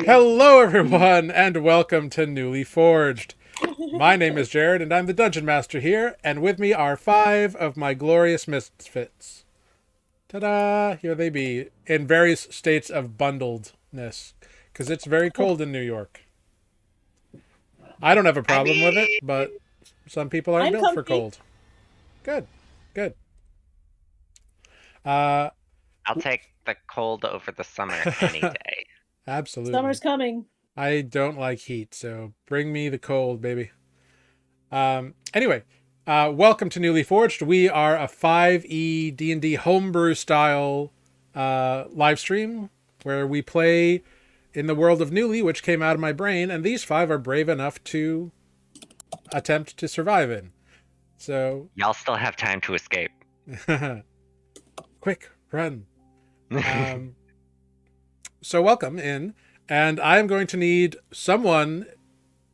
Hello, everyone, and welcome to Nuuli Forged. My name is Jared, and I'm the Dungeon Master here, and with me are 5 of my glorious misfits. Ta-da! Here they be, in various states of bundledness, because it's very cold in New York. I don't have a I problem with it, mean, but some people aren't I'm built for comfy. cold. Good, good. Uh, I'll take the cold over the summer any day. absolutely. Summer's coming. I don't like heat, so bring me the cold, baby. Anyway, welcome to Nuuli Forged. We are a 5e D&D homebrew style live stream where we play in the world of Nuuli, which came out of my brain, and these 5 are brave enough to attempt to survive in. So, Y'all still have time to escape. quick, run. So welcome in, and I am going to need someone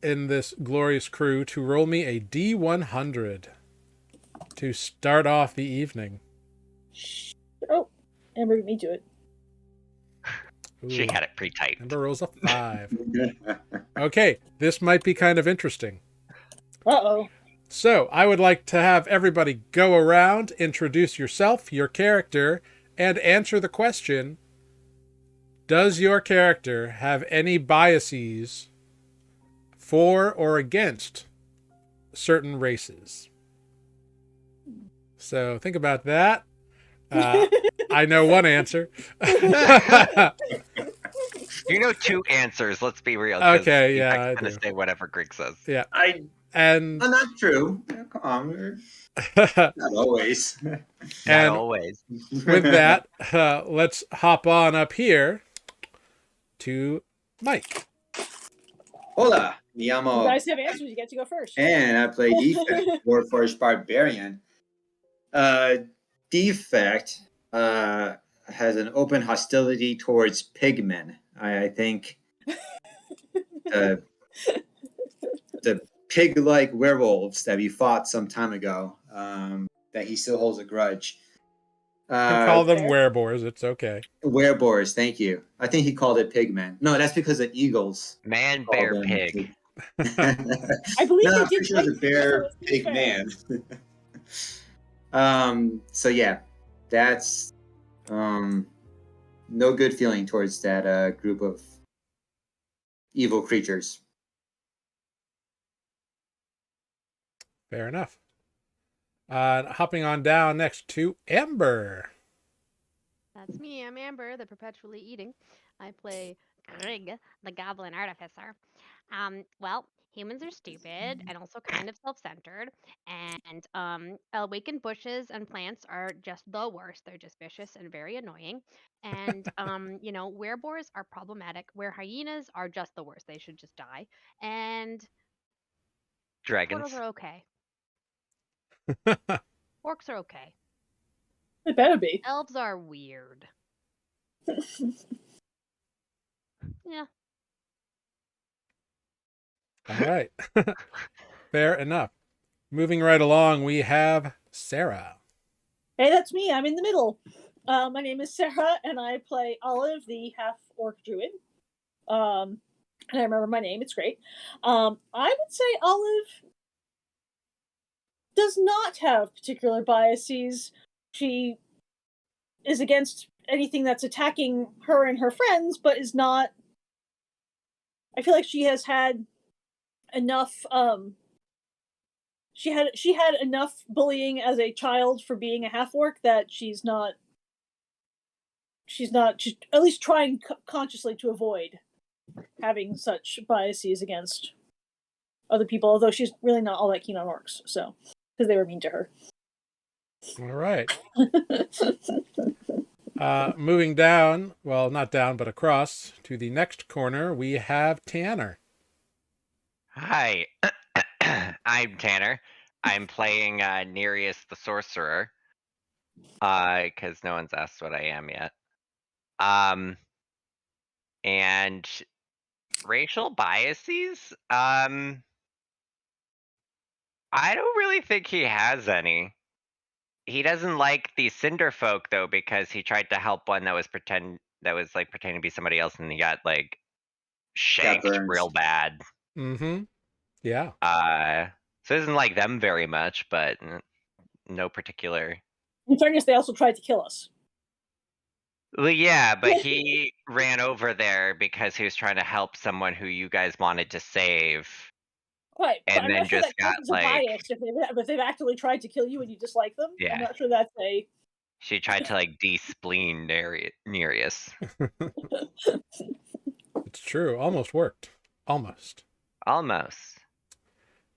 in this glorious crew to roll me a D100 to start off the evening. Oh, Amber beat me to it. She Ooh, had it pre-typed. Amber rolls a 5. Okay, this might be kind of interesting. Uh-oh. So, I would like to have everybody go around, introduce yourself, your character, and answer the question, does your character have any biases for or against certain races? So, think about that. I know one answer. You know 2 answers, let's be real. 'Cause Okay, you're yeah, not I gonna do. say whatever Greg says. Yeah. I'm And not true. Come on, not always. Not And- always. with that, let's hop on up here to Mike. Hola, me You llamo, guys have answers. You get to go first. and I play Defect, Nuuli Forged Barbarian. Defect has an open hostility towards pigmen. I think the pig-like werewolves that we fought some time ago, that he still holds a grudge. Call them fair. werebores. It's okay. Wereboars, thank you. I think he called it pigmen. No, that's because the eagles. Man, called bear, them pig. I believe no, they I'm pretty did sure it was a fight, bear so it's pig fair. man. So yeah, that's no good feeling towards that group of evil creatures. Fair enough. Hopping on down next to Amber. That's me. I'm Amber, the perpetually eating. I play Grig, the goblin artificer. Well, humans are stupid and also kind of self-centered, and awakened bushes and plants are just the worst. They're just vicious and very annoying. And werebores are problematic. Were hyenas are just the worst. They should just die. And Dragons. turtles are okay. Orcs are okay. It better be. Elves are weird. Yeah. All right. Fair enough. Moving right along, we have Sarah. Hey, that's me. I'm in the middle. My name is Sarah, and I play Olive, the half-orc druid. And I remember my name. It's great. I would say Olive does not have particular biases. She is against anything that's attacking her and her friends, but is not. I feel like she has had enough. She had enough bullying as a child for being a half orc that she's at least trying consciously to avoid having such biases against other people. Although she's really not all that keen on orcs, so because they were mean to her. All right. Moving down, well, not down, but across to the next corner, we have Tanner. Hi. I'm Tanner. I'm playing Nereus the Sorcerer. Because no one's asked what I am yet. And racial biases? I don't really think he has any. He doesn't like the Cinder folk though, because he tried to help one that was pretending to be somebody else, and he got like shanked burns. real bad. Mm-hmm. Yeah. So it isn't like them very much, but no particular. In fairness, they also tried to kill us. Well, yeah, but he ran over there because he was trying to help someone who you guys wanted to save. Right, but And I'm then not sure just that got, counts as a like, bias if they've actually tried to kill you and you dislike them. I'm yeah. not sure that's a. She tried to, like, de-spleen Nereus. It's true. Almost worked. Almost. Almost.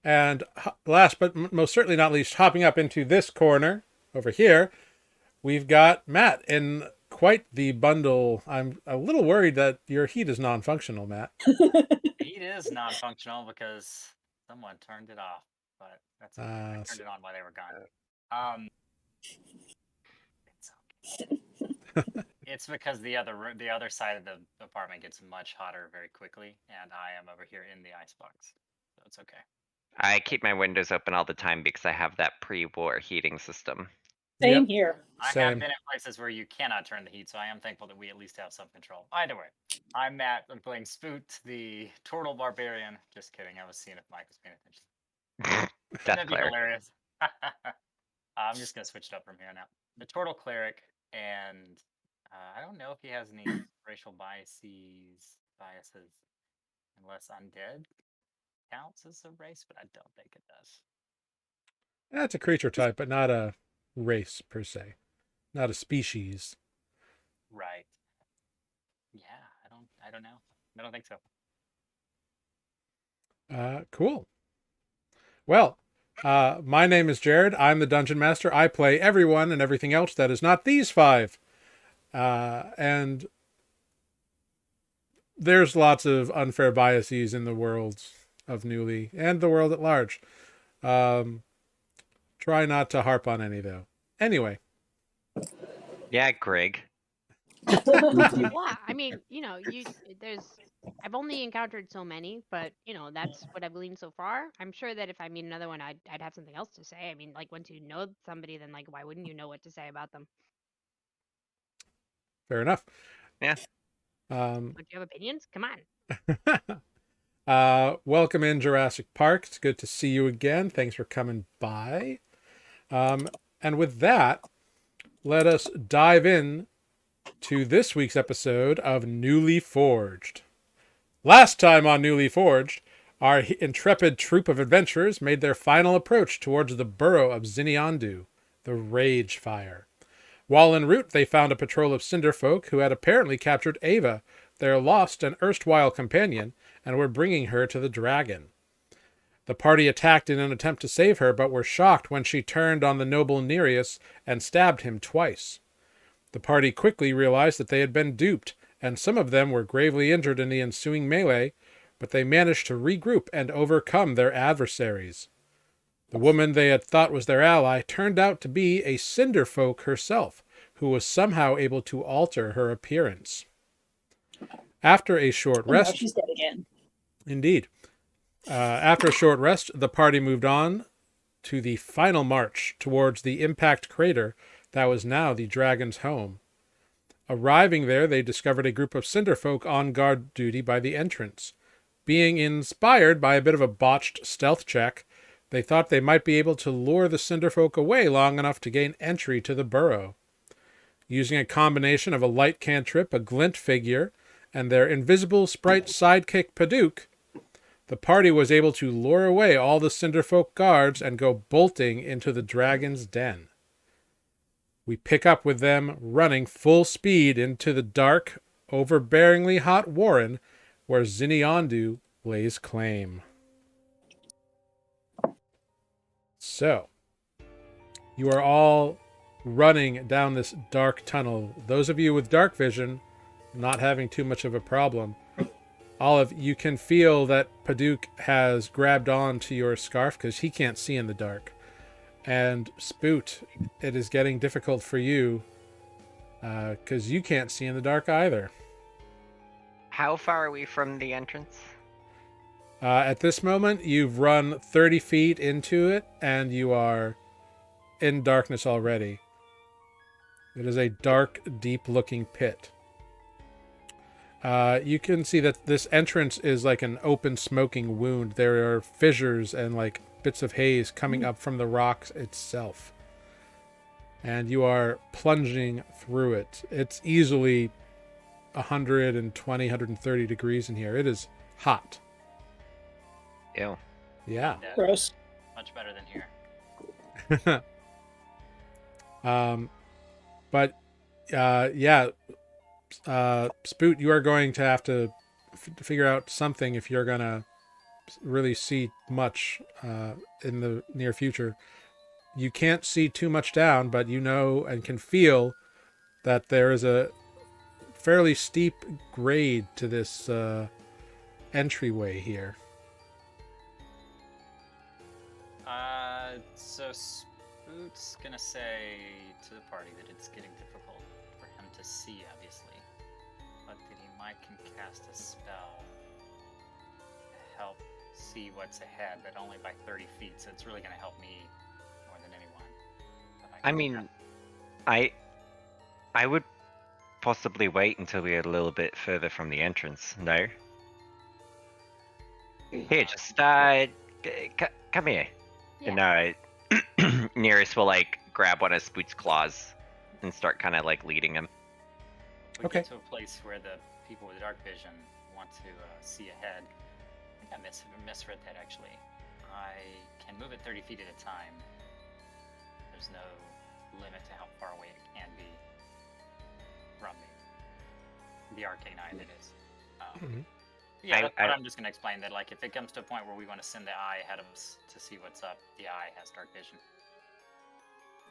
And last but most certainly not least, hopping up into this corner over here, we've got Matt in quite the bundle. I'm a little worried that your heat is non-functional, Matt. Heat is non-functional because someone turned it off, but that's okay. I turned it on while they were gone. It's because the other side of the apartment gets much hotter very quickly, and I am over here in the icebox, so it's okay. I keep my windows open all the time because I have that pre-war heating system. Same Yep. here. I Same. have been in places where you cannot turn the heat, so I am thankful that we at least have some control. Either way, I'm Matt. I'm playing Spoot, the Turtle Barbarian. Just kidding. I was seeing if Mike was paying attention. That'd be hilarious. I'm just gonna switch it up from here now. The Turtle Cleric, and I don't know if he has any racial biases, unless undead counts as a race, but I don't think it does. That's a creature type, but not a race per se. Not a species. Right. Yeah, I don't know. I don't think so. Cool. Well, my name is Jared. I'm the Dungeon Master. I play everyone and everything else that is not these five. And there's lots of unfair biases in the world of Nuuli and the world at large. Try not to harp on any, though. Anyway. Yeah, Greg. Well, I mean, I've only encountered so many, but that's what I've gleaned so far. I'm sure that if I meet another one, I'd have something else to say. I mean, like once you know somebody, then like why wouldn't you know what to say about them? Fair enough. Yeah. Don't you have opinions? Come on. Welcome in Jurassic Park. It's good to see you again. Thanks for coming by. And with that, let us dive in to this week's episode of Nuuli Forged. Last time on Nuuli Forged, our intrepid troop of adventurers made their final approach towards the burrow of Xinniandu, the Rage Fire. While en route, they found a patrol of Cinderfolk who had apparently captured Ava, their lost and erstwhile companion, and were bringing her to the dragon. The party attacked in an attempt to save her, but were shocked when she turned on the noble Nereus and stabbed him twice. The party quickly realized that they had been duped, and some of them were gravely injured in the ensuing melee, but they managed to regroup and overcome their adversaries. The woman they had thought was their ally turned out to be a Cinderfolk herself, who was somehow able to alter her appearance. After a short rest... Now she's dead again. Indeed. After a short rest, the party moved on to the final march towards the impact crater that was now the dragon's home. Arriving there, they discovered a group of Cinderfolk on guard duty by the entrance. Being inspired by a bit of a botched stealth check, they thought they might be able to lure the Cinderfolk away long enough to gain entry to the burrow. Using a combination of a light cantrip, a glint figure, and their invisible sprite sidekick Paduk, the party was able to lure away all the Cinderfolk guards and go bolting into the dragon's den. We pick up with them running full speed into the dark, overbearingly hot warren where Xinniandu lays claim. So, you are all running down this dark tunnel. Those of you with dark vision, not having too much of a problem. Olive, you can feel that Paduk has grabbed on to your scarf because he can't see in the dark. And Spoot, it is getting difficult for you because you can't see in the dark either. How far are we from the entrance? At this moment, you've run 30 feet into it, and you are in darkness already. It is a dark, deep-looking pit. you can see that this entrance is like an open smoking wound. There are fissures and like bits of haze coming up from the rock itself. And you are plunging through it. It's easily 120, 130 degrees in here. It is hot. Ew. Yeah. Yeah, Gross. much better than here. But yeah, Spoot, you are going to have to figure out something if you're gonna really see much in the near future. You can't see too much down, but you know and can feel that there is a fairly steep grade to this entryway here. So Spoot's gonna say to the party that it's getting difficult for him to see, obviously, but that he might can cast a spell to help see what's ahead, but only by 30 feet. So it's really gonna help me more than anyone. But I mean, I would possibly wait until we get a little bit further from the entrance. No. Here, just come here. Yeah. And Nearest will like grab one of Spoot's claws and start kind of like leading him. we Okay. get to a place where the people with dark vision want to see ahead. I think I misread that actually. I can move it 30 feet at a time. There's no limit to how far away it can be from me. The arcane eye, that is. Mhm. Yeah, but I'm just going to explain that, like, if it comes to a point where we want to send the eye ahead of us to see what's up, the eye has dark vision.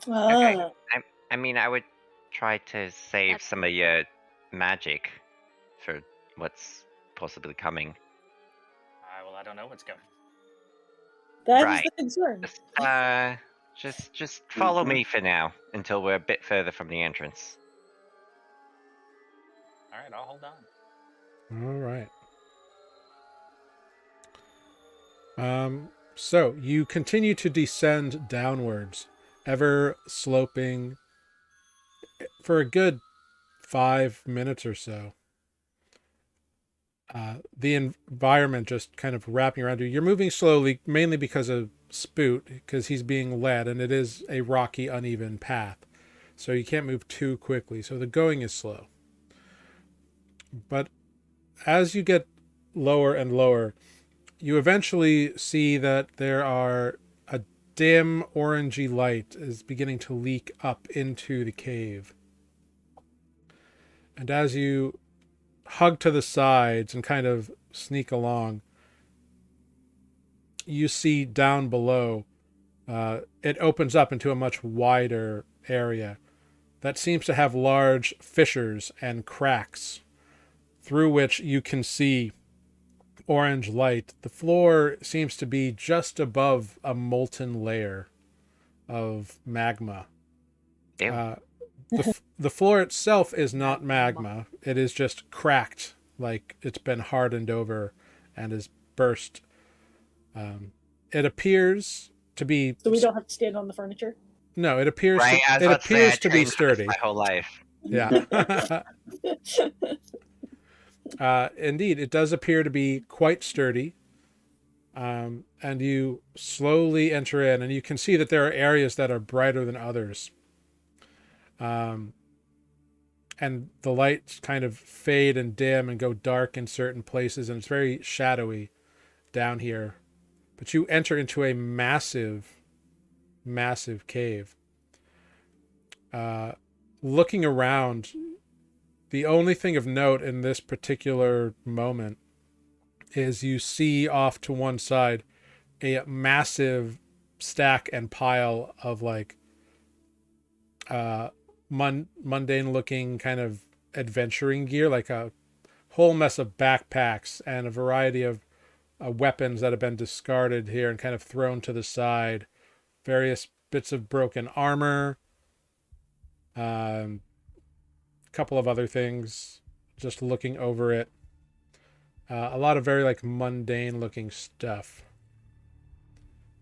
Okay. Ah. I mean, I would try to save some of your magic for what's possibly coming. Well, I don't know what's coming. That is Right. the concern. Just follow me for now until we're a bit further from the entrance. All right, I'll hold on. All right. So you continue to descend downwards, ever sloping for a good 5 minutes or so. The environment just kind of wrapping around you. You're moving slowly, mainly because of Spoot, because he's being led, and it is a rocky, uneven path. So you can't move too quickly. So the going is slow. But as you get lower and lower, you eventually see that there are a dim orangey light is beginning to leak up into the cave. And as you hug to the sides and kind of sneak along, you see down below, it opens up into a much wider area that seems to have large fissures and cracks through which you can see orange light. The floor seems to be just above a molten layer of magma. Ew. The floor itself is not magma. It is just cracked, like it's been hardened over and is burst. It appears to be. So we don't have to stand on the furniture. No, it appears. Right, I was It about to say, appears I to be trained for this sturdy. my whole life. Yeah. Indeed, it does appear to be quite sturdy. And you slowly enter in, and you can see that there are areas that are brighter than others. And the lights kind of fade and dim and go dark in certain places, and it's very shadowy down here. But you enter into a massive, massive cave. Looking around, the only thing of note in this particular moment is you see off to one side a massive stack and pile of like mundane looking kind of adventuring gear, like a whole mess of backpacks and a variety of weapons that have been discarded here and kind of thrown to the side, various bits of broken armor, a couple of other things, just looking over it. A lot of very like mundane looking stuff.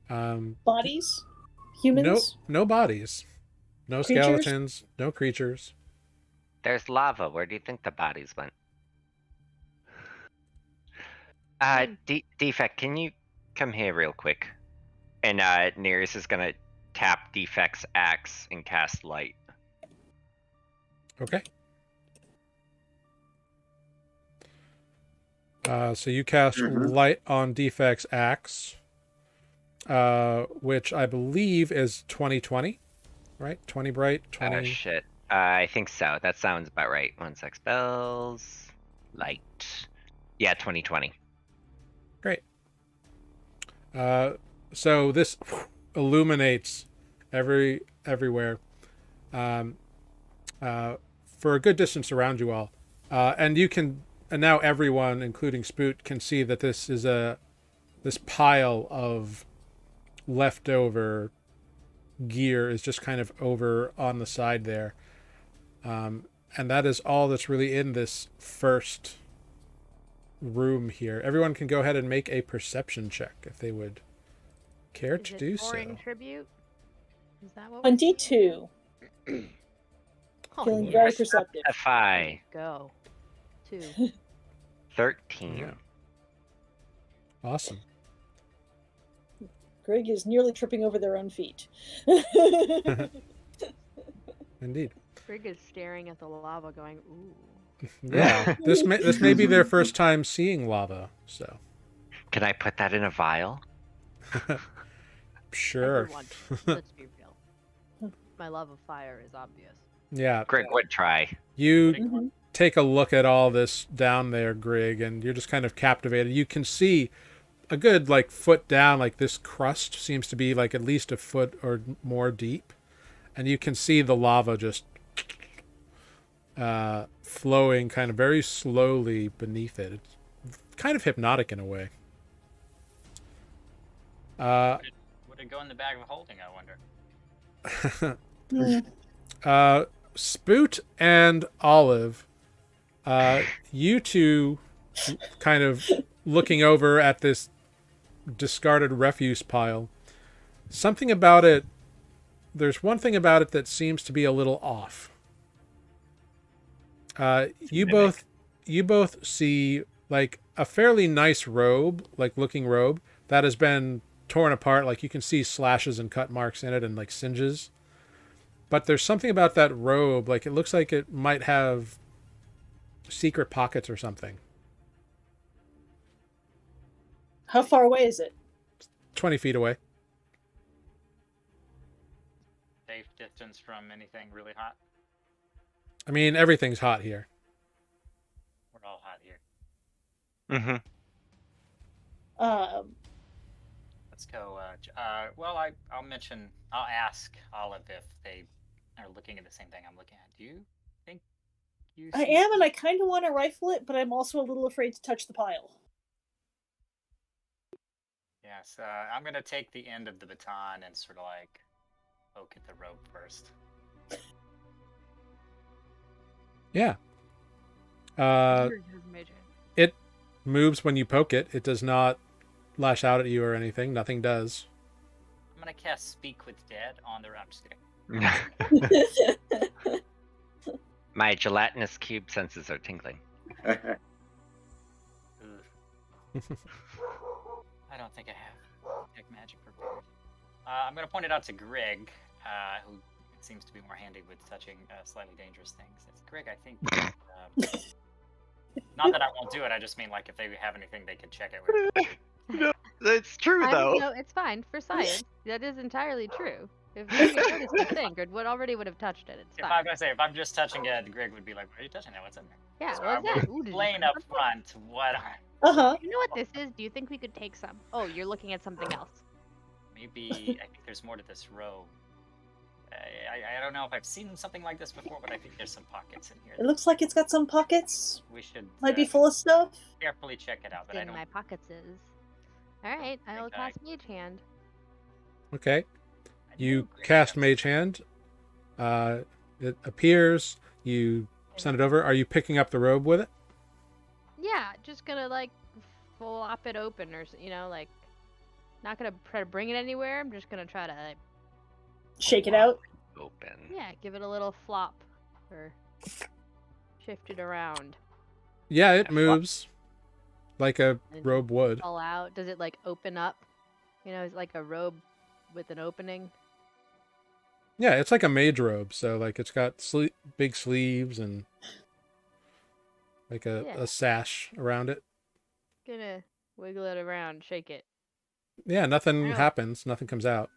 Bodies? Humans? No bodies, no Creatures? skeletons, no creatures. There's lava. Where do you think the bodies went? Defect, can you come here real quick? And Nereus is gonna tap Defect's axe and cast light. Okay. So you cast light on Defect's axe, which I believe is 20/20, right? 20 bright, 20. Oh shit. I think so. That sounds about right. 1 sec. Spells. Light. Yeah, 20/20. Great. So this illuminates everywhere, for a good distance around you all, and you can, and now everyone, including Spoot, can see that this is this pile of leftover gear is just kind of over on the side there, and that is all that's really in this first room here. Everyone can go ahead and make a perception check if they would care to do so. Tribute? Is that what 22. Feeling very perceptive. FI. Go. 2. 13. Yeah. Awesome. Greg is nearly tripping over their own feet. Indeed. Greg is staring at the lava going, ooh. Yeah. this may be their first time seeing lava, so. Can I put that in a vial? Sure. Everyone, let's be real. My love of fire is obvious. Yeah. Greg would try. You take a look at all this down there, Grig, and you're just kind of captivated. You can see a good foot down, this crust seems to be at least a foot or more deep, and you can see the lava just flowing kind of very slowly beneath it. It's kind of hypnotic in a way. Would it go in the bag of holding, I wonder? Spoot and Olive, you two kind of looking over at this discarded refuse pile. Something about it, there's one thing about it that seems to be a little off. You both see a fairly nice robe, looking robe that has been torn apart. You can see slashes and cut marks in it and singes. But there's something about that robe, it looks like it might have secret pockets or something. How far away is it? 20 feet away. Safe distance from anything really hot? I mean, everything's hot here. We're all hot here. Mm-hmm. Let's go. Well, I'll ask Olive if they are looking at the same thing I'm looking at. Do you think you I am, and I kind of want to rifle it, but I'm also a little afraid to touch the pile. Yes, I'm going to take the end of the baton and sort of poke at the rope first. Yeah. It moves when you poke it. It does not lash out at you or anything. Nothing does. I'm going to cast Speak with Dead on the round. Just kidding. My gelatinous cube senses are tingling. I don't think I have Detect Magic prepared. I'm going to point it out to Greg, who seems to be more handy with touching slightly dangerous things. It's Greg, I think. Not that I won't do it. I just mean if they have anything they could check it with. No, it's true though. No, it's fine for science. That is entirely true. If Greg had noticed the thing, Greg would already have touched it. It's fine. If I'm just touching it, Greg would be like, "Why are you touching that? What's in there?" Yeah, So well, I would explain up front what I. You know what this is? Do you think we could take some? Oh, you're looking at something else. Maybe I think there's more to this robe. I don't know if I've seen something like this before, but I think there's some pockets in here. It looks like it's got some pockets. We should Might be full of stuff. carefully check it out. But I In don't. my pockets is. All right, I will cast Mage Hand. Okay. I You knew Greg cast had- Mage Hand. It appears. You send it over. Are you picking up the robe with it? Yeah, just gonna flop it open, or not gonna try to bring it anywhere. I'm just gonna try to Shake it out. Open. give it a little flop or shift it around. Yeah, it moves. like a And robe would. fall out? Does it like open up? It's like a robe with an opening. Yeah, it's like a mage robe, so like it's got big sleeves and like Yeah. a sash around it. Gonna wiggle it around, shake it. Yeah, nothing know. happens. Nothing comes out.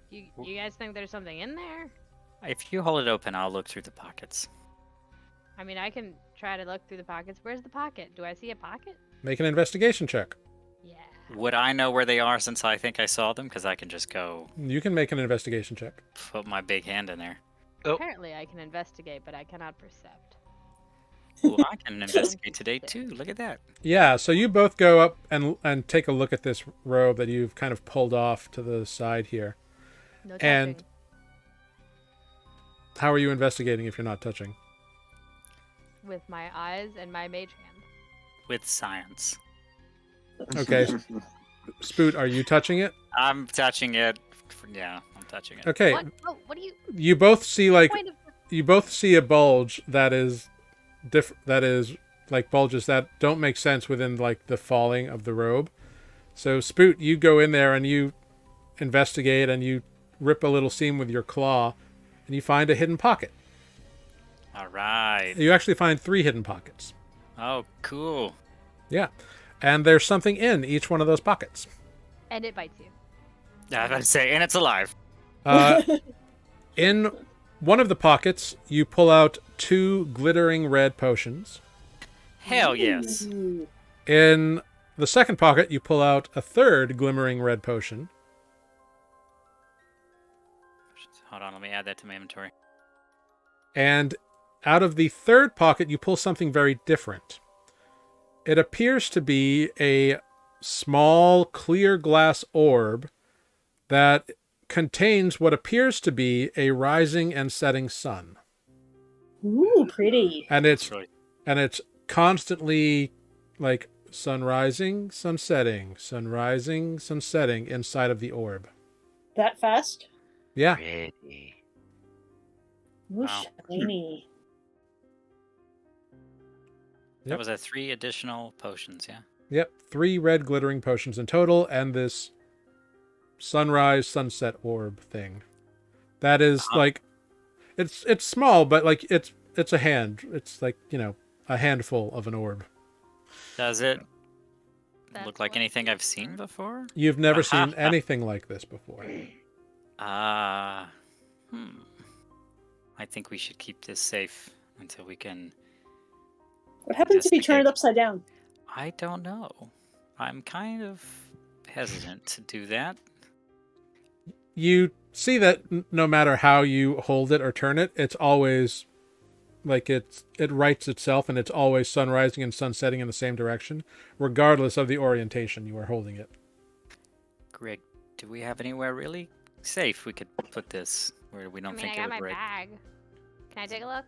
You guys think there's something in there? If you hold it open, I'll look through the pockets. I mean, I can try to look through the pockets. Where's the pocket? Do I see a pocket? Make an investigation check. Yeah. Would I know where they are since I think I saw them? Because I can just go You can make an investigation check. put my big hand in there. Oh. Apparently, I can investigate, but I cannot percept. Well, I can investigate today too. Look at that. Yeah, so you both go up and take a look at this robe that you've kind of pulled off to the side here. No touching. And how are you investigating if you're not touching? With my eyes and my mage hand. With science. Okay. Spoot, are you touching it? I'm touching it. Yeah, I'm touching it. Okay. What? Oh, what do you? You both see like Point of... you both see a bulge that is that is like bulges that don't make sense within like the falling of the robe. So Spoot, you go in there and you investigate and you rip a little seam with your claw and you find a hidden pocket. All right. You actually find 3 hidden pockets. Oh, cool. Yeah. And there's something in each one of those pockets. And it bites you. Yeah, I was about to say, and it's alive. In one of the pockets, you pull out 2 glittering red potions. Hell yes. Ooh. In the second pocket, you pull out a 3rd glimmering red potion. Hold on, let me add that to my inventory. And out of the 3rd pocket, you pull something very different. It appears to be a small clear glass orb that contains what appears to be a rising and setting sun. Ooh, pretty. And it's Really, constantly like sun rising, sun setting, sun rising, sun setting inside of the orb. That fast? Yeah. Pretty. Ooh, Wow. shiny. Yep. that was a 3 additional potions, yeah? Yep. 3 red glittering potions in total, and this sunrise sunset orb thing. That is like it's small, but like it's a hand. It's like, a handful of an orb. Does it That's look like what anything you I've seen were. before? You've never seen anything like this before. I think we should keep this safe until we can... What happens if you turn it Investigate. upside down? I don't know. I'm kind of hesitant to do that. You see that no matter how you hold it or turn it, it's always like it rights itself, and it's always sun rising and sun setting in the same direction, regardless of the orientation you are holding it. Greg, do we have anywhere really safe we could put this where we don't I mean, think I it got would my break? bag. Can I take a look?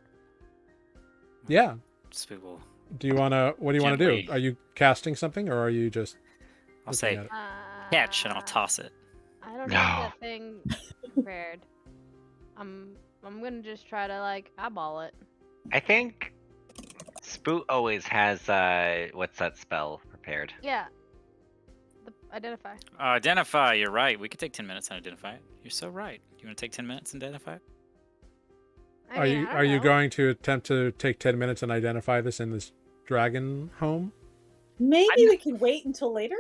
Yeah. Spoot will... Do you want to? What do you want to do? Gently. Are you casting something, or are you just I'll looking say at it? catch and I'll toss it. I don't No. have that thing prepared. I'm gonna just try to like eyeball it. I think Spoot always has what's that spell prepared? Yeah. Identify. Identify, you're right. We could take 10 minutes and identify it. You're so right. You want to take 10 minutes and identify it? I mean, I Are you don't know. going to attempt to take 10 minutes and identify this in this dragon home? Maybe I'm- we can wait until later?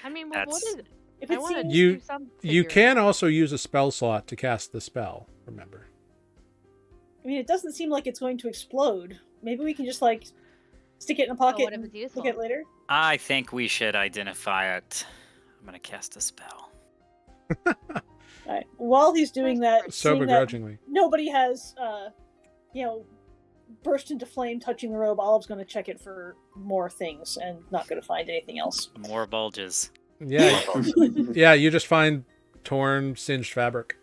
I mean, what That's- is it? If I it want to seems... You- do some. You figuring can out. also use a spell slot to cast the spell, remember. I mean, it doesn't seem like it's going to explode. Maybe we can just, like, stick it in a But pocket what if and it's useful? look at it later? I think we should identify it. I'm going to cast a spell. Alright. While he's doing that, So seeing that begrudgingly. nobody has, burst into flame touching the robe, Olive's going to check it for more things and not going to find anything else. More bulges. Yeah. Yeah, you just find torn, singed fabric.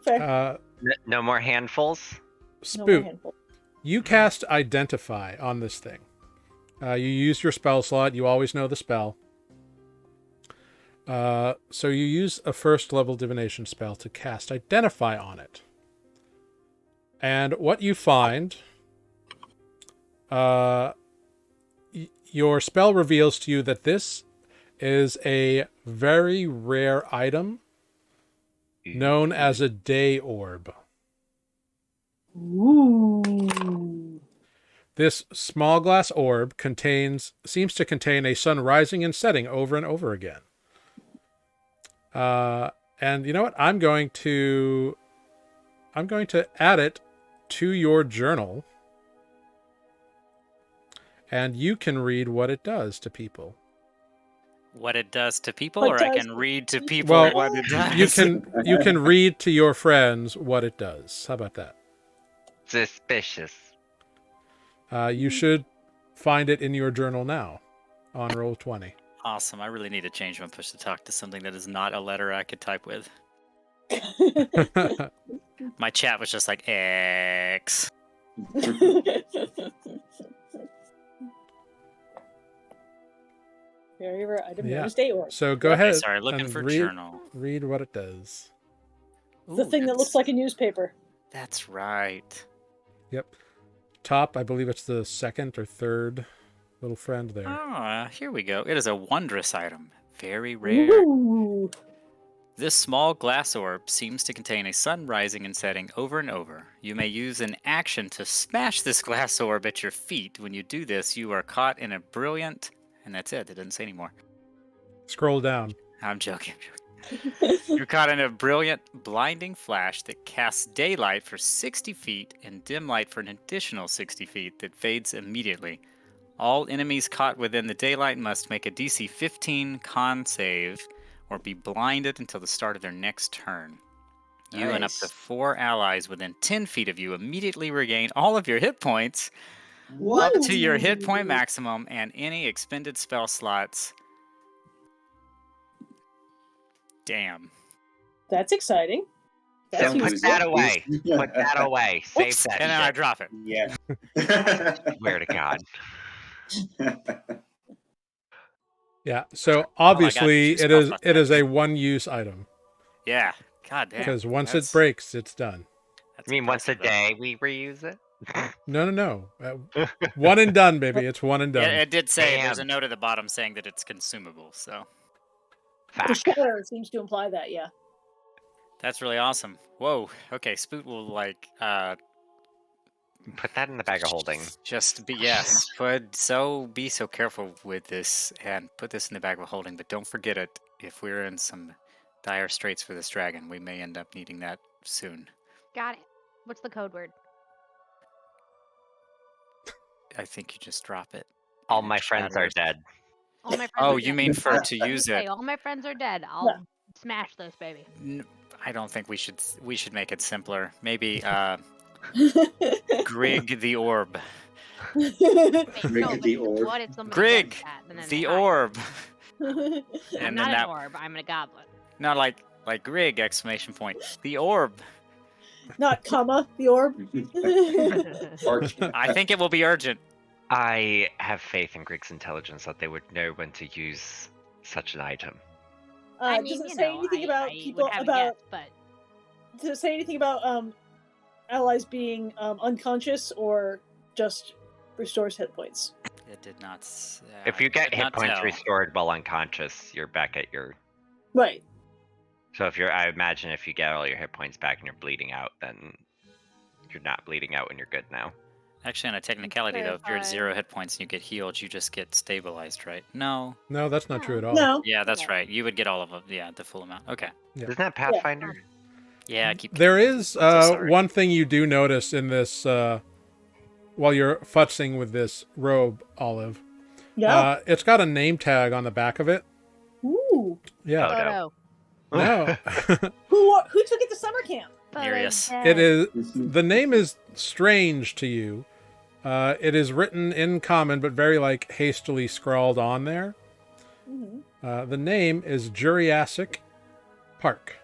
Fair. No more handfuls. No more Spoot, handful. you cast Identify on this thing. You use your spell slot. You always know the spell. So you use a 1st level divination spell to cast Identify on it. And what you find, your spell reveals to you that this is a very rare item known as a day orb. Ooh. This small glass orb seems to contain a sun rising and setting over and over again. And you know what? I'm going to add it to your journal, and you can read what it does to people. What it does to people, What or I does can it read to to people Well, what it does. You can read to your friends what it does. How about that? Suspicious. You should find it in your journal now on Roll20. Awesome. I really need to change my push to talk to something that is not a letter I could type with. My chat was just like X. Very rare item Yeah. known as day orb. So go Yep. ahead. Sorry, looking and for read, journal. Read what it does. The Ooh, thing that looks like a newspaper. That's right. Yep. Top, I believe it's the second or third little friend there. Ah, here we go. It is a wondrous item. Very rare. Ooh. This small glass orb seems to contain a sun rising and setting over and over. You may use an action to smash this glass orb at your feet. When you do this, you are caught in a brilliant... And that's it. It didn't say anymore. Scroll down. I'm joking. You're caught in a brilliant, blinding flash that casts daylight for 60 feet and dim light for an additional 60 feet that fades immediately. All enemies caught within the daylight must make a DC 15 con save or be blinded until the start of their next turn. You and up to Nice. 4 allies within 10 feet of you immediately regain all of your hit points What? up to your hit point maximum and any expended spell slots. Damn. That's exciting. That's Don't put useful. that away. Put that away. Save Oops, that and then I shit. drop it. Yeah. Swear to God. Yeah. So obviously two it spell is slots it is left. a one-use item Yeah. God damn. because once That's- it breaks, it's done. that's I mean, once a impressive, though. day we reuse it? No. One and done, baby. It's one and done. Yeah, it did say there's a Damn. note at the bottom saying that it's consumable, so The Facts. shatter seems to imply that, yeah. that's really awesome. Whoa. Okay, Spoot will Put that in the bag of holding. just be be so careful with this and put this in the bag of holding, but don't forget it. If we're in some dire straits for this dragon, we may end up needing that soon. Got it. What's the code word? I think you just drop it. All and it my friends are shatters. dead. All my friends Oh, are you dead. mean for Alright, to let me use say, it? all my friends are dead. I'll Yeah. smash this baby. I don't think we should make it simpler. Maybe Grig the Orb. Wait, Grig no, the but orb. what if somebody Grig does that and then the they hide? Orb. I'm And not then an that orb. I'm a goblin. no like Grig exclamation point. The Orb. Not comma, the orb. I think it will be urgent. I have faith in Grig's intelligence that they would know when to use such an item. I mean, does it you say know, anything I about would people have a about? guess, but Does it say anything about allies being unconscious or just restores hit points? It did not. If you get did hit not points tell. restored while unconscious, you're back at your. Right. So I imagine if you get all your hit points back and you're bleeding out, then you're not bleeding out when you're good now. Actually, on a technicality though, if you're at clarify. 0 hit points and you get healed, you just get stabilized, right? No. No, that's not true at all. No. Yeah, that's Yeah. right. You would get all of them. Yeah, the full amount. Okay. Yeah. Isn't that Pathfinder? Yeah, I keep. There getting is those. I'm so sorry. one thing you do notice in this while you're futzing with this robe, Olive. Yeah. It's got a name tag on the back of it. Ooh. Yeah. Oh, no. No. Who took it to summer camp? Nereus. It is. The name is strange to you. It is written in common, but very hastily scrawled on there. Mm-hmm. The name is Jurassic Park.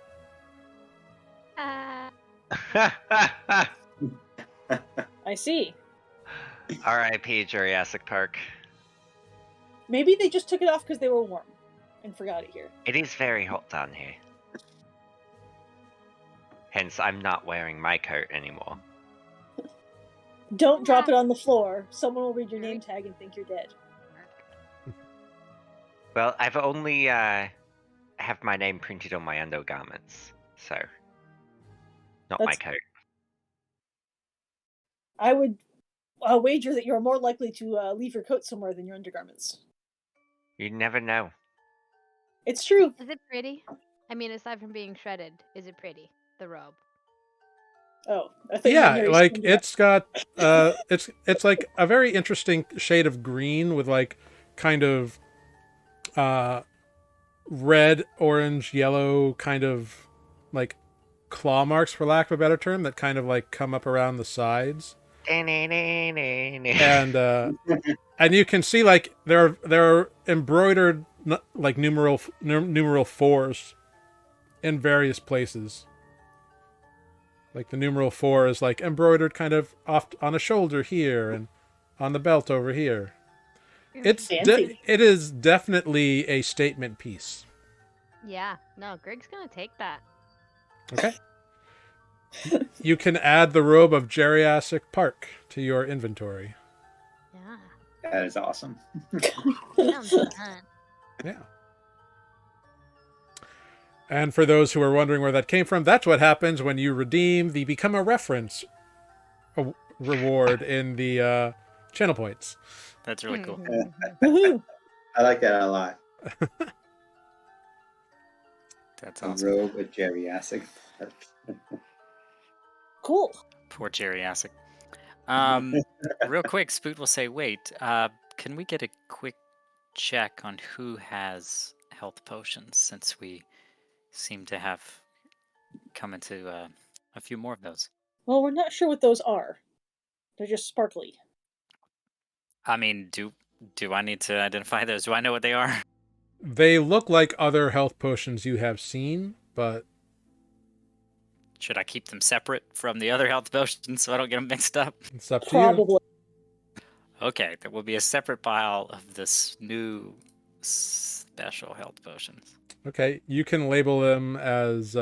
I see. R.I.P. Jurassic Park. Maybe they just took it off because they were warm and forgot it here. It is very hot down here. Hence, I'm not wearing my coat anymore. Don't drop it on the floor. Someone will read your name tag and think you're dead. Well, I've only have my name printed on my undergarments, so not my That's- coat. I would wager that you're more likely to leave your coat somewhere than your undergarments. You never know. It's true. Is it pretty? I mean, aside from being shredded, is it pretty? The robe. Oh, I thought you meant Yeah, Harry's like undergarments. it's got it's like a very interesting shade of green with like kind of red, orange, yellow kind of like claw marks, for lack of a better term, that kind of like come up around the sides. And and you can see like there are embroidered like numeral 4s in various places. Like the numeral 4 is like embroidered kind of off on a shoulder here and on the belt over here. Fancy. It is definitely a statement piece. Yeah. No, Grig's gonna take that. Okay. You can add the robe of Geriassic Park to your inventory. Yeah. That is awesome. Sounds fun. Yeah. And for those who are wondering where that came from, that's what happens when you redeem the Become a Reference reward in the channel points. That's really cool. Woohoo. I like that a lot. That's A awesome. robe with geriatric. Cool. Poor geriatric. Real quick, Spoot will say, wait, can we get a quick check on who has health potions, since we seem to have come into a few more of those? Well, we're not sure what those are. They're just sparkly. I mean, do I need to identify those? Do I know what they are? They look like other health potions you have seen, but Should I keep them separate from the other health potions so I don't get them mixed up? it's up to you. Probably. Okay, there will be a separate pile of this new special health potions. Okay, you can label them as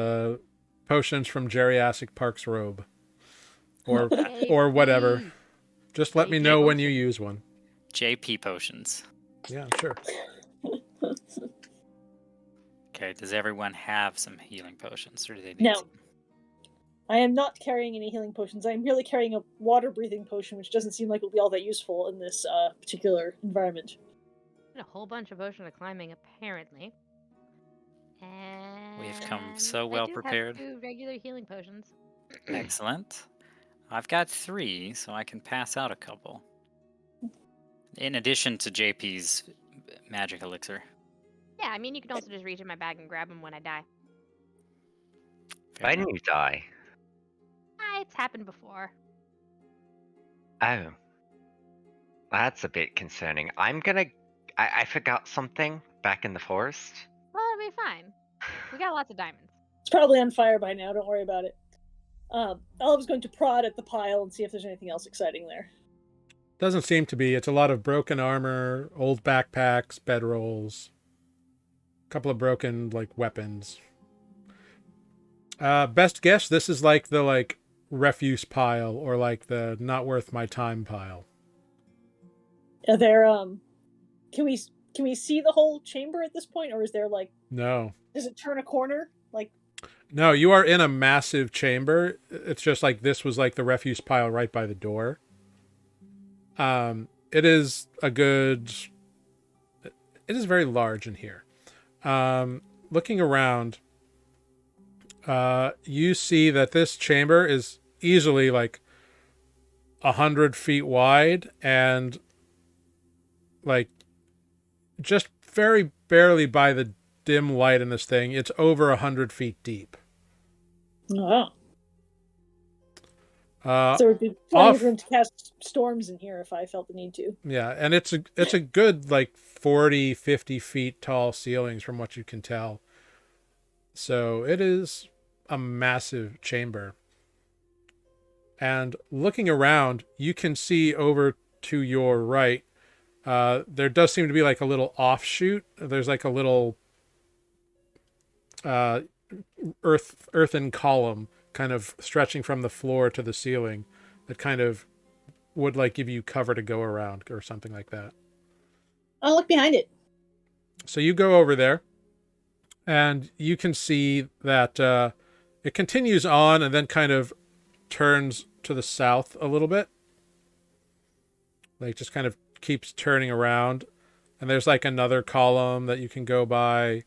potions from Geriatric Park's robe, or whatever. JP. Just let me know when you use one. JP potions. Yeah, sure. Okay, does everyone have some healing potions, or do they need No. some? I am not carrying any healing potions. I am merely carrying a water breathing potion, which doesn't seem like it will be all that useful in this particular environment. A whole bunch of ocean of climbing, apparently. And We've come so well I do prepared. have 2 regular healing potions. Excellent. I've got 3, so I can pass out a couple. In addition to JP's magic elixir. Yeah, I mean, you can also just reach in my bag and grab them when I die. Fair When enough. you die. It's happened before. Oh. That's a bit concerning. I forgot something back in the forest. Well, it'll be fine. We got lots of diamonds. It's probably on fire by now. Don't worry about it. Olive's going to prod at the pile and see if there's anything else exciting there. Doesn't seem to be. It's a lot of broken armor, old backpacks, bedrolls, a couple of broken like weapons. Best guess, this is like the refuse pile or like the not worth my time pile. Are there can we see the whole chamber at this point, or is there No. does it turn a corner? No, you are in a massive chamber. It's just like this was like the refuse pile right by the door. It is very large in here. Looking around, you see that this chamber is easily like 100 feet wide and like just very barely by the dim light in this thing, it's over 100 feet deep. Oh. Uh, So there would be plenty of room to cast storms in here if I felt the need to. Yeah, and it's a good like 40, 50 feet tall ceilings from what you can tell. So it is a massive chamber. And looking around, you can see over to your right, there does seem to be like a little offshoot. There's like a little earthen column kind of stretching from the floor to the ceiling that kind of would like give you cover to go around or something like that. I'll look behind it. So you go over there, and you can see that it continues on and then kind of turns to the south a little bit. Like, just kind of keeps turning around. And there's like another column that you can go by,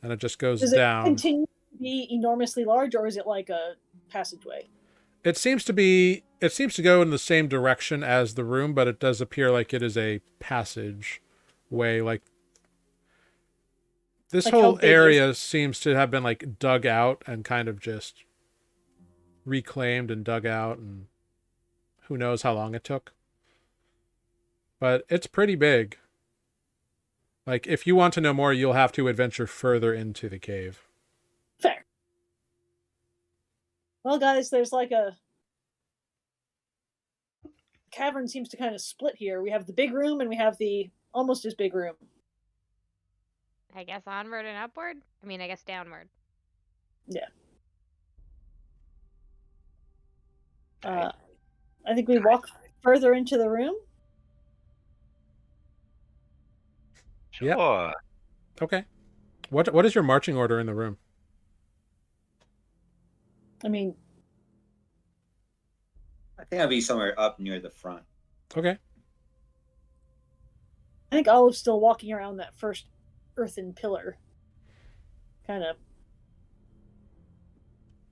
and it just goes Does it down. continue to be enormously large, or is it like a passageway? It seems to go in the same direction as the room, but it does appear like it is a passage way. Like, this Like, how whole big is area seems to have been like dug out and kind of just reclaimed and dug out, and who knows how long it took. But it's pretty big. Like, if you want to know more, you'll have to adventure further into the cave. Fair. Well, guys, there's like a cavern seems to kind of split here. We have the big room and we have the almost as big room. I guess onward and upward? I mean, I guess downward. Yeah. I think we walk further into the room. Yep. Sure. Okay. What is your marching order in the room? I mean, I think I'll be somewhere up near the front. Okay. I think Olive's still walking around that first earthen pillar. Kind of.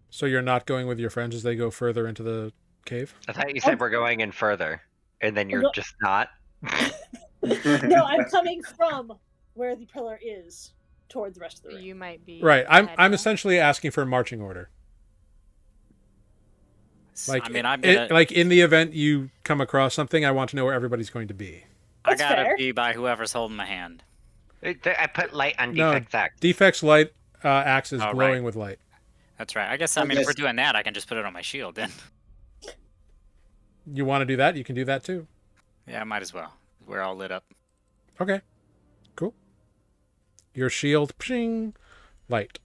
So you're not going with your friends as they go further into the cave? I thought you said we're going in further, and then you're go- just not. No, I'm coming from where the pillar is toward the rest of the room. You might be. Right. I'm heading up. essentially asking for a marching order. Like, I mean, I'm gonna, like, in the event you come across something, I want to know where everybody's going to be. I That's gotta fair. be by whoever's holding my hand. I put light on No. defects act. Defects light axe is Oh, glowing right. with light. That's right. I guess I I mean if guess- we're doing that, I can just put it on my shield then. You want to do that? You can do that too. Yeah, I might as well. We're all lit up. Okay. Cool. Your shield, pshing, light.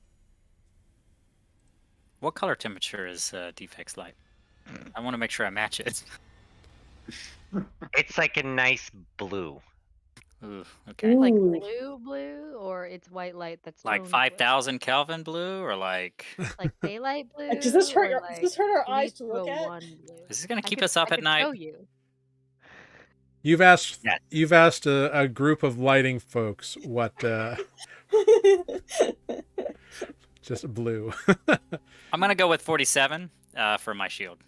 What color temperature is defects light? I want to make sure I match it. It's like a nice blue. Ooh, okay. Like Ooh. blue, or it's white light that's Like toned 5,000 Kelvin blue, or like blue? Like daylight blue. Does this hurt? or Does this hurt our eyes to look at? 301 blue? is this gonna I keep could- us up I at could night? Show you. You've asked. Yes. You've asked a group of lighting folks what. Just blue. I'm gonna go with 47 for my shield.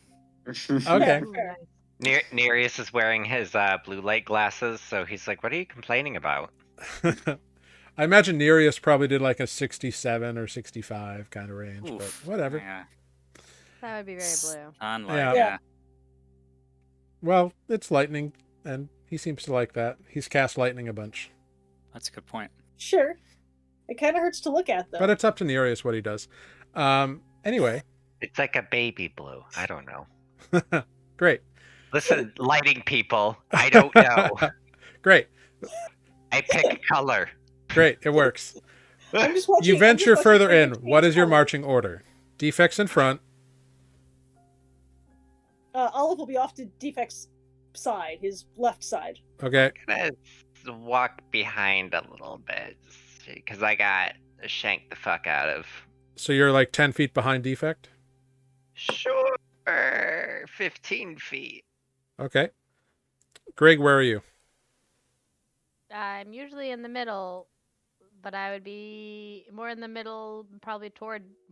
Okay. Ooh, Fair. nice. Nereus is wearing his blue light glasses, so he's like, "What are you complaining about?" I imagine Nereus probably did like a 67 or 65 kind of range, Oof. but whatever. Yeah. That would be very blue. Sunlight. Yeah. Yeah. Well, it's lightning, and he seems to like that. He's cast lightning a bunch. That's a good point. Sure. It kind of hurts to look at, though. But it's up to Nereus what he does. Anyway, It's like a baby blue. I don't know. great. Listen, lighting people. I don't know. Great. I pick color. Great. It works. I'm just watching, You I'm just venture watching further Freddy in. change What is your color. marching order? Defects in front. Olive will be off to Defect's side, his left side. Okay. I'm gonna walk behind a little bit because I got shanked the fuck out of. So you're like 10 feet behind Defect? Sure, 15 feet. Okay. Greg, where are you? I'm usually in the middle, but I would be more in the middle, probably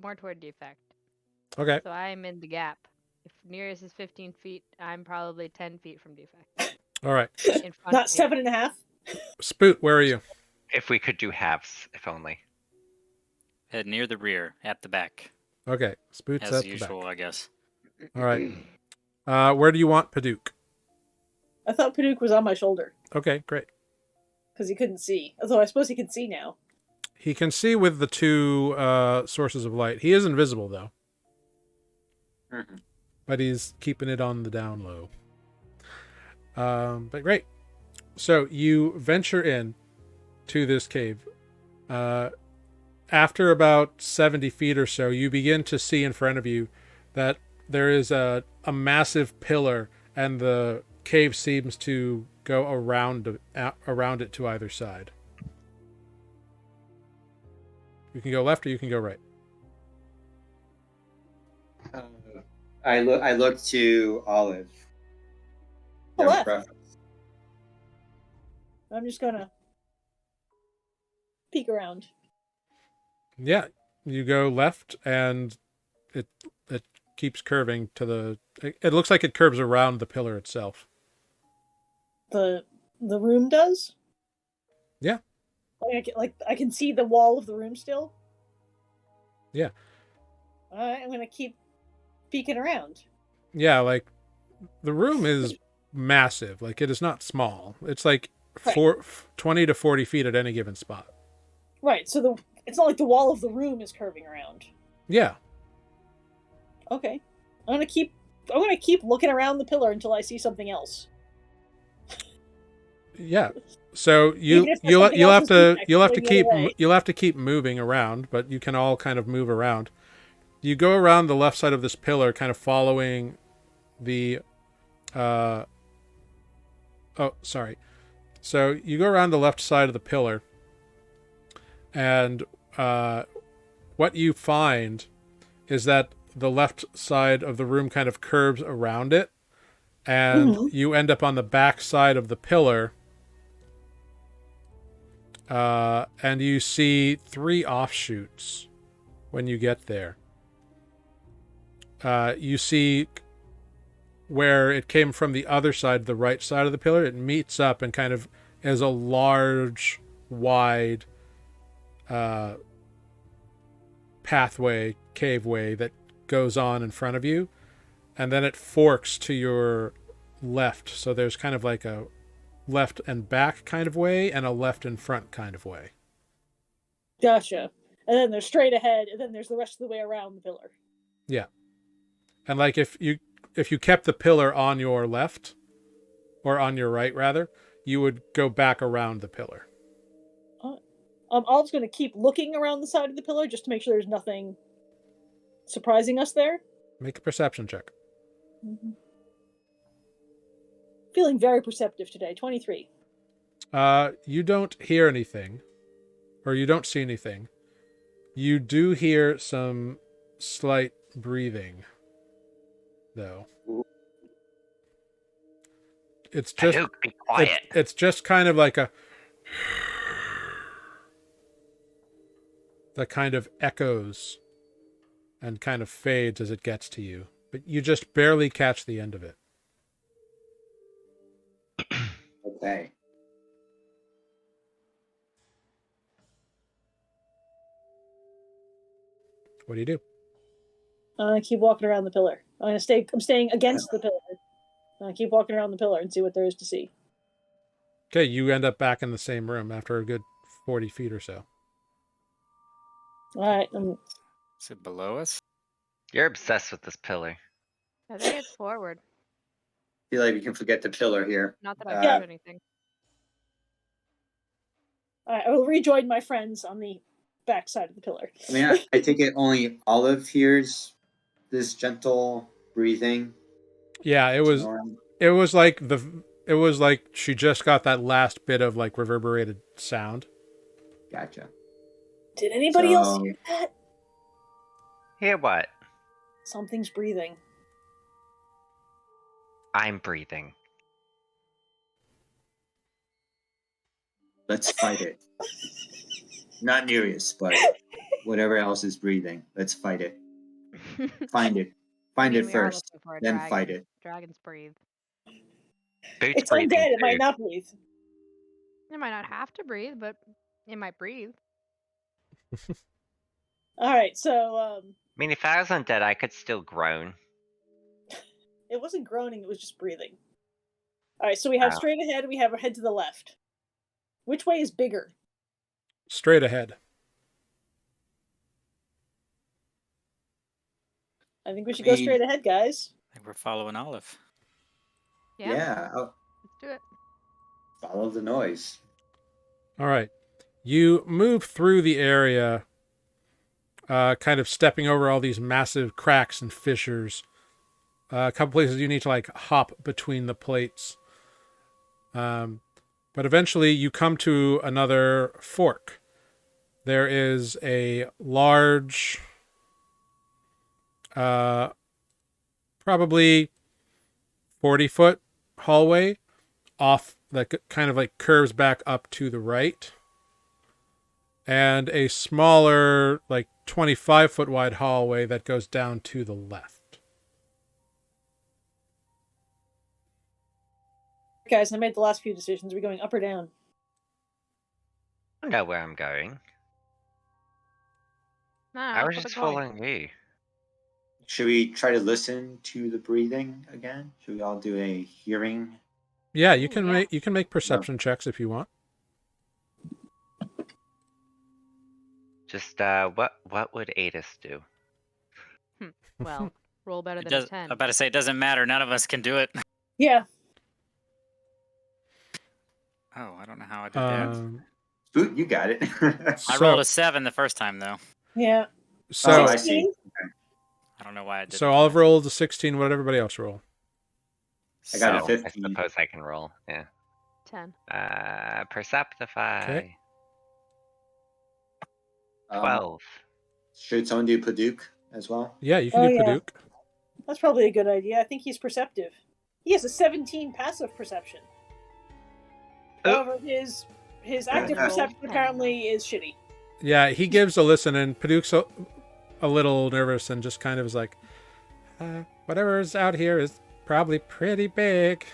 more toward defect. Okay. So I'm in the gap. If Nereus is 15 feet, I'm probably 10 feet from defect. All right. In front Not of me. 7.5. Spoot, where are you? If we could do halves, if only. Head near the rear, at the back, Okay. Spoot's as at the usual, back. I guess. All right. Where do you want Paduk? I thought Paduk was on my shoulder Okay, great. because he couldn't see. Although I suppose he can see now. He can see with the two sources of light. He is invisible, though, Mhm. but he's keeping it on the down low. But great. So you venture in to this cave. After about 70 feet or so, you begin to see in front of you that there is a massive pillar, and the cave seems to go around it to either side. You can go left or you can go right. I look to Olive. The You have a left. preference? I'm just gonna peek around. Yeah, you go left, and it keeps curving to the. It looks like it curves around the pillar itself. The room does. Yeah. Like I can see the wall of the room still. Yeah. I'm gonna keep peeking around. Yeah, like the room is massive. Like it is not small. It's like Right. 20 to 40 feet at any given spot. Right. So it's not like the wall of the room is curving around. Yeah. Okay. I'm gonna keep looking around the pillar until I see something else. Yeah. So Even if there's something you'll else have is to next, you'll have to going the other way. you'll have to keep moving around, but you can all kind of move around. You go around the left side of this pillar, kind of following the. Oh, sorry. So you go around the left side of the pillar, and what you find is that the left side of the room kind of curves around it, and Mhm. you end up on the back side of the pillar. And you see 3 offshoots when you get there. You see where it came from the other side, the right side of the pillar. It meets up and kind of is a large, wide pathway, caveway that goes on in front of you. And then it forks to your left. So there's kind of like a left and back kind of way and a left and front kind of way. Gotcha. And then there's straight ahead, and then there's the rest of the way around the pillar. Yeah. And like if you kept the pillar on your left, or on your right rather, you would go back around the pillar. Olive's going to keep looking around the side of the pillar just to make sure there's nothing surprising us there. Make a perception check. Mm-hmm. Feeling very perceptive today. 23. You don't hear anything, or you don't see anything. You do hear some slight breathing, though. It's just Luke, be quiet. it's just kind of like a that kind of echoes and kind of fades as it gets to you, but you just barely catch the end of it. Okay. What do you do? I'm going to keep walking around the pillar. I'm staying against the pillar. I'm going to keep walking around the pillar and see what there is to see. Okay, you end up back in the same room after a good 40 feet or so. All right. Is it below us? You're obsessed with this pillar. I think it's forward. I feel like we can forget the pillar here. Not that I've Yeah. heard anything. All right, I will rejoin my friends on the back side of the pillar. I mean, I take it only Olive hears this gentle breathing. Yeah, it was snoring. it was like she just got that last bit of like reverberated sound. Gotcha. Did anybody else hear that? Hear what? Something's breathing. I'm breathing. Let's fight it. Not Nereus, but whatever else is breathing. Let's fight it. Find it. Find it We are first, looking for a then dragon. fight it. Dragons breathe. Boots It's breathing undead. It too. might not breathe. It might not have to breathe, but it might breathe. All right, so I mean, if I was undead, I could still groan. it wasn't groaning; it was just breathing. All right, so we have Wow. straight ahead. We have our head to the left. Which way is bigger? Straight ahead. I think we should go straight ahead, guys. I think we're following Olive. Yeah. I'll Let's do it. follow the noise. All right. You move through the area, kind of stepping over all these massive cracks and fissures. A couple places you need to like hop between the plates. But eventually you come to another fork. there is a large, probably 40-foot hallway off that kind of like curves back up to the right, and a smaller, like 25-foot wide hallway that goes down to the left. Guys, I made the last few decisions. Are we going up or down? I know where I'm going. No, I was keep just it going. following you. Should we try to listen to the breathing again? Should we all do a hearing? Yeah, you Ooh, can yeah. make perception checks if you want. Just what would Adis do? Well, roll better It than a does, 10. I'm about to say it doesn't matter. None of us can do it. Yeah. Oh, I don't know how I did that. Boot, you got it. I rolled a 7 the first time though. Yeah. So, Oh, I see. 16? I don't know why I did. so Oliver rolled a 16. What did everybody else roll? I got a So, 15. I suppose I can roll. Yeah. 10. Perceptify. Okay. 12. Should someone do Paduk as well? Yeah, you can Oh, do yeah. Paduk. That's probably a good idea. I think he's perceptive. He has a 17 passive perception. However, his active Yeah. perception apparently is shitty. Yeah, he gives a listen, and Paduk's a little nervous and just kind of is like, whatever's out here is probably pretty big.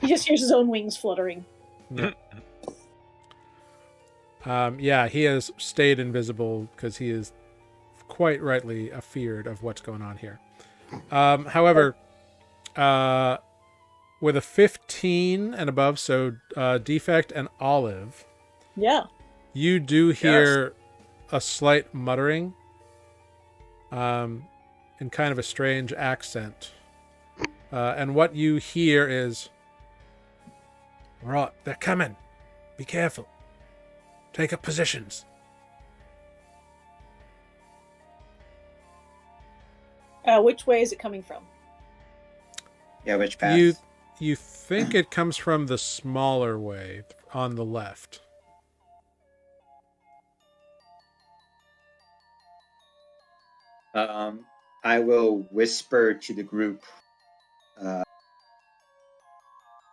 He just hears his own wings fluttering. Yeah. Yeah, he has stayed invisible because he is quite rightly afeared of what's going on here. However, with a 15 and above, so Defect and Olive, Yeah. you do hear a slight muttering in kind of a strange accent. And what you hear is, right, they're coming. Be careful. Take up positions. Which way is it coming from? Yeah, which path? You think it comes from the smaller way on the left. I will whisper to the group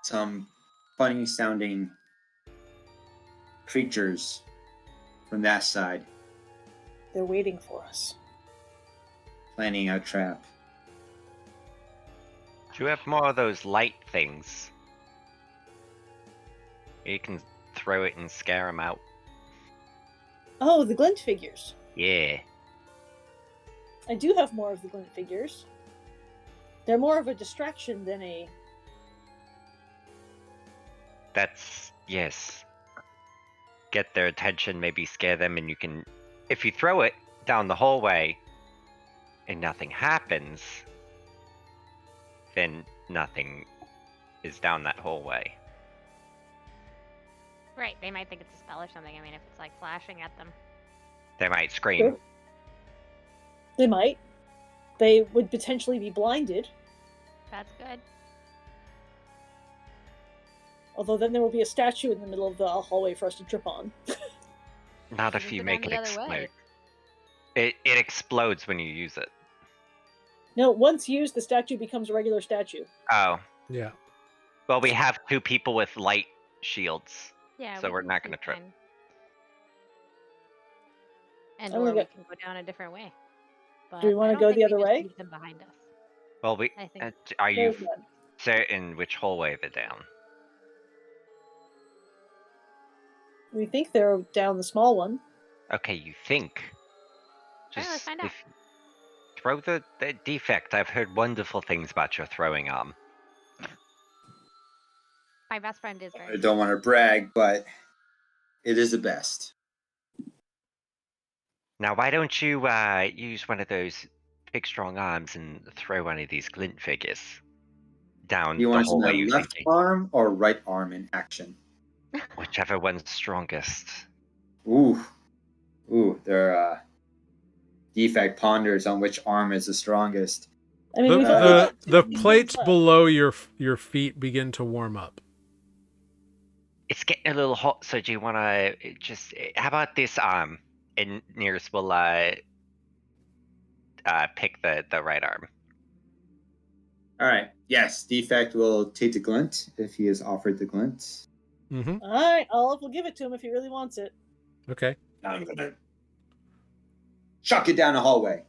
some funny sounding creatures from that side They're waiting for us. planning our trap. Do you have more of those light things? You can throw it and scare them out. Oh, the glint figures. Yeah. I do have more of the glint figures. They're more of a distraction than a... That's, yes. Get their attention, maybe scare them, and you can, if you throw it down the hallway and nothing happens, then nothing is down that hallway. Right, they might think it's a spell or something. I mean, if it's like flashing at them. They might scream. They might. They would potentially be blinded. That's good. Although then there will be a statue in the middle of the hallway for us to trip on. Not if Use you it make down it the other way. explode. It explodes when you use it. No, once used, the statue becomes a regular statue. Oh. Yeah. Well, we have two people with light shields. Yeah, So we're can not be gonna trip. fine. And I'm or gonna we go- can go down a different way. But Do we wanna I don't go think the we other just way? leave them behind us. Well, we I think are you There's one. certain which hallway they're down? We think they're down the small one. Okay, you think. Alright, let's find out. Throw the defect. I've heard wonderful things about your throwing arm. My best friend is I very. don't want to brag, but it is the best. Now, why don't you use one of those big strong arms and throw one of these glint figures down You the want to hallway my you're left thinking? arm or right arm in action? Whichever one's strongest. Ooh, there are defect ponders on which arm is the strongest. I mean, we've only The got the two plates left. below your feet begin to warm up. It's getting a little hot, so do you want to just? How about this arm? And Nearest will pick the right arm. All right. Yes, Defect will take the glint if he is offered the glint. Mm-hmm. All right, Olive will give it to him if he really wants it. Okay. I'm gonna chuck it down the hallway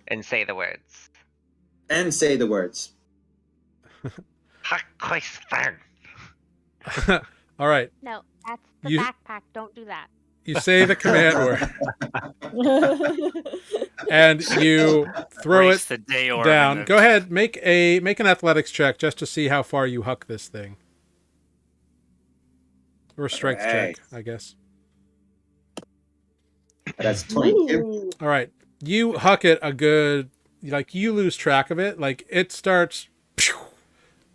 And say the words. and say the words. Hackquistern. All right. No, that's the You- backpack. Don't do that. You say the command word, and you throw Brace it the day orb down. and Go ahead, make an athletics check just to see how far you huck this thing, or a strength check, I guess. That's 22. Ooh. All right, you huck it a good, like you lose track of it. Like it starts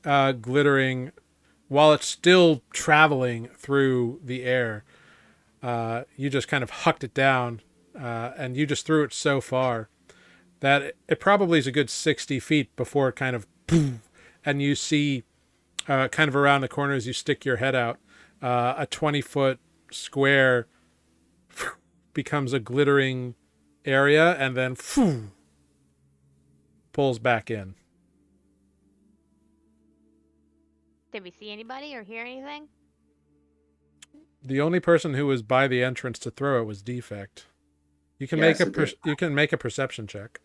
glittering while it's still traveling through the air. You just kind of hucked it down, and you just threw it so far that it probably is a good 60 feet before it kind of and you see kind of around the corner as you stick your head out, a 20-foot square becomes a glittering area and then pulls back in. Did we see anybody or hear anything? The only person who was by the entrance to throw it was Defect. You can you can make a perception check.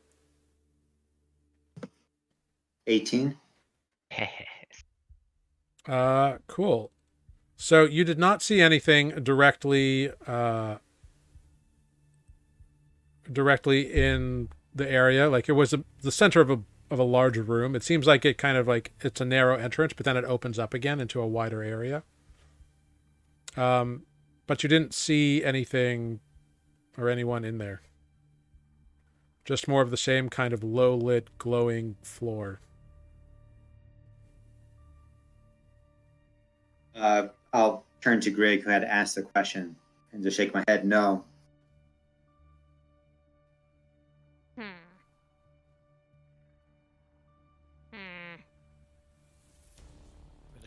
18. Cool. So you did not see anything directly in the area. Like it was the center of a large room. It seems like it kind of like it's a narrow entrance, but then it opens up again into a wider area. But you didn't see anything or anyone in there. Just more of the same kind of low lit, glowing floor. I'll turn to Greg, who had asked the question, and just shake my head no.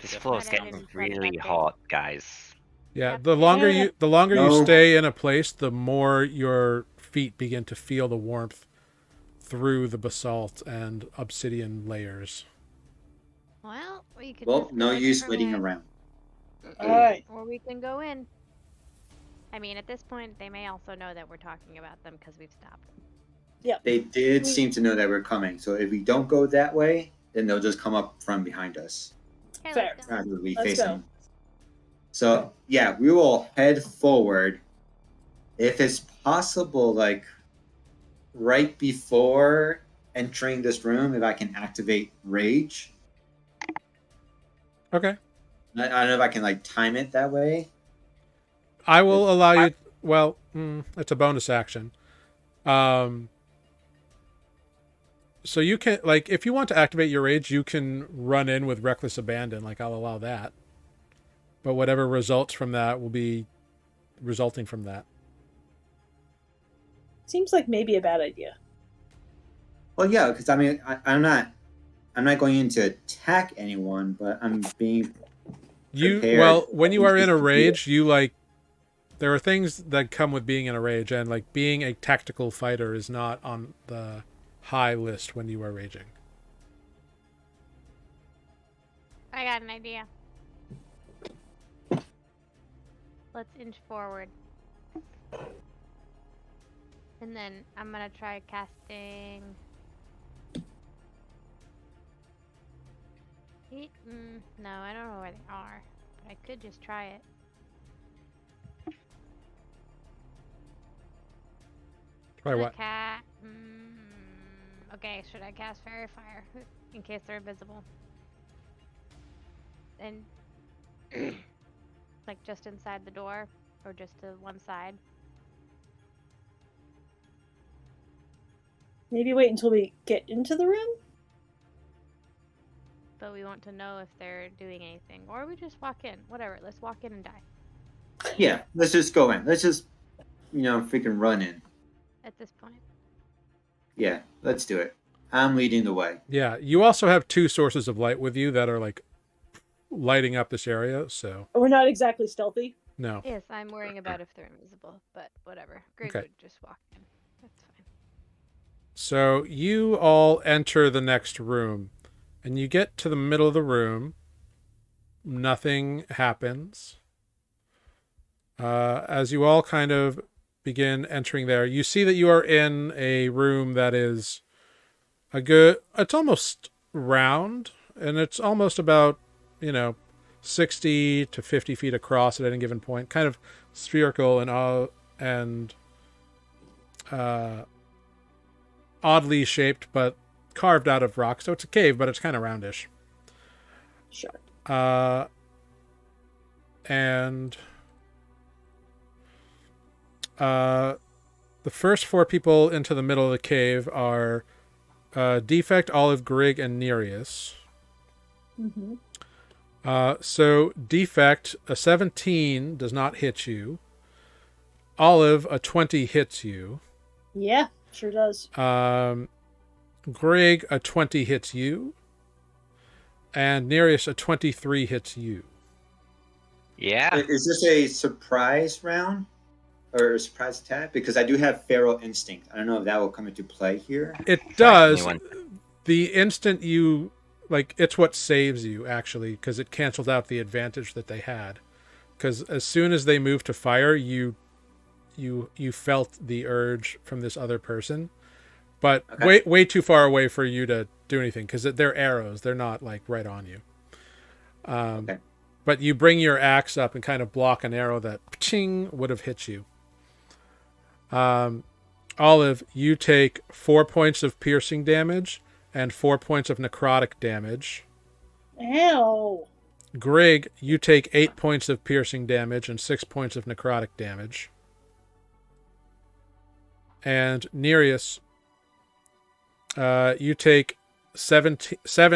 This floor's getting really hot, guys. Yeah, Yep. the longer you No. stay in a place, the more your feet begin to feel the warmth through the basalt and obsidian layers. Well, we could. Well, just no go use from waiting here, around. All right. or we can go in. I mean, at this point, they may also know that we're talking about them because we've stopped. They did We- seem to know that we're coming, so if we don't go that way, then they'll just come up from behind us. Okay, Fair. let's go. Rather than we Let's face go. them. So yeah, we will head forward. If it's possible, like right before entering this room, if I can activate rage. Okay. I don't know if I can like time it that way. I will allow you. Well, it's a bonus action. So you can, like, if you want to activate your rage, you can run in with reckless abandon. Like, I'll allow that. But whatever results from that will be resulting from that. Seems like maybe a bad idea. Well, yeah, because I mean, I'm not going in to attack anyone, but I'm being prepared. Well, when you are in a rage, you like, there are things that come with being in a rage, and like being a tactical fighter is not on the high list when you are raging. I got an idea. Let's inch forward. And then I'm gonna try casting. No, I don't know where they are, but I could just try it. Try what? Okay, should I cast Fairy Fire in case they're invisible? And like just inside the door, or just to one side? Maybe wait until we get into the room. But we want to know if they're doing anything, or we just walk in. Whatever. Let's walk in and die. Yeah, let's just go in. Let's just, freaking run in. At this point. Yeah, let's do it. I'm leading the way. Yeah, you also have two sources of light with you that are like lighting up this area. So We're not exactly stealthy. no. Yes, I'm worrying about if they're invisible, but whatever. Greg Okay. would just walk in. That's fine. So you all enter the next room, and you get to the middle of the room. Nothing happens. As you all kind of begin entering there, you see that you are in a room that is it's almost round, and it's almost about, 60 to 50 feet across at any given point, kind of spherical and oddly shaped, but carved out of rock. So it's a cave, but it's kind of roundish. Sure. And the first 4 people into the middle of the cave are Defect, Olive, Grig, and Nereus. Mm-hmm. So Defect, a 17 does not hit you. Olive, a 20 hits you. Yeah, sure does. Grig, a 20 hits you. And Nereus, a 23 hits you. Yeah. Is this a surprise round or a surprise attack? Because I do have Feral Instinct. I don't know if that will come into play here. It Sorry, does. anyone- The instant you, it's what saves you, actually, because it canceled out the advantage that they had. Because as soon as they moved to fire, you felt the urge from this other person. But Okay. way too far away for you to do anything, because they're arrows. They're not, right on you. Okay. But you bring your axe up and kind of block an arrow that ching would have hit you. Olive, you take 4 points of piercing damage and 4 points of necrotic damage. Ow. Grig, you take 8 points of piercing damage and 6 points of necrotic damage. And Nereus, you take 7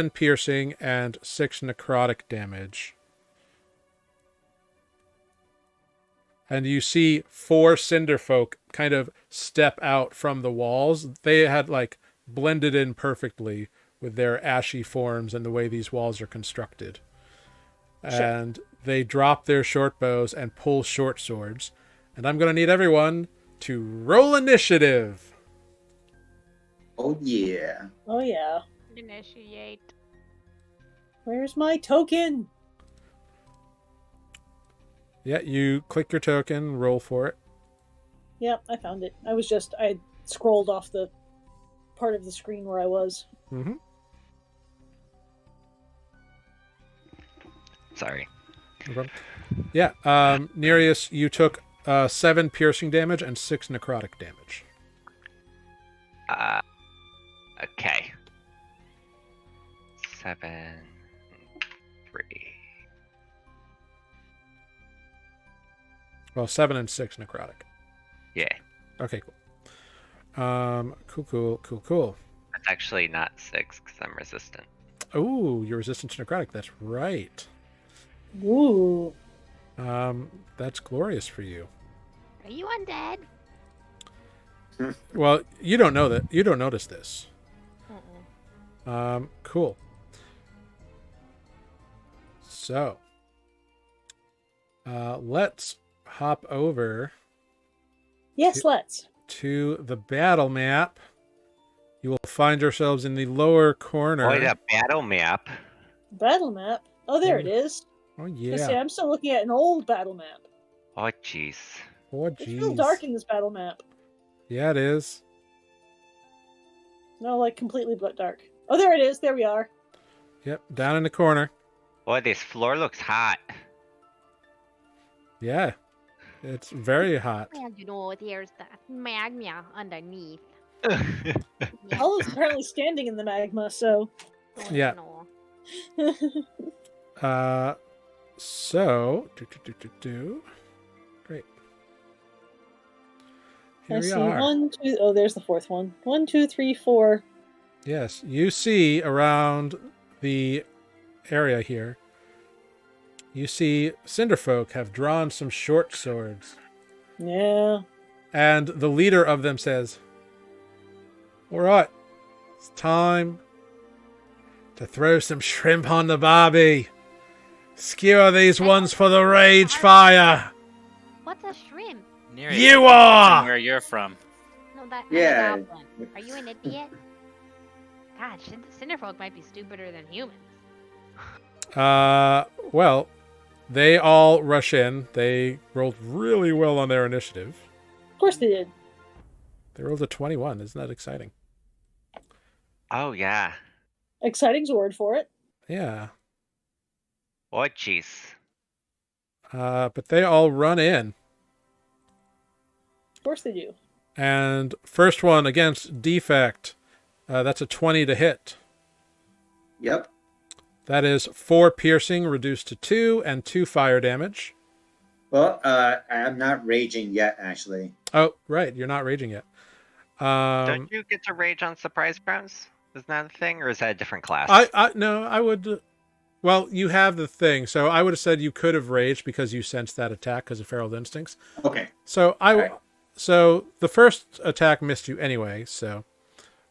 piercing and 6 necrotic damage. And you see 4 cinderfolk kind of step out from the walls. They had blended in perfectly with their ashy forms and the way these walls are constructed. Sure. And they drop their short bows and pull short swords. And I'm going to need everyone to roll initiative. Oh, yeah. Oh, yeah. Initiate. Where's my token? Yeah, you click your token, roll for it. Yep, I found it. I scrolled off the part of the screen where I was. Mm-hmm. Sorry. No problem. Yeah, Nereus, you took 7 piercing damage and 6 necrotic damage. Okay. 7, 3. Well, 7 and 6 necrotic. Yeah. Okay, cool. Cool. That's actually not 6 because I'm resistant. Oh, you're resistant to necrotic. That's right. Ooh. That's glorious for you. Are you undead? Well, you don't know that. You don't notice this. Cool. So, let's hop over Yes, let's. to the battle map. You will find yourselves in the lower corner. Oh, the battle map. Battle map. Oh, there it is. Oh, I yeah. say, I'm still looking at an old battle map. Oh, jeez. Oh, It's real dark in this battle map. Yeah, it is. No, completely dark. Oh, there it is. There we are. Yep, down in the corner. Boy, this floor looks hot. Yeah, it's very hot. Well, there's that magma underneath. Olive's apparently standing in the magma, so. Yeah. No. So, great. Here I we see are. 1, 2. Oh, there's the fourth one. 1, 2, 3, 4. Yes, you see around the area here, you see Cinderfolk have drawn some short swords. Yeah. And the leader of them says, all right, it's time to throw some shrimp on the barbie. Skewer these ones for the rage fire. What's a shrimp? Nereus, You I think are! from where you're from. No, I'm Yeah. a goblin. Are you an idiot? God, Cinderfolk might be stupider than humans. Well, they all rush in. They rolled really well on their initiative. Of course they did. They rolled a 21. Isn't that exciting? Oh yeah. Exciting's a word for it. Yeah. Oh jeez. But they all run in. Of course they do. And first one against Defect. That's a 20 to hit. Yep. That is 4 piercing reduced to 2 and 2 fire damage. Well, I'm not raging yet, actually. Oh, right. You're not raging yet. Don't you get to rage on surprise rounds? Isn't that a thing, or is that a different class? No, I would. Well, you have the thing, so I would have said you could have raged because you sensed that attack because of feral instincts. Okay. So Alright. so the first attack missed you anyway. So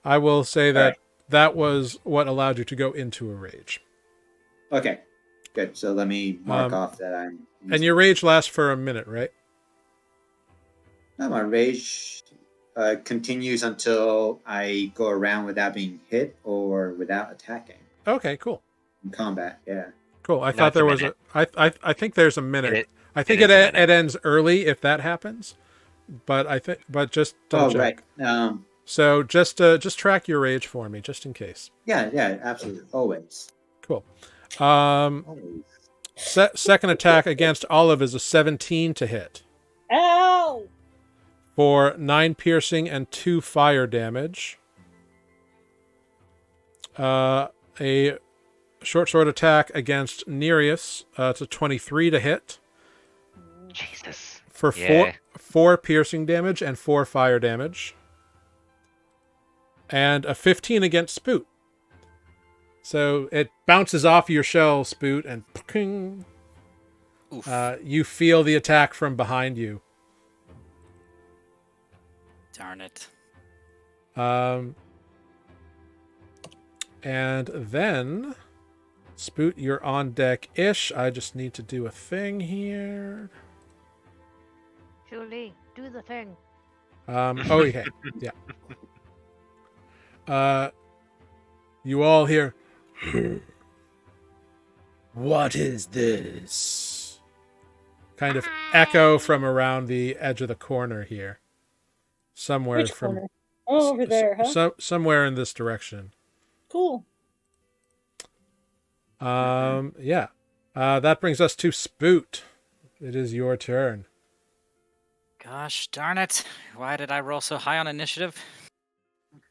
I will say that Alright. that was what allowed you to go into a rage. Okay. Good. So let me mark off that I'm. And your rage lasts for a minute, right? No, my rage continues until I go around without being hit or without attacking Okay, cool. in combat. Yeah. Cool. I No, thought it's a there was minute. I think there's a minute. It- I think it is a minute. it ends early if that happens. But just double Oh, check. right. So just track your rage for me, just in case. Yeah, absolutely. Always. Cool. Always. Second attack against Olive is a 17 to hit Ow! for 9 piercing and 2 fire damage. A short sword attack against Nereus. It's a 23 to hit Jesus. for Yeah. 4 piercing damage and 4 fire damage. And a 15 against Spoot. So it bounces off your shell, Spoot, and ping, Oof. you feel the attack from behind you. Darn it. And then, Spoot, you're on deck-ish. I just need to do a thing here. Julie, do the thing. Okay, yeah. You all hear, what is this? Kind of echo from around the edge of the corner here. Somewhere Which from corner? Oh, over there, huh? somewhere in this direction. Cool. Yeah. That brings us to Spoot. It is your turn. Gosh darn it. Why did I roll so high on initiative?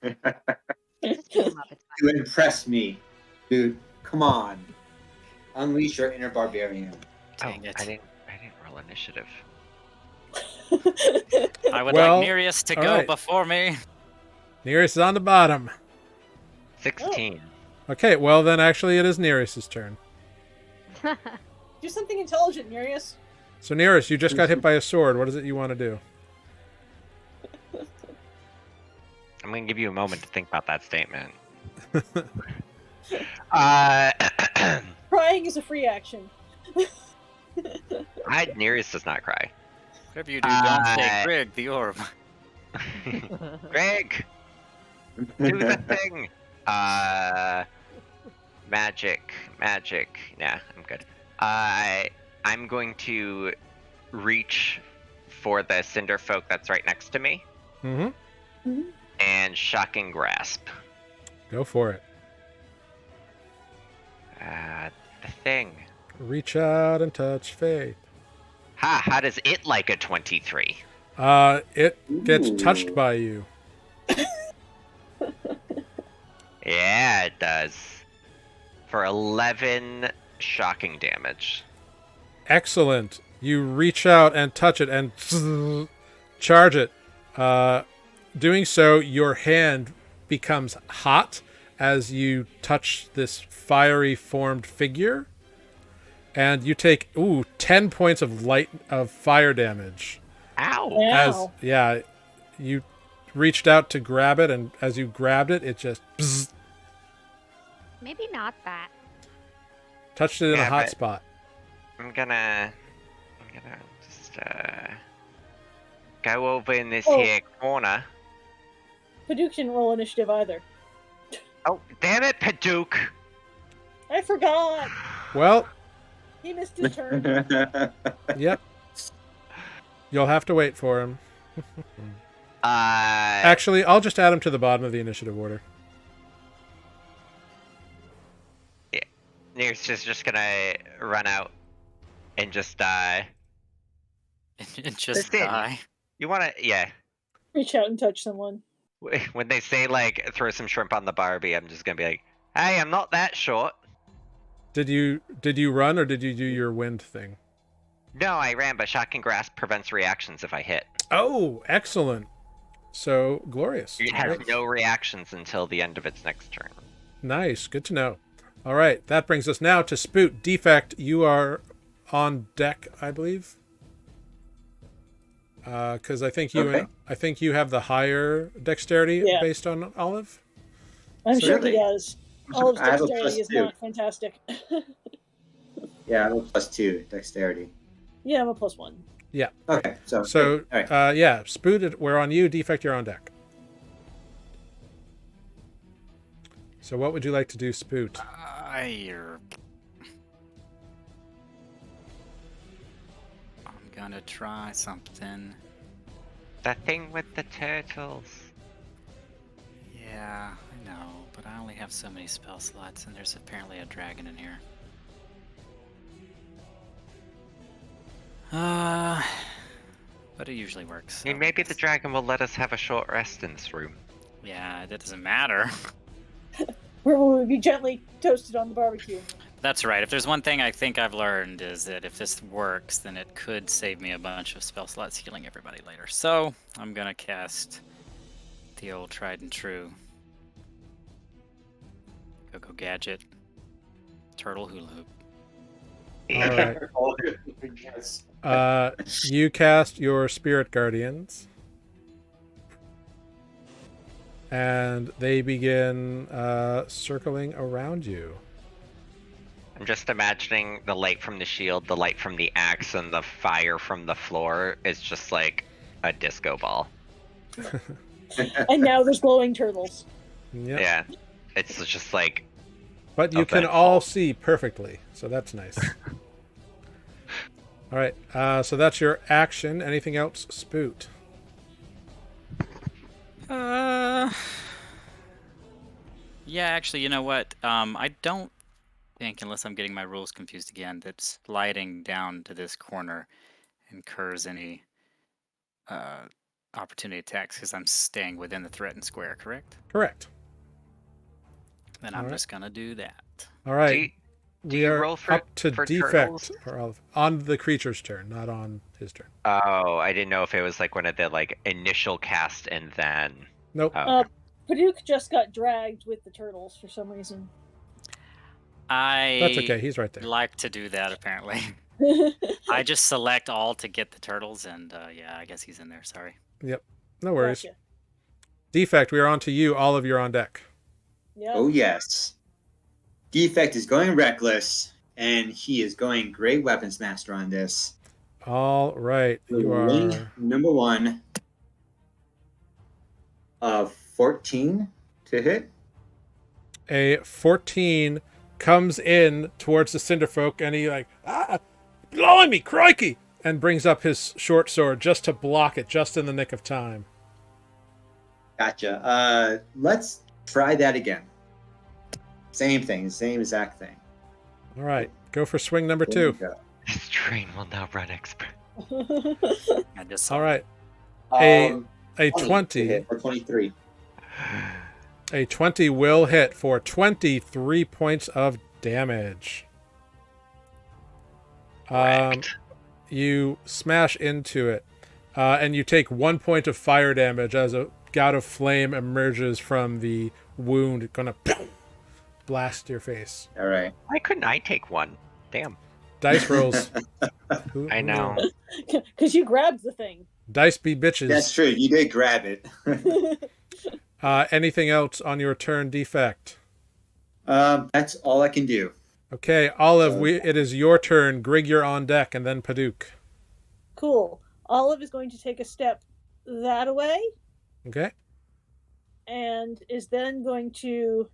Just beat 'em up. It's To impress me, dude. Come on. Unleash your inner barbarian. Dang Oh, it. I didn't roll initiative. I would Well, like Nereus to all go right. before me. Nearest is on the bottom. 16. Okay, well then actually it is Nereus's turn. fine. Do something intelligent, Nereus. So Nereus, you just got hit by a sword. What is it you want to do? I'm gonna give you a moment to think about that statement. Crying is a free action. Nereus does not cry. Whatever you do, don't say Uh, Grig, the orb. Greg, do the thing. Magic. Nah, I'm good. I'm going to reach for the cinder folk that's right next to me Mm-hmm. and shocking grasp. Go for it. The thing. Reach out and touch faith. How does it like a 23? It gets touched Ooh. by you. Yeah, it does. For 11 shocking damage. Excellent. You reach out and touch it and charge it. Doing so, your hand becomes hot as you touch this fiery formed figure. And you take 10 points of fire damage. Ow! Ow. You reached out to grab it, and as you grabbed it, it just Maybe not that. touched it in a Yeah, hot but- spot. I'm gonna just go over in this Oh. here corner. Paduk didn't roll initiative either. Oh, damn it, Paduk! I forgot. Well, He missed his turn. yep. You'll have to wait for him. Uh, Actually, I'll just add him to the bottom of the initiative order. Nier's just gonna run out and just Just Listen. die. You wanna, yeah. Reach out and touch someone. When they say like throw some shrimp on the Barbie, I'm just gonna be like, hey, I'm not that short. Did you run or did you do your wind thing? No, I ran, but shocking grasp prevents reactions if I hit. Oh, excellent. So glorious. It has Great. no reactions until the end of its next turn. Nice. Good to know. All right. That brings us now to Spoot. Defect, you are on deck, I believe. Because I think you have the higher dexterity Yeah. based on Olive. I'm sure Really? he does. Olive's I have a dexterity is +2. not fantastic. Yeah, I'm a +2 dexterity. Yeah, I'm a +1. Yeah. Okay, so So, all right. yeah, Spoot, we're on you. Defect, you're on deck. So what would you like to do, Spoot? I'm gonna try something. That thing with the turtles. Yeah, I know, but I only have so many spell slots, and there's apparently a dragon in here. But it usually works. I mean, maybe the dragon will let us have a short rest in this room. Yeah, that doesn't matter. Where will we be gently toasted on the barbecue? That's right. If there's one thing I think I've learned is that if this works, then it could save me a bunch of spell slots healing everybody later. So I'm gonna cast the old tried and true Go Gadget Turtle Hula Hoop. All right. You cast your Spirit Guardians. And they begin circling around you. I'm just imagining the light from the shield, the light from the axe, and the fire from the floor is just like a disco ball. And now there's glowing turtles. Yep. Yeah. It's just like... But you can all see perfectly, so that's nice. All right, so that's your action. Anything else, Spoot? Yeah, actually, you know what? I don't think, unless I'm getting my rules confused again, that sliding down to this corner incurs any opportunity attacks because I'm staying within the threatened square, correct? Correct. Then I'm just gonna do that. All right. Do you are roll for, up to for defect turtles? for Olive. On the creature's turn, not on his turn. Oh, I didn't know if it was like one of the like initial cast and then... Nope. Oh, okay. Paduk just got dragged with the turtles for some reason. That's okay. He's right there. Like to do that, apparently. I just select all to get the turtles, and yeah, I guess he's in there. Sorry. Yep. No worries. Gotcha. Defect, we are on to you. Olive, you're on deck. Yep. Oh yes. Defect is going reckless, and he is going great weapons master on this. All right. You Wing are number 1 of 14 to hit. a 14 comes in towards the Cinderfolk, and he like, blimey, crikey, and brings up his short sword just to block it, just in the nick of time. Gotcha. Let's try that again. Same thing, same exact thing. All right, go for swing number There 2. you go. This train will now run expert. I just All right, a 20 to 20, hit, or 23. a 20 will hit for 23 points of damage. You smash into it, and you take 1 point of fire damage as a gout of flame emerges from the wound, gonna blast your face. All right. Why couldn't I take one? Damn. Dice rolls. I know. Because you grabbed the thing. Dice be bitches. That's true. You did grab it. Anything else on your turn, Defect? That's all I can do. Okay, Olive, So- it is your turn. Grig, you're on deck, and then Paduk. Cool. Olive is going to take a step that way Okay. and is then going to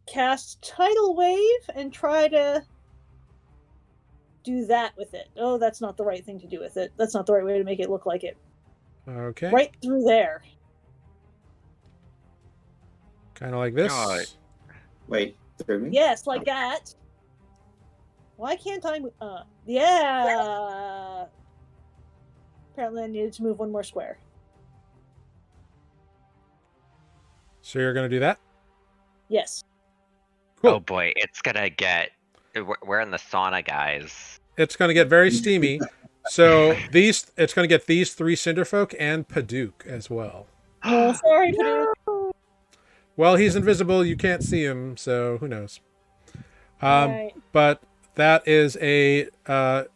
cast Tidal Wave and try to do that with it. Oh, that's not the right thing to do with it. That's not the right way to make it look like it. Okay. Right through there. Kind of like this. God. Wait, through me? Yes, like that. Why can't I? Yeah. Apparently, I needed to move one more square. So you're going to do that? Yes. Cool. Oh boy, it's gonna get. We're in the sauna, guys. It's going to get very steamy. So it's going to get these 3 Cinderfolk and Paduk as well. Oh, sorry, Paduk. Well, he's invisible. You can't see him, so who knows? Alright. But that is a a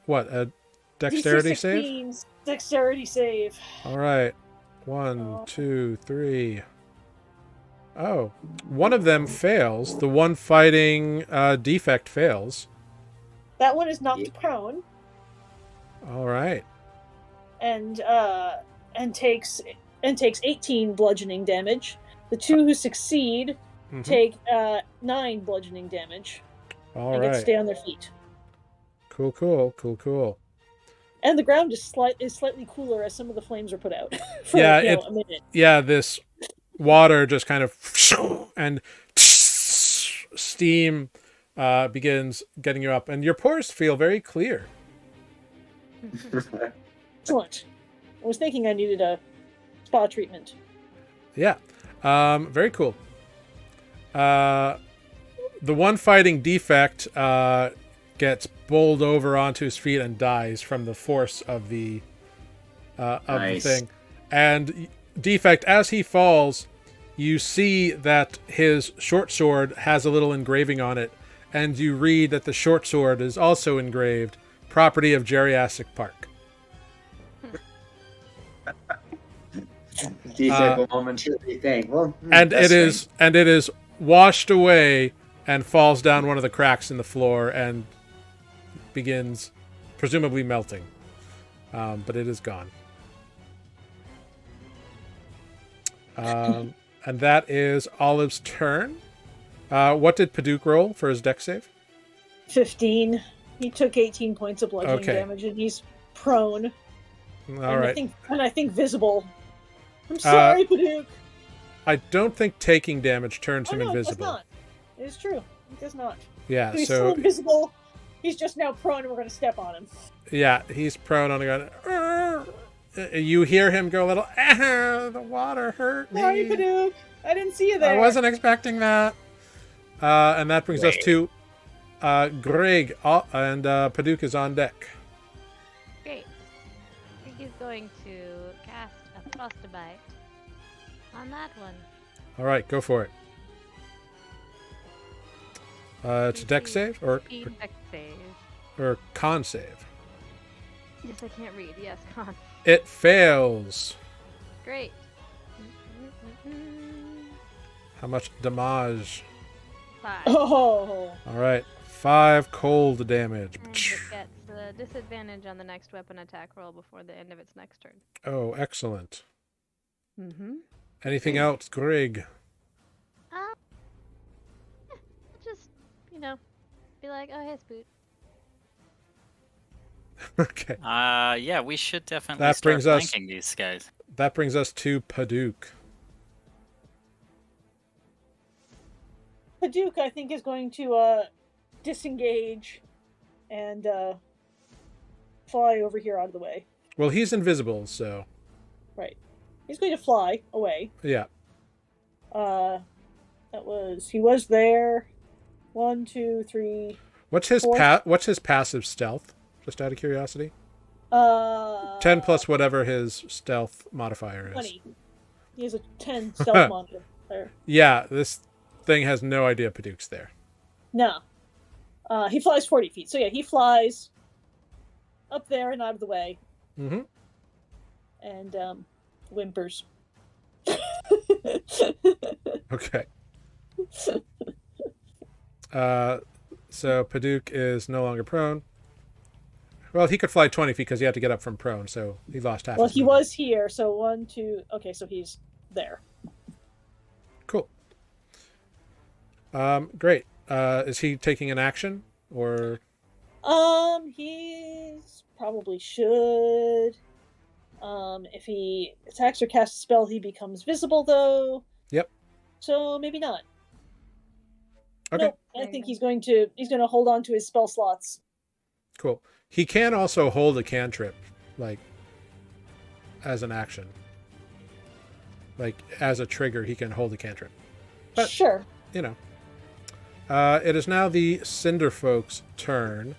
dexterity DC save. 16, dexterity save. All right, 1, 2, 3. Oh, one of them fails. The one fighting defect fails. That one is knocked prone All right. and takes 18 bludgeoning damage. The 2 who succeed Mhm. take 9 bludgeoning damage All and get to right. stay on their feet. Cool. And the ground is slightly cooler as some of the flames are put out for Yeah, a minute. Yeah, this water just kind of and steam begins getting you up, and your pores feel very clear. Excellent. I was thinking I needed a spa treatment. Yeah, very cool. The one fighting defect gets bowled over onto his feet and dies from the force of the Nice. thing. And defect, as he falls, you see that his short sword has a little engraving on it, and you read that the short sword is also engraved, property of Geriassic Park. Defect will momentarily think, well, And that's it is washed away and falls down one of the cracks in the floor and begins presumably melting. But it is gone. And that is Olive's turn. What did Paduk roll for his dex save? 15. He took 18 points of bludgeoning Okay. damage, and he's prone. All right. I think visible. I'm sorry, Paduk. I don't think taking damage turns him no, invisible. it does not. It is true. It does not. Yeah, He's still so invisible. He's just now prone, and we're going to step on him. yeah, he's prone on the ground. You hear him go a little, the water hurt me. Sorry, Paduk. I didn't see you there. I wasn't expecting that. And that brings us to Greg, and Paduk is on deck. Great. Greg is going to cast a frostbite on that one. All right, go for it. It's a dex save or Dex save. con save. Yes, I can't read. Yes, con. It fails. Great. How much damage? 5. Oh. All right, 5 cold damage. And it gets a disadvantage on the next weapon attack roll before the end of its next turn. Oh, excellent. Mm-hmm. Anything else, Greg? Just, be like, oh, hey, Spoot. Okay, Yeah, we should definitely That start brings us- flanking these guys. that brings us to Paduk. Paduk, I think, is going to disengage and fly over here out of the way. Well, he's invisible, so Right. He's going to fly away. yeah. He was there. 1, 2, 3. What's his Four. what's his passive stealth? Just out of curiosity. 10 10 plus whatever his stealth modifier is. 20. He has a 10 stealth modifier. Yeah, this thing has no idea Paduk's there. No. He flies 40 feet. So yeah, he flies up there and out of the way Mm-hmm. and whimpers. Okay. So Paduk is no longer prone. Well, he could fly 20 feet because he had to get up from prone, so he lost half. Well, his he movement. was here, so 1, 2. Okay, so he's there. Cool. Great. Is he taking an action or? He's probably should. If he attacks or casts a spell, he becomes visible, though. Yep. So maybe not. Okay. Nope, I think he's going to hold on to his spell slots. Cool. He can also hold a cantrip, like, as an action. Like, as a trigger, he can hold a cantrip. But, sure. You know. It is now the Cinder Folk's turn.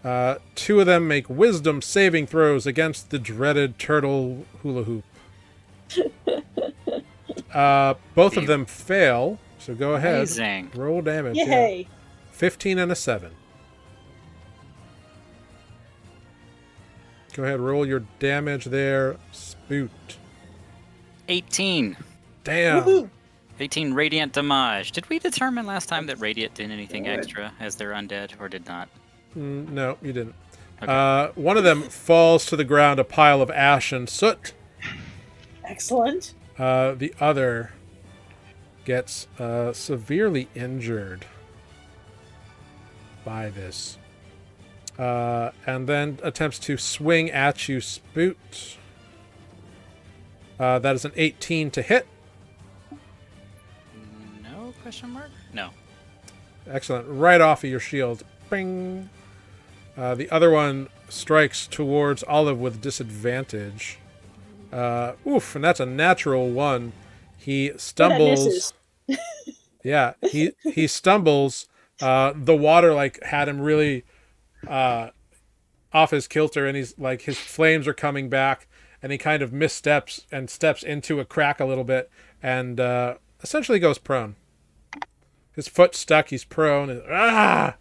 2 of them make wisdom saving throws against the dreaded turtle hula hoop. Both of them fail, so go ahead. Amazing. Roll damage. Yay! Yeah. 15 and a 7. Go ahead, roll your damage there. Spoot. 18. Damn. Woohoo! 18 radiant damage. Did we determine last time that radiant did anything Good. extra as they're undead, or did not? No, you didn't. Okay. One of them falls to the ground, a pile of ash and soot. Excellent. The other gets severely injured by this. And then attempts to swing at you, Spoot. That is an 18 to hit. No question mark? No. Excellent. Right off of your shield. Bing. The other one strikes towards Olive with disadvantage. Oof, and that's a natural 1. He stumbles. Yeah, he stumbles. The water like had him really off his kilter, and he's like his flames are coming back, and he kind of missteps and steps into a crack a little bit, and essentially goes prone. His foot's stuck. He's prone. And,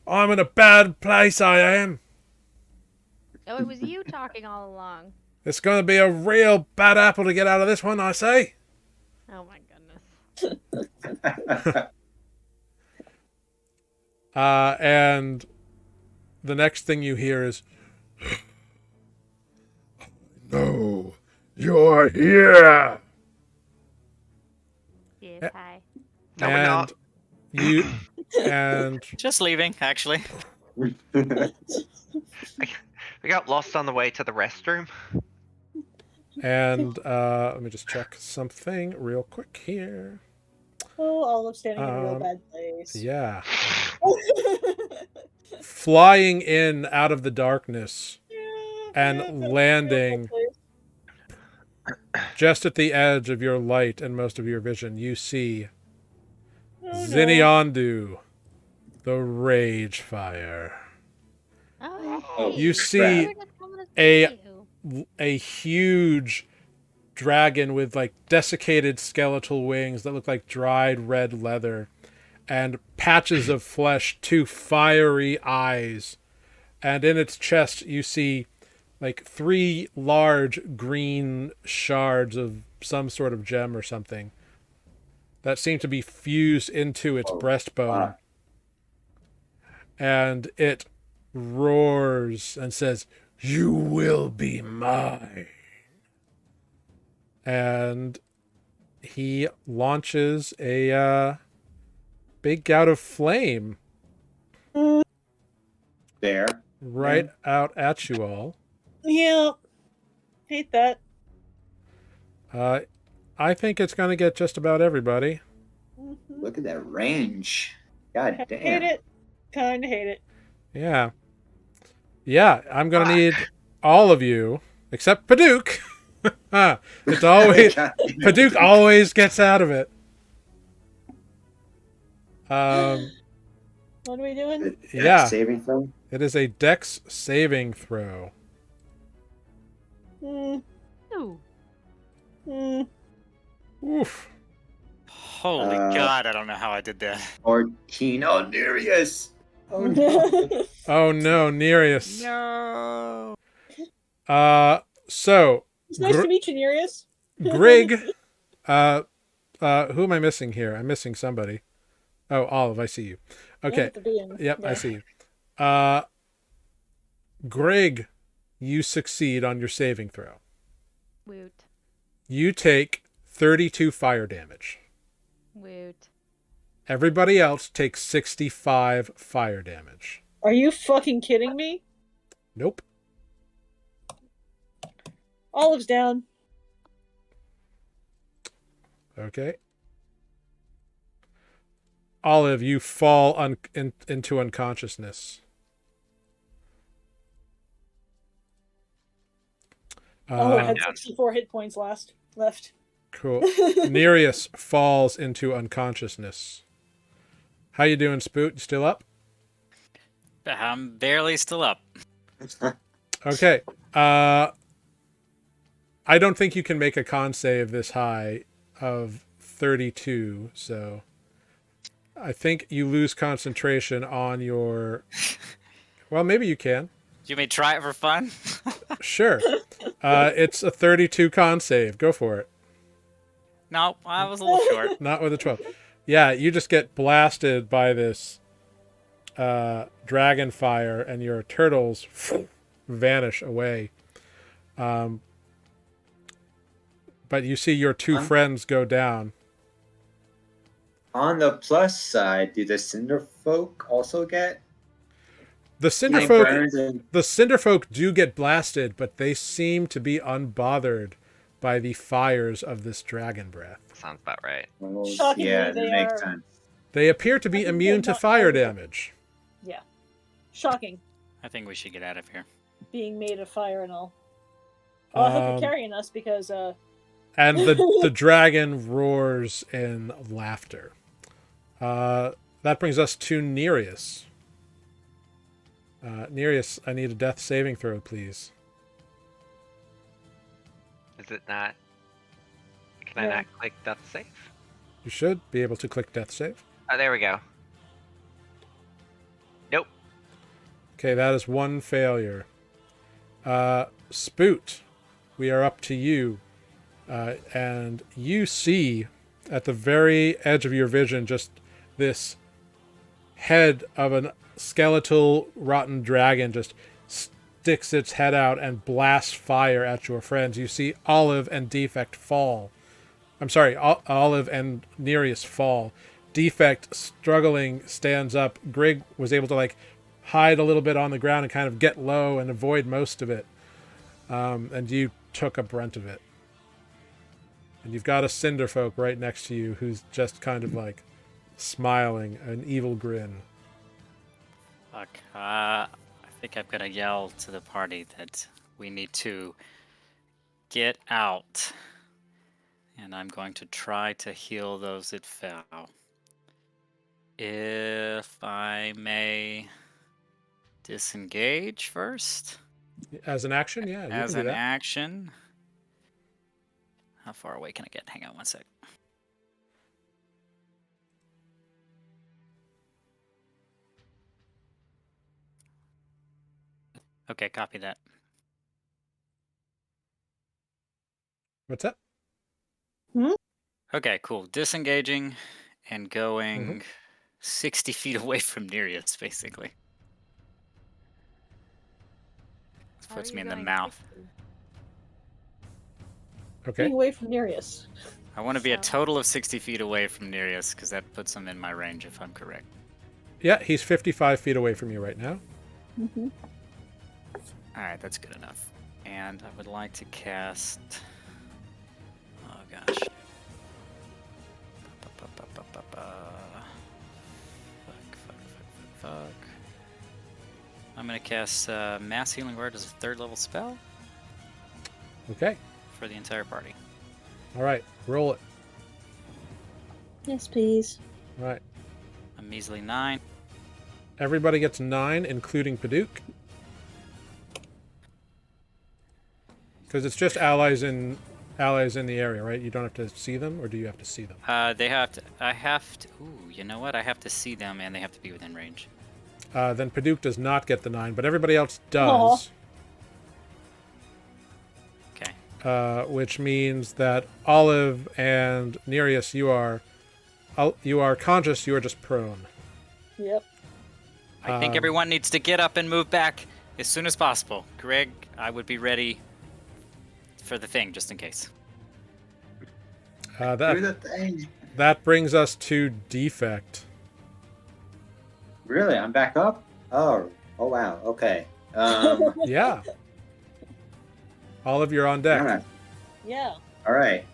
I'm in a bad place. I am. Oh, it was you talking all along. It's going to be a real bad apple to get out of this one, I say. Oh my goodness. And the next thing you hear is, "No, you're here." Yes, hi. No, we're not. You and Just leaving, actually. We got lost on the way to the restroom. let me just check something real quick here. Oh, Olive standing in a real bad place. Yeah. Flying in out of the darkness and landing just at the edge of your light and most of your vision, you see Xinniandu, the Rage Fire. Oh, hey. You see We're just coming to see you. a huge dragon with like desiccated skeletal wings that look like dried red leather and patches of flesh, 2 fiery eyes, and in its chest you see like 3 large green shards of some sort of gem or something that seem to be fused into its breastbone. Wow. And it roars and says, "You will be mine." And he launches a big gout of flame There. right out at you all. Yeah. Hate that. I think it's going to get just about everybody. Look at that range. God Hate damn. it. Kinda hate it. Yeah. Yeah, I'm going to need all of you, except Paduk. It's always... God damn. Paduk always gets out of it. What are we doing? Yeah. Saving throw? It is a dex saving throw. Mm, Ooh. mm. Oof. Holy God, I don't know how I did that. 14. Oh, Nereus. Oh, no. Oh no, Nereus. No. So It's nice to meet you, Nereus. Grig, who am I missing here? I'm missing somebody. Oh, Olive, I see you. And Okay. at the beginning. Yep, I Yeah. see you. Greg, you succeed on your saving throw. Woot. You take 32 fire damage. Woot. Everybody else takes 65 fire damage. Are you fucking kidding me? Nope. Olive's down. Okay. Olive, you fall into unconsciousness. Olive had 64 hit points left. Cool. Nereus falls into unconsciousness. How you doing, Spoot? You still up? I'm barely still up. Okay. I don't think you can make a con save this high of 32, so I think you lose concentration on your... Well, maybe you can. You may try it for fun. Sure. It's a 32 con save. Go for it. No, I was a little short. Not with a 12. Yeah, you just get blasted by this dragon fire, and your turtles vanish away. But you see your two friends go down. On the plus side, do the Cinder Folk also get? The Cinderfolk do get blasted, but they seem to be unbothered by the fires of this dragon breath. Sounds about right. Shockingly, yeah, that they makes are- sense. They appear to be I think immune they're to not fire fighting. damage. Yeah. Shocking. I think we should get out of here. Being made of fire and all. Oh, I hope you're carrying us because And the dragon roars in laughter. That brings us to Nereus. Nereus, I need a death saving throw, please. Is it not? Can I Yeah. not click death save? You should be able to click death save. Oh, there we go. Nope. Okay, that is one failure. Spoot, we are up to you. And you see at the very edge of your vision just this head of a skeletal rotten dragon just sticks its head out and blasts fire at your friends. You see Olive and Defect fall. I'm sorry, Olive and Nereus fall. Defect, struggling, stands up. Grig was able to hide a little bit on the ground and kind of get low and avoid most of it. And you took a brunt of it. And you've got a Cinderfolk right next to you who's just kind of smiling, an evil grin. Fuck. I think I'm gonna yell to the party that we need to get out. And I'm going to try to heal those that fell. If I may disengage first. As an action, yeah. You As can do an that. action. How far away can I get? Hang on one sec. Okay, copy that. What's that? Okay, cool. Disengaging and going Mm-hmm. 60 feet away from Nereus, basically. This How puts are me you in the going mouth. 60? Okay. being away from Nereus. I want to be a So- total of 60 feet away from Nereus, because that puts him in my range, if I'm correct. Yeah, he's 55 feet away from you right now. Mm-hmm. Alright, that's good enough. And I would like to cast... Oh, gosh. Fuck. I'm going to cast Mass Healing Word as a 3rd level spell Okay. for the entire party. All right. Roll it. Yes, please. All right. A measly 9. Everybody gets 9, including Paduk. Because it's just allies in the area, right? You don't have to see them, or do you have to see them? They have to... I have to... Ooh, you know what? I have to see them, and they have to be within range. Then Paduk does not get the 9, but everybody else does. Okay. Which means that Olive and Nereus, you are you are conscious. You are just prone. Yep. I think everyone needs to get up and move back as soon as possible. Greg, I would be ready for the thing, just in case. Do the thing. That brings us to defect. Really? I'm back up? Oh wow. Okay. Yeah. All of you are on deck. Alright. Yeah. All right.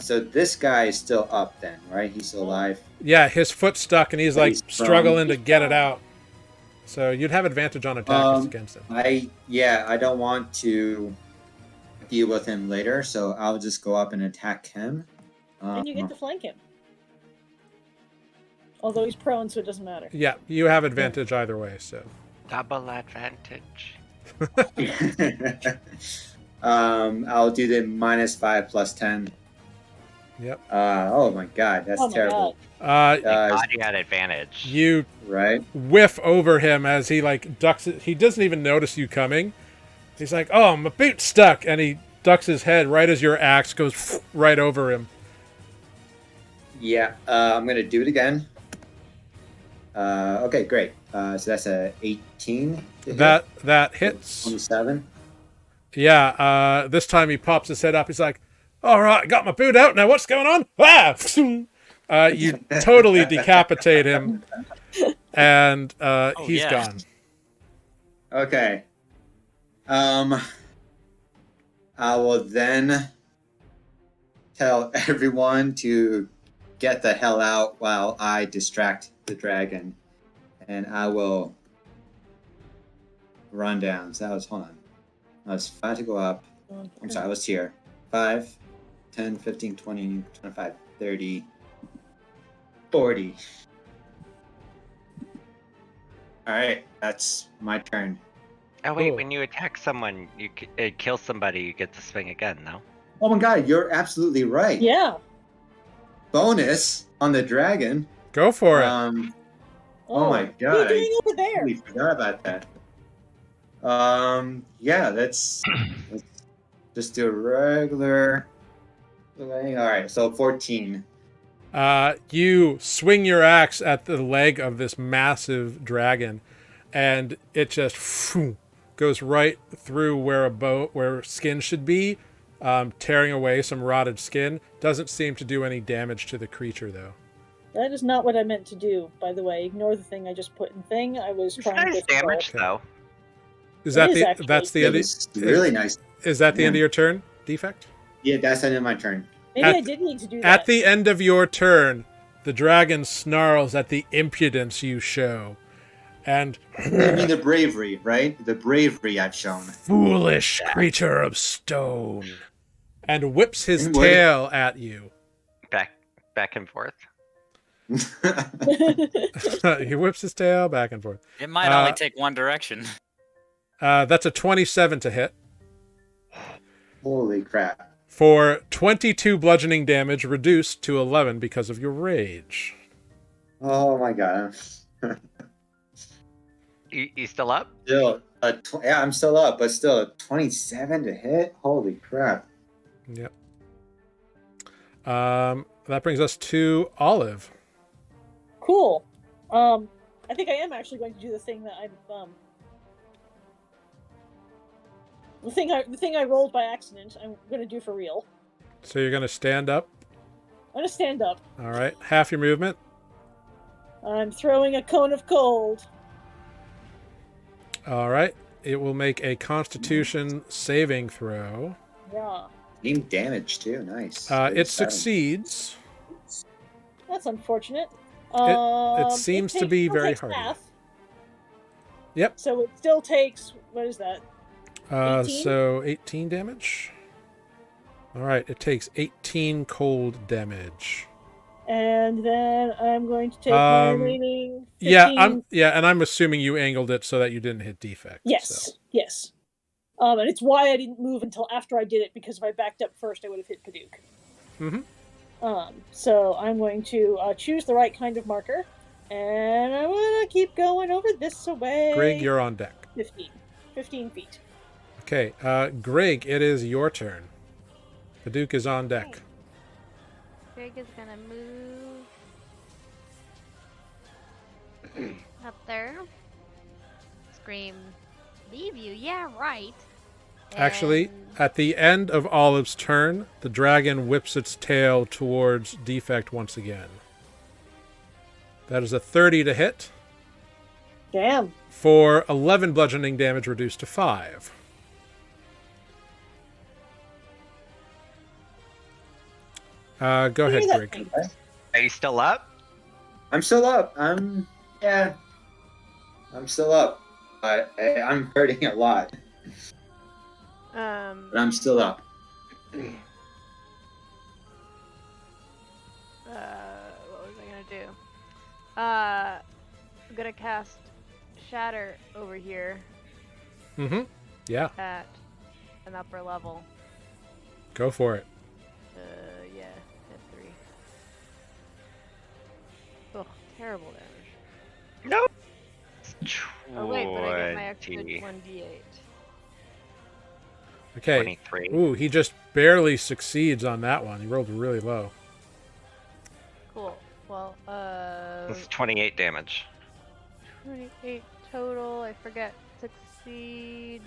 So this guy is still up then, right? He's still alive. Yeah, his foot's stuck and he's like He's prone. struggling to He's get it prone. out. So you'd have advantage on attacks against him. I don't want to deal with him later, so I'll just go up and attack him. And you get to flank him. Although he's prone, so it doesn't matter. Yeah, you have advantage either way. So Double advantage. I'll do the -5 + 10. Yep. Oh my god, that's Oh my terrible. Thank God you had advantage. You Right? whiff over him as he like ducks it. He doesn't even notice you coming. He's like, "Oh, my boot's stuck," and he ducks his head right as your axe goes right over him. Yeah. I'm gonna do it again. Okay, great. So that's a 18. to hit. That hits. 27. Yeah. This time he pops his head up. He's like, "All right, got my boot out now. What's going on?" Ah! You totally decapitate him, and he's yeah. gone. Okay. I will then tell everyone to get the hell out while I distract the dragon, and I will run down. So that was, hold on. I was 5 to go up. I'm sorry, I was here. 5, 10, 15, 20, 25, 30, 40. Alright, that's my turn. Oh wait, Cool. when you attack someone, you kill somebody, you get to swing again, no? Oh my god, you're absolutely right. Yeah. Bonus on the dragon. Go for it. Oh my What are god. you doing over there? We forgot about that. Yeah, let's just do a regular thing. Alright, so 14. You swing your axe at the leg of this massive dragon, and it just goes right through where skin should be, tearing away some rotted skin. Doesn't seem to do any damage to the creature, though. That is not what I meant to do, by the way. Ignore the thing I just put in thing. I was It's trying nice to damage Okay. though. Is It that is the actually. that's the end? It's really nice. Is that the end of Yeah. your turn? Defect. Yeah, that's the end of my turn. Maybe At I did need to do that. At the end of your turn, the dragon snarls at the impudence you show, and I mean the bravery, right? The bravery I've shown. foolish creature of stone, and whips his And what- tail at you. Back and forth. He whips his tail back and forth. It might only take one direction. That's a 27 to hit Holy crap. for 22 bludgeoning damage, reduced to 11 because of your rage. Oh my god. You still up? Still, yeah, I'm still up, but still, a 27 to hit? Holy crap. Yep. That brings us to Olive. Cool. I think I am actually going to do the thing that the thing I rolled by accident. I'm going to do for real. So you're going to stand up. I'm going to stand up. All right. Half your movement. I'm throwing a cone of cold. All right. It will make a Constitution saving throw. Yeah. Team damage too, nice. It 37. succeeds. That's unfortunate. It seems to be still very takes hard. half. Yep. So it still takes, what is that? 18? So 18 damage. All right. It takes 18 cold damage. And then I'm going to take my remaining 15. And I'm assuming you angled it so that you didn't hit defect. Yes, so. yes. And it's why I didn't move until after I did it, because if I backed up first, I would have hit Paduke. Mm-hmm. So I'm going to choose the right kind of marker, and I'm going to keep going over this way. Greg, you're on deck. 15 feet. Okay, Greg, it is your turn. Paduke is on deck. Greg is gonna move up there. Scream, leave you? Yeah, right. Actually, And at the end of Olive's turn, the dragon whips its tail towards Defect once again. That is a 30 to hit Damn. for 11 bludgeoning damage reduced to 5. Go ahead, that Greg. thing. Are you still up? I'm still up. I'm still up. I'm hurting a lot, but I'm still up. what was I gonna do? I'm gonna cast Shatter over here Mm-hmm. Yeah, at an upper level. go for it. Yeah, at 3. Ugh, terrible damage. Nope. Oh wait, but I get my extra 20. 1d8. Okay. 23. Ooh, he just barely succeeds on that one. He rolled really low. Cool. Well, That's 28 damage. 28 total. I forget. Succeed.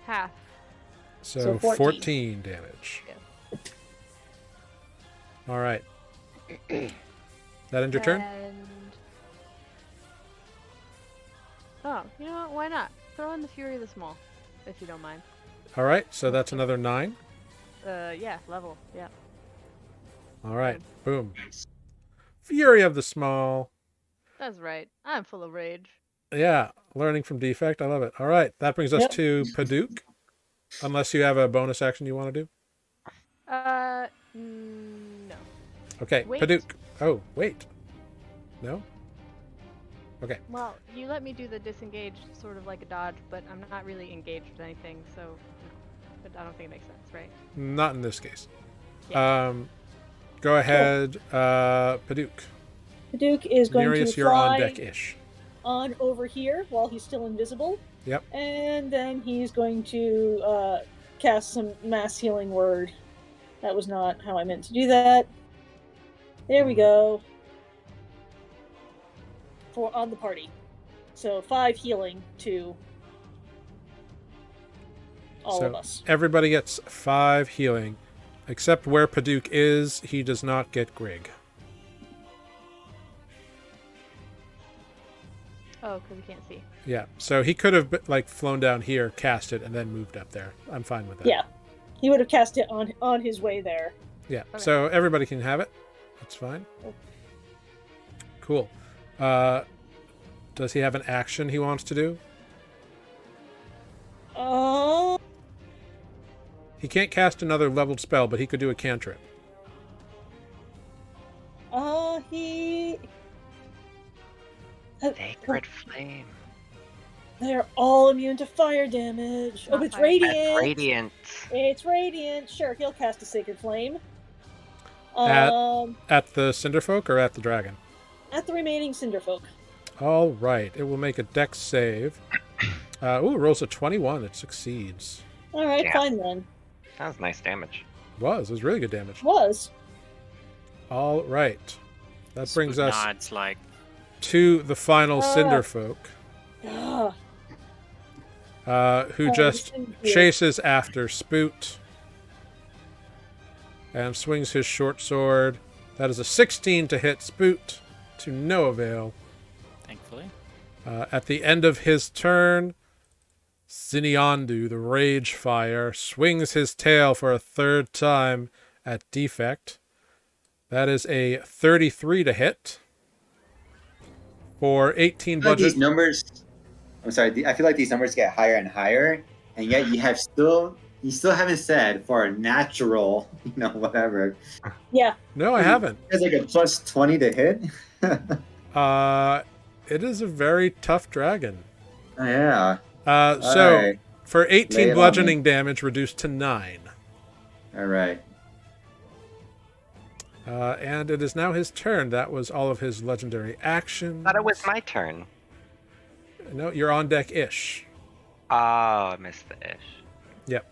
Half. So 14. 14 damage. Yeah. All right. That end your turn? And... Oh, you know what? Why not? Throw in the Fury of the Small, if you don't mind. All right, so that's another 9. Yeah, level. Yeah. All right, boom. Fury of the Small. That's right. I'm full of rage. Yeah, learning from Defect. I love it. All right, that brings us Yep. to Paduk. Unless you have a bonus action you want to do. No. Okay, Wait. Paduk. Oh, wait. No? Okay. Well, you let me do the disengage, sort of like a dodge, but I'm not really engaged with anything, so but I don't think it makes sense, right? Not in this case. Yeah. Go ahead, Paduk. Duke is going Nereus, to you're on fly deck-ish. on over here while he's still invisible. Yep. And then he's going to cast some mass healing word. That was not how I meant to do that. There we go. For on the party. So 5 healing to all of us. Everybody gets 5 healing. Except where Paduk is, he does not get Grig. Oh, because you can't see. Yeah, so he could have flown down here, cast it, and then moved up there. I'm fine with that. Yeah. He would have cast it on his way there. Yeah, Okay. so everybody can have it. That's fine. Cool. Does he have an action he wants to do? He can't cast another leveled spell, but he could do a cantrip. He... Sacred Flame. They're all immune to fire damage. Not Oh, it's fire. radiant. That's radiant. It's radiant. Sure, he'll cast a sacred flame. At the Cinderfolk or at the dragon? At the remaining Cinderfolk. All right. It will make a dex save. It rolls a 21. It succeeds. All right, Yeah. fine then. That was nice damage. It was really good damage. Was. All right. That brings Spook us nods like, to the final Cinderfolk, Ah, who Oh, just thank you. chases after Spoot and swings his short sword. That is a 16 to hit Spoot, to no avail. thankfully. At the end of his turn, Xinniandu, the Rage Fire, swings his tail for a 3rd time at Defect. That is a 33 to hit for 18 I feel like these bludgeon. numbers. I'm sorry. I feel like these numbers get higher and higher, and yet you still haven't said for a natural, whatever. yeah. No, I haven't. It's like a plus 20 to hit. It is a very tough dragon. Yeah. So Alright. for Lay it 18 on bludgeoning damage, reduced to 9. All right. And it is now his turn. That was all of his legendary actions. Thought it was my turn. No, you're on deck-ish. Oh, I missed the ish. Yep.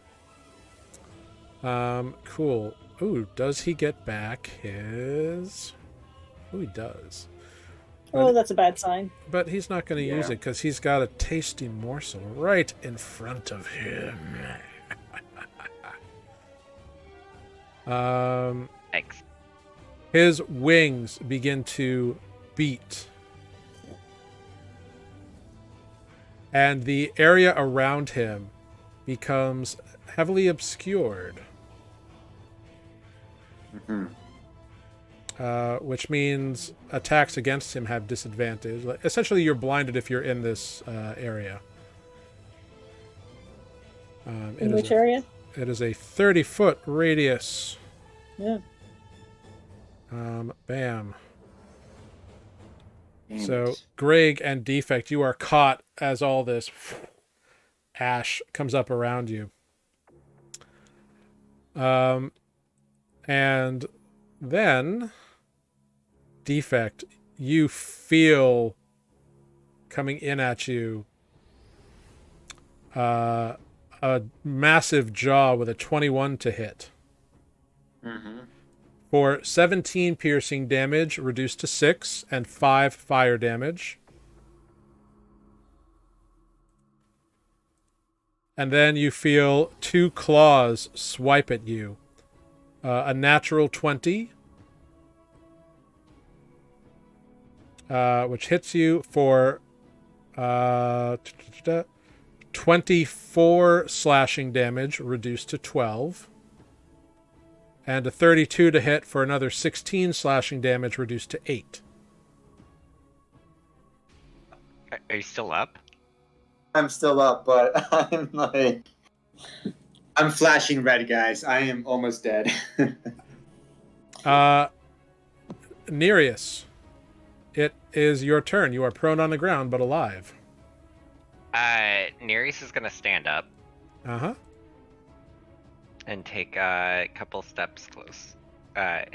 Cool. Ooh, does he get back his... Ooh, he does. Oh, that's a bad sign. But he's not going to use it because he's got a tasty morsel right in front of him. Thanks. His wings begin to beat. And the area around him becomes heavily obscured. Which means attacks against him have disadvantage. Essentially, you're blinded if you're in this area. In which area? It is a 30-foot radius. Yeah. Bam. So, Greg and Defect, you are caught as all this ash comes up around you. And then, Defect, you feel coming in at you a massive jaw with a 21 to hit. For 17 piercing damage, reduced to 6, and 5 fire damage. And then you feel 2 claws swipe at you. A natural 20, which hits you for 24 slashing damage, reduced to 12. And a 32 to hit for another 16 slashing damage, reduced to 8. Are you still up? I'm still up, but I'm flashing red, guys. I am almost dead. Nereus, it is your turn. You are prone on the ground, but alive. Nereus is gonna stand up and take a couple steps close. 5,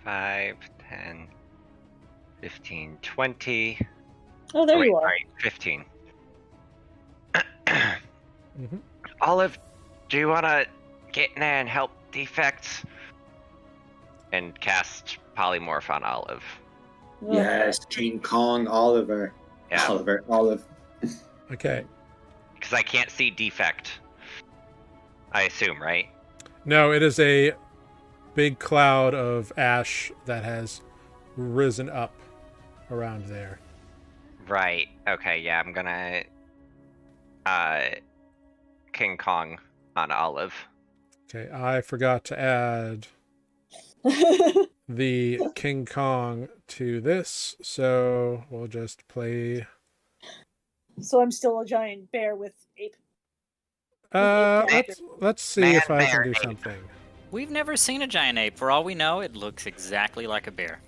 10, 15, 20. Oh, there you are. Sorry, 15. Olive, do you want to get in there and help Defect? And cast Polymorph on Olive. Yes, King Kong, Oliver. Yeah. Olive. Okay. Because I can't see Defect. I assume, right? No, it is a big cloud of ash that has risen up around there. Right. Okay, yeah, I'm gonna King Kong on Olive. Okay, I forgot to add the King Kong to this, so we'll just play. So I'm still a giant bear with ape. Let's see if I can do something. We've never seen a giant ape. For all we know, it looks exactly like a bear.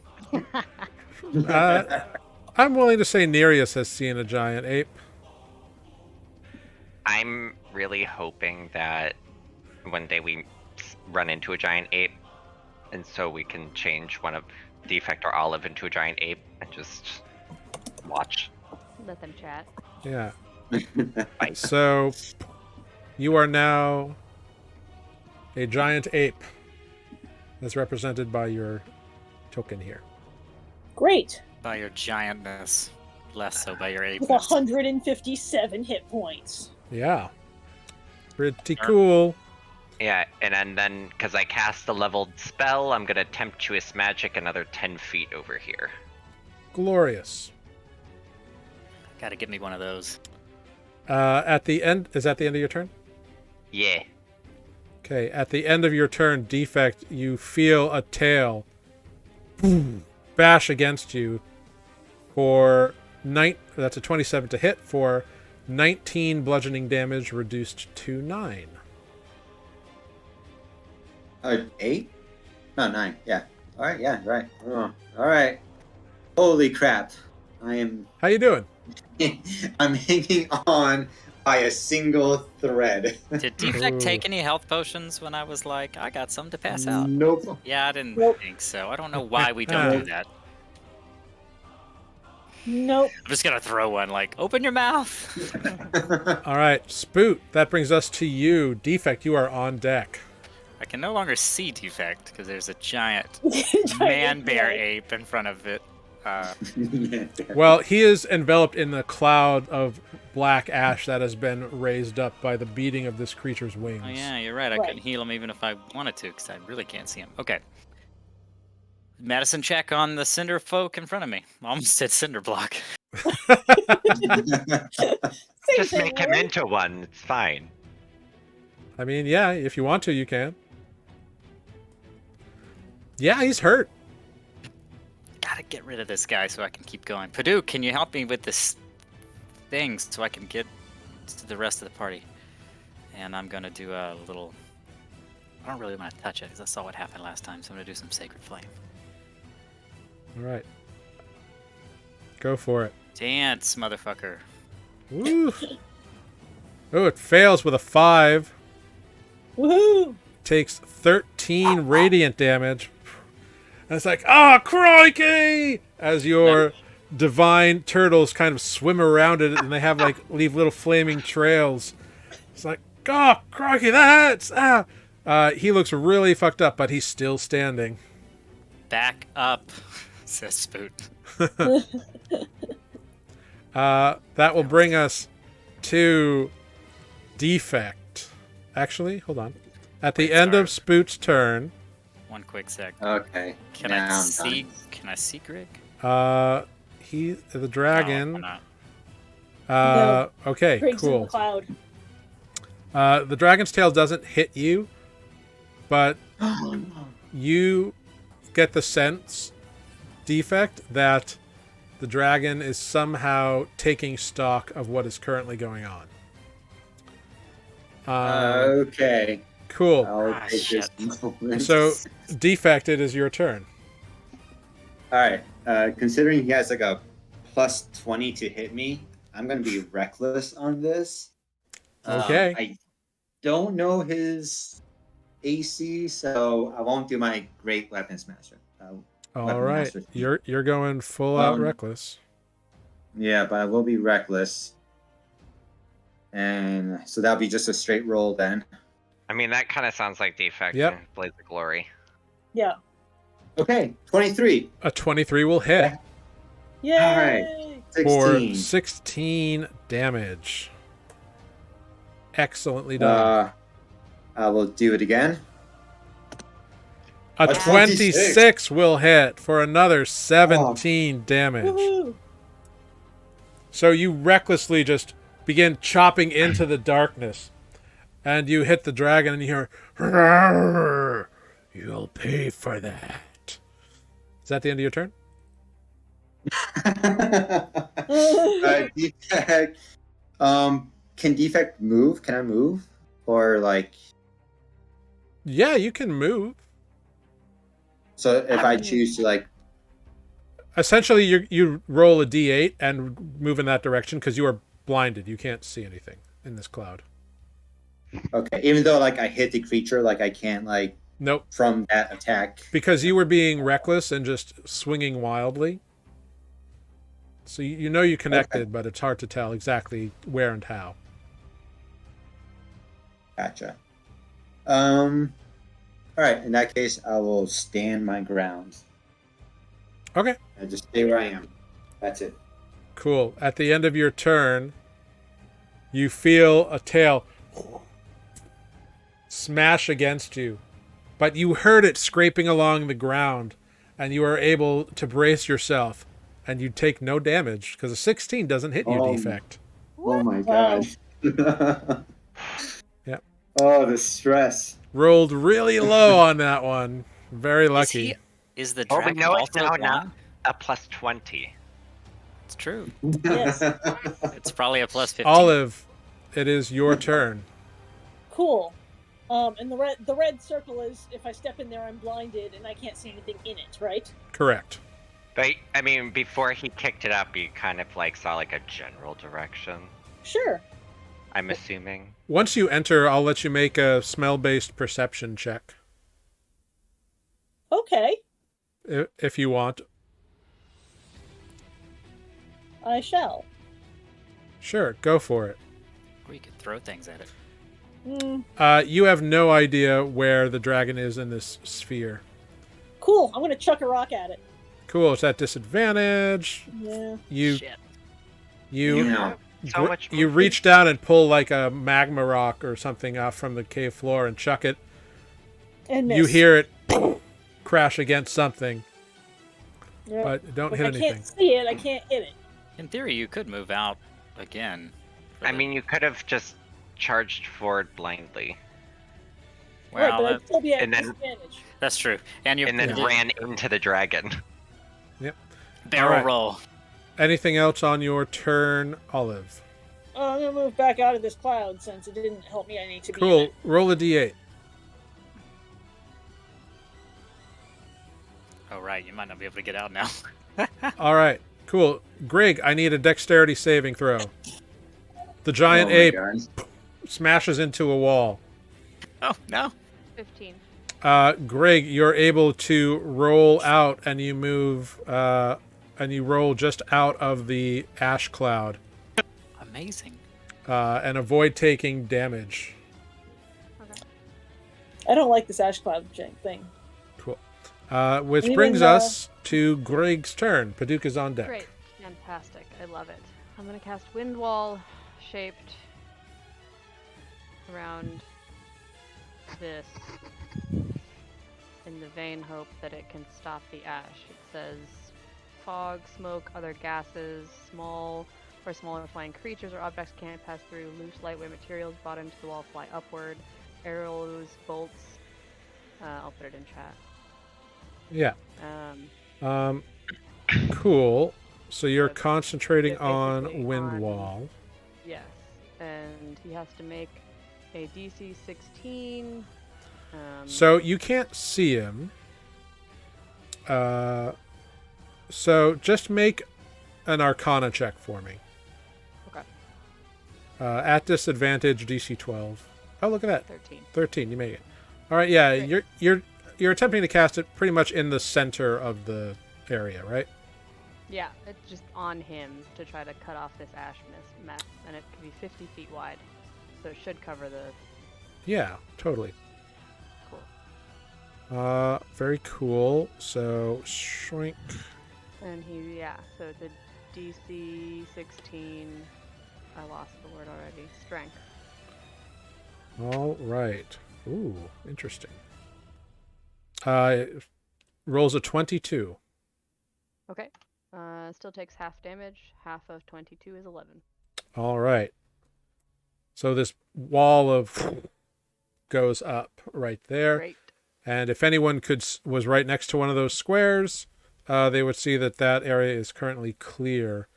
I'm willing to say Nereus has seen a giant ape. I'm really hoping that one day we run into a giant ape, and so we can change one of Defect or Olive into a giant ape and just watch. Let them chat. Yeah. So, you are now a giant ape, as represented by your token here. Great. By your giantness, less so by your With apes. 157 hit points. Yeah. Pretty cool. Yeah, and then because I cast a leveled spell, I'm gonna Tempestuous Magic another 10 feet over here. Glorious. Gotta give me one of those. At the end, is that the end of your turn? Yeah. Okay, at the end of your turn, Defect, you feel a tail bash against you for that's a 27 to hit for 19 bludgeoning damage, reduced to 9. 8? No, 9. Yeah. All right. Yeah. Right. Oh, all right. Holy crap! How you doing? I'm hanging on by a single thread. Did Defect take any health potions when I was like, I got some to pass out? Nope. Yeah, I didn't Nope. think so. I don't know why we don't do that. Nope. I'm just gonna throw one, like, open your mouth. All right, Spoot, that brings us to you. Defect, you are on deck. I can no longer see defect because there's a giant Giant man bear ape. ape in front of it. Well, he is enveloped in the cloud of black ash that has been raised up by the beating of this creature's wings. Oh yeah, you're right. I Right. couldn't heal him even if I wanted to because I really can't see him. Okay. Medicine check on the cinder folk in front of me. Almost said cinder block. Same Just thing, make him right? into one. It's fine. I mean, yeah, if you want to, you can. Yeah, he's hurt. Gotta get rid of this guy so I can keep going. Padu, can you help me with this thing so I can get to the rest of the party? And I'm gonna do a little. I don't really want to touch it because I saw what happened last time, so I'm gonna do some sacred flame. All right. Go for it. Dance, motherfucker. Woo. Oh, it fails with a 5. Woohoo! Takes 13 radiant damage. And it's like, crikey! As your divine turtles kind of swim around it and they have leave little flaming trails. It's like, crikey, that hurts! He looks really fucked up, but he's still standing. Back up, says Spoot. That will bring us to defect. Actually, hold on. At the end of Spoot's turn, One quick sec. Okay. Can now I I'm see? done. Can I see Greg? the No, dragon. we're not. Okay, Griggs in cool. the cloud. The dragon's tail doesn't hit you, but you get the sense, defect, that the dragon is somehow taking stock of what is currently going on. Okay. Cool. I'll Ah, take shit. this moment. So, defect, it is your turn. All right. Considering he has like a plus 20 to hit me, I'm gonna be reckless on this. Okay. I don't know his AC, so I won't do my great weapons master. All Weapon right, master. you're going full out reckless. Yeah, but I will be reckless, and so that'll be just a straight roll then. I mean, that kind of sounds like defect Yep. in Blaze of Glory. Yeah. Okay, 23. A 23 will hit Yay! Alright. for 16. 16 damage. Excellently done. I will do it again. A a 26 will hit for another 17 damage. Woohoo! So you recklessly just begin chopping into the darkness. And you hit the dragon and you hear, "Roar, you'll pay for that." Is that the end of your turn? Defect. Can defect move? Can I move? Or like, Yeah, you can move. so if I choose to like, Essentially, you roll a d8 and move in that direction because you are blinded. You can't see anything in this cloud. okay, even though like I hit the creature, like I can't like Nope. from that attack. Because you were being reckless and just swinging wildly. So you know you connected, but it's hard to tell exactly where and how. Gotcha. All right. In that case, I will stand my ground. Okay, I just stay where I am. That's it. cool. At the end of your turn, you feel a tail smash against you, but you heard it scraping along the ground, and you are able to brace yourself, and you take no damage because a 16 doesn't hit you, Oh. defect. Oh my Wow. god. Yep. Oh, the stress. Rolled really low on that one. Very lucky. Is the Oh, we dragon know it's also now blind? a plus 20. It's true. Yes. It's probably a plus 15. Olive, it is your turn. Cool. And the red circle is if I step in there, I'm blinded and I can't see anything in it, right? Correct. But, I mean, before he kicked it up, you kind of like saw like a general direction, Sure. I'm assuming. Once you enter, I'll let you make a smell-based perception check Okay. if you want. I shall. Sure, go for it. Or you could throw things at it. You have no idea where the dragon is in this sphere. Cool. I'm gonna chuck a rock at it. Cool. It's at disadvantage. Yeah. You Shit. you Yeah. So much you movement. reach down and pull like a magma rock or something off from the cave floor and chuck it. And miss. You hear it crash against something, Yep. but don't If hit I anything. can't see it, I can't hit it. In theory, you could move out again. for I the- mean, you could have just charged forward blindly Right, well, but I'd still be at and then- disadvantage. that's true. And you and then you ran into the dragon. barrel Alright. roll. Anything else on your turn, Olive? I'm gonna move back out of this cloud since it didn't help me. I need to be. Cool. Roll a d8. Oh right, you might not be able to get out now. All right. Cool. Greg, I need a dexterity saving throw. The giant Oh my ape God. smashes into a wall. Oh no. 15. Greg, you're able to roll out, and you move, and you roll just out of the ash cloud, Amazing. and avoid taking damage. Okay. I don't like this ash cloud thing. Cool. Which Even, brings us to Greg's turn. Paducah's on deck. Great. Fantastic. I love it. I'm going to cast Wind Wall shaped around this in the vain hope that it can stop the ash. It says fog, smoke, other gases, small or smaller flying creatures or objects can't pass through. Loose, lightweight materials brought into the wall fly upward. Arrows, bolts. I'll put it in chat. Yeah. Um, Cool. So you're That's concentrating basically on wind on- wall. Yes, and he has to make a DC 16. So you can't see him. So just make an Arcana check for me. Okay. At disadvantage, DC 12. Oh, look at that. 13. 13. You make it. All right. Yeah, Great. you're attempting to cast it pretty much in the center of the area, right? Yeah, it's just on him to try to cut off this ash mess, and it could be 50 feet wide, so it should cover the. Yeah, totally. Cool. Very cool. So shrink. And so it's a DC 16. I lost the word already. Strength. All right. Ooh, interesting. Rolls a 22. Okay. Still takes half damage. Half of 22 is 11. All right. So this wall of goes up right there. Great. And if anyone was right next to one of those squares, they would see that area is currently clear.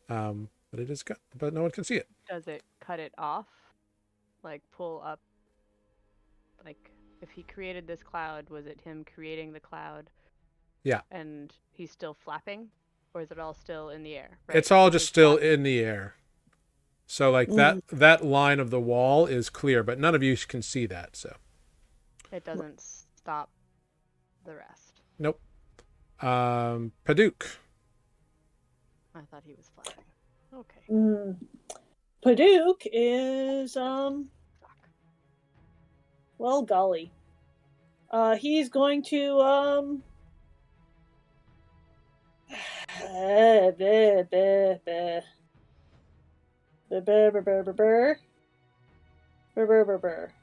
But it is but no one can see it. Does it cut it off? Like pull up? Like if he created this cloud, was it him creating the cloud? Yeah. And he's still flapping? Or is it all still in the air? Right? It's all just He's still flapping. in the air. So like that line of the wall is clear, but none of you can see that. So It doesn't stop the rest. nope. Paduk. I thought he was flapping. Okay. Paduk is Fuck. well, golly. He's going to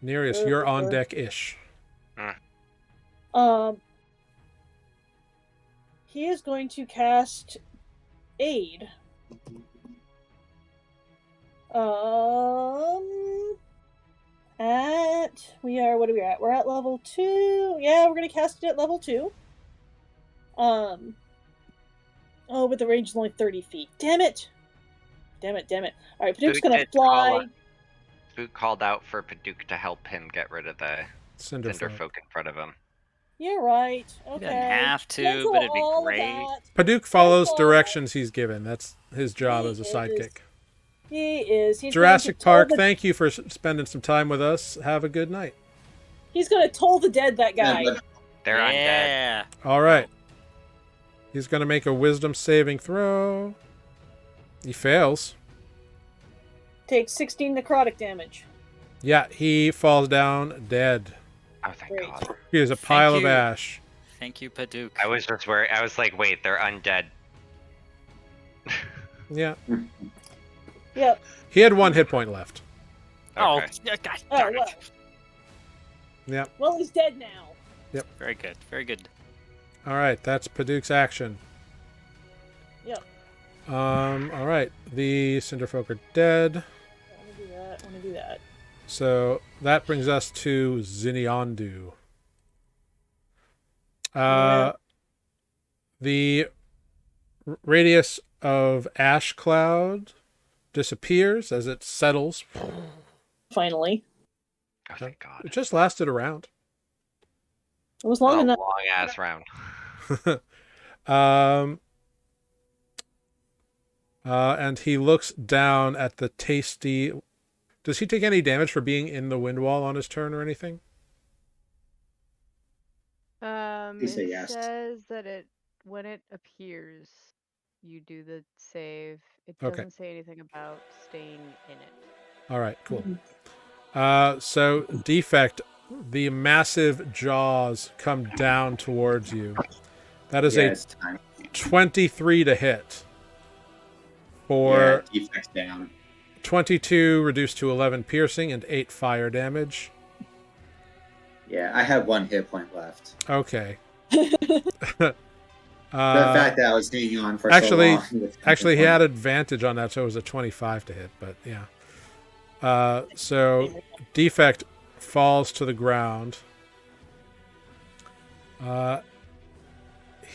Nereus, you're on deck-ish. He is going to cast Aid. What are we at? We're at level 2. Yeah, we're gonna cast it at level 2. But the range is only 30 feet. Damn it! Alright, Paduk's Spook gonna did fly. Spook called out for Paduk to help him get rid of the Cinderfolk. Cinderfolk in front of him. You're right. Okay. You didn't have to, Cancel but it'd be all of great. that. Paduk follows That's all. directions he's given. That's his job He as a is. sidekick. He is. He's Jurassic going to toll Park, the- thank you for spending some time with us. Have a good night. He's gonna toll the dead, that guy. Yeah, but They're undead. Yeah. All right. He's going to make a wisdom saving throw. He fails. Takes 16 necrotic damage. Yeah, he falls down dead. Oh, thank Great. God. He is a pile of you. ash. Thank you, Paduk. I was just worried. I was like, wait, they're undead. Yeah. Yep. He had 1 hit point left. Oh, Okay. yeah, God Oh, darn well. it. Yeah. Well, he's dead now. Very good. Very good. All right, that's Paduk's action. Yep. All right, the Cinderfolk are dead. I want to do that. I want to do that. So that brings us to Xinniandu. Yeah. The radius of ash cloud disappears as it settles. Finally. Oh, thank God. It just lasted a round. It was long A enough. long ass round. And he looks down at the tasty. Does he take any damage for being in the wind wall on his turn or anything? Please say It yes. says that when it appears, you do the save. It Okay. doesn't say anything about staying in it. All right, cool. So defect, the massive jaws come down towards you. That is Yeah, a it's time. 23 to hit. For Yeah, defects down. 22 reduced to 11 piercing and 8 fire damage. Yeah, I had 1 hit point left. Okay. The fact that I was hanging on for so actually- long. with Actually, he hit had advantage on that, so it was a 25 to hit, but yeah. So defect falls to the ground.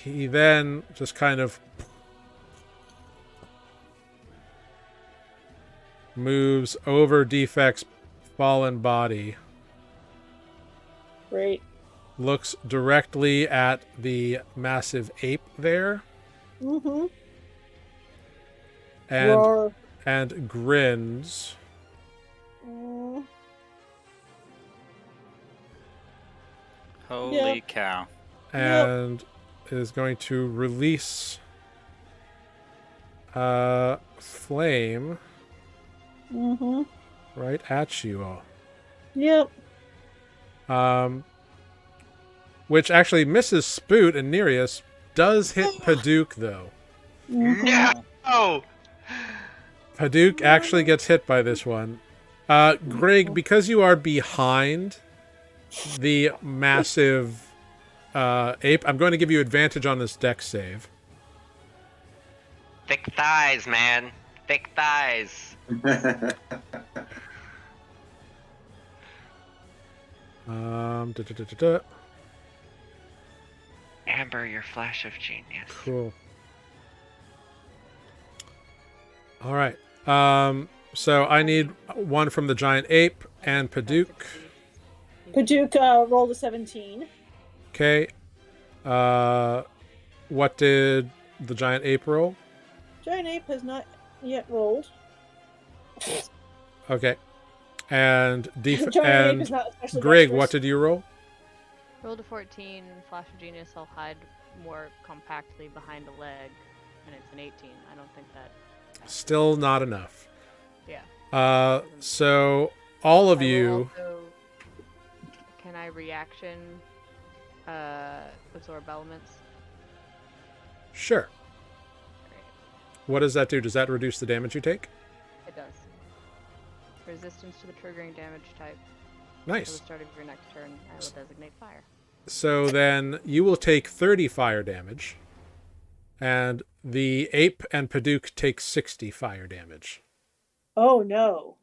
He then just kind of moves over defect's fallen body, Great. looks directly at the massive ape there, Mm-hmm. and Roar. and grins. Mm, Holy cow. And is going to release flame mm-hmm. right at you all. Yep. Which actually misses Spoot, and Nereus does hit Paduk though. Mm-hmm. No! Paduk actually gets hit by this one. Greg, because you are behind the massive ape, I'm going to give you advantage on this dex save. Thick thighs, man. Thick thighs. Da, da, da, da, da. Amber, your flash of genius. Cool. All right. So I need one from the giant ape and Paduk. Paduk rolled a 17. Okay. What did the giant ape roll? Giant ape has not yet rolled. Okay. And Giant ape and is not especially Greg, dexterous. what did you roll? Rolled a 14, Flash of Genius, I'll hide more compactly behind a leg, and it's an 18. I don't think that. Still not enough. Yeah. So all of I will you. also- Can I reaction absorb elements? Sure. Great. What does that do? Does that reduce the damage you take? It does. Resistance to the triggering damage type. At the Nice. start of your next turn, I will designate fire. So then you will take 30 fire damage, and the ape and Paduk take 60 fire damage. Oh no.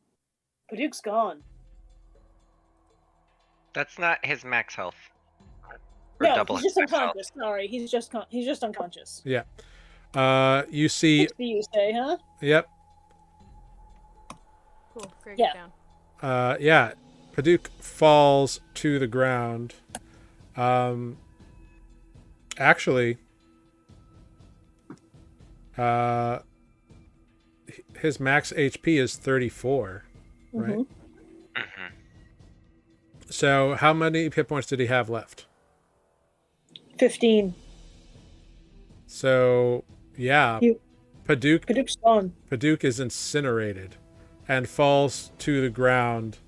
Paduk's gone. That's not his max health. Or No, double he's his just max health. unconscious. Sorry, he's just unconscious. You see, 60, you say, huh? yep, Cool. Great. Yeah. Down. yeah, Paduk falls to the ground. Actually, his max HP is 34, right? Mhm. Mhm. So how many hit points did he have left? 15. So, yeah, You- Paduk Paduk's gone. Paduk is incinerated and falls to the ground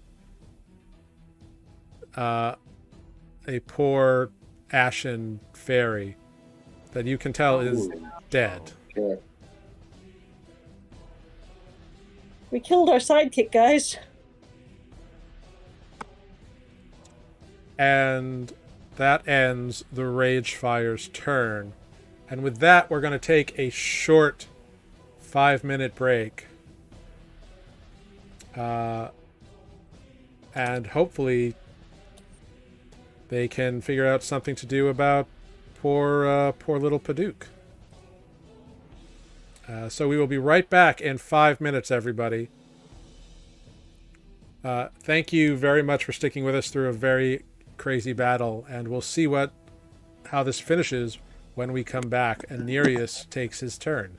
a poor ashen fairy that you can tell is dead. Okay. We killed our sidekick, guys. And that ends the Ragefire's turn. And with that, we're going to take a short 5-minute break. And hopefully they can figure out something to do about poor little Paduke. So we will be right back in 5 minutes, everybody. Thank you very much for sticking with us through a very crazy battle, and we'll see how this finishes when we come back and Nereus takes his turn.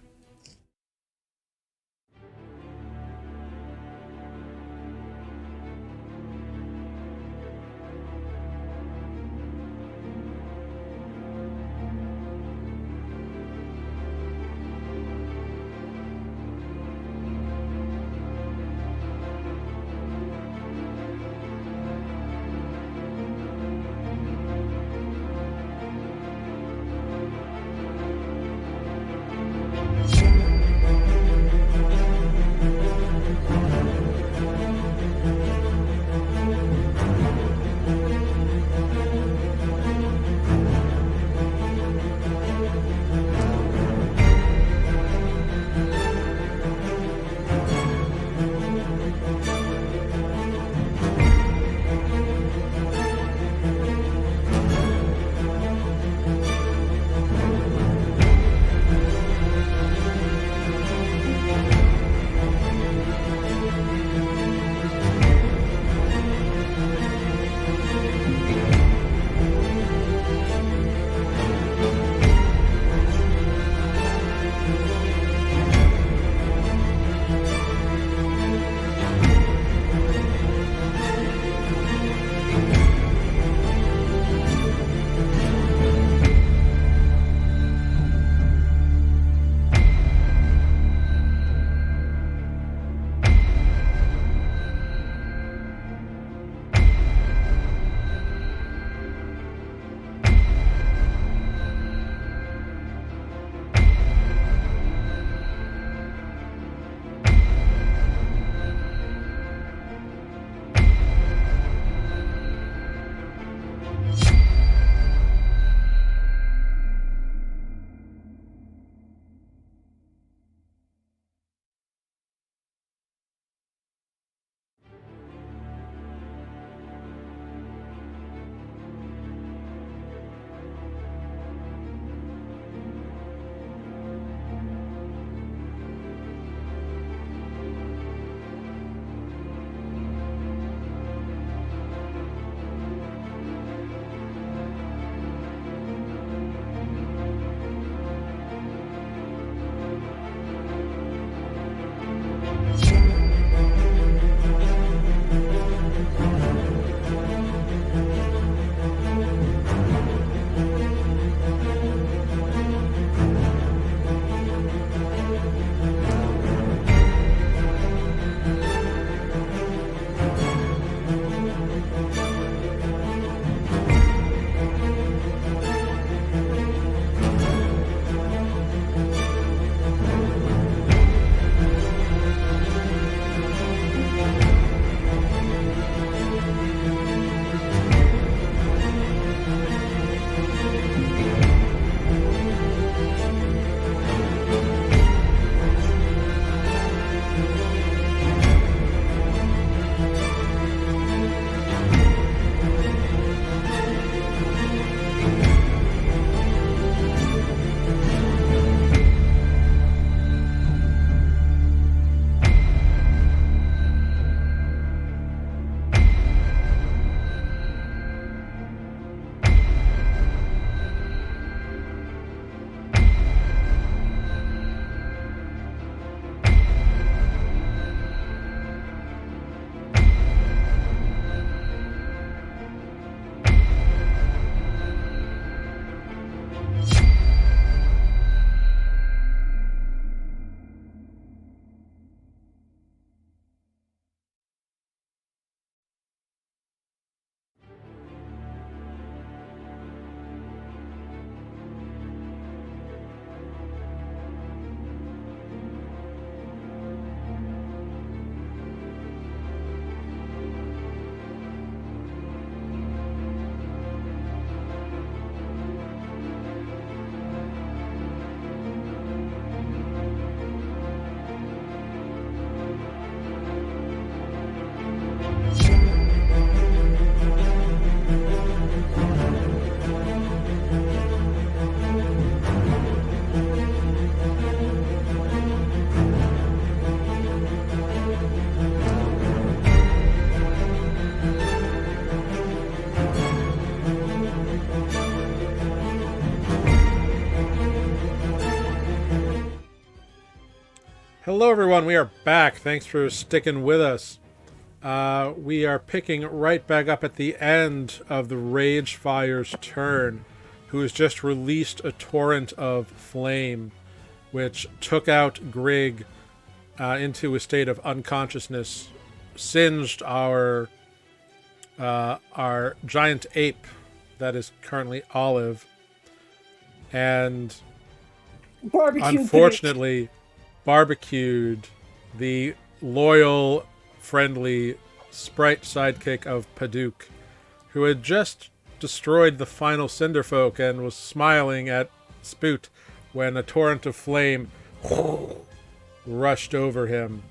Hello, everyone. We are back. Thanks for sticking with us. We are picking right back up at the end of the Ragefire's turn, who has just released a torrent of flame, which took out Grig into a state of unconsciousness, singed our giant ape that is currently Olive, and Barbecue. unfortunately barbecued the loyal, friendly sprite sidekick of Paduk, who had just destroyed the final Cinderfolk and was smiling at Spoot when a torrent of flame rushed over him,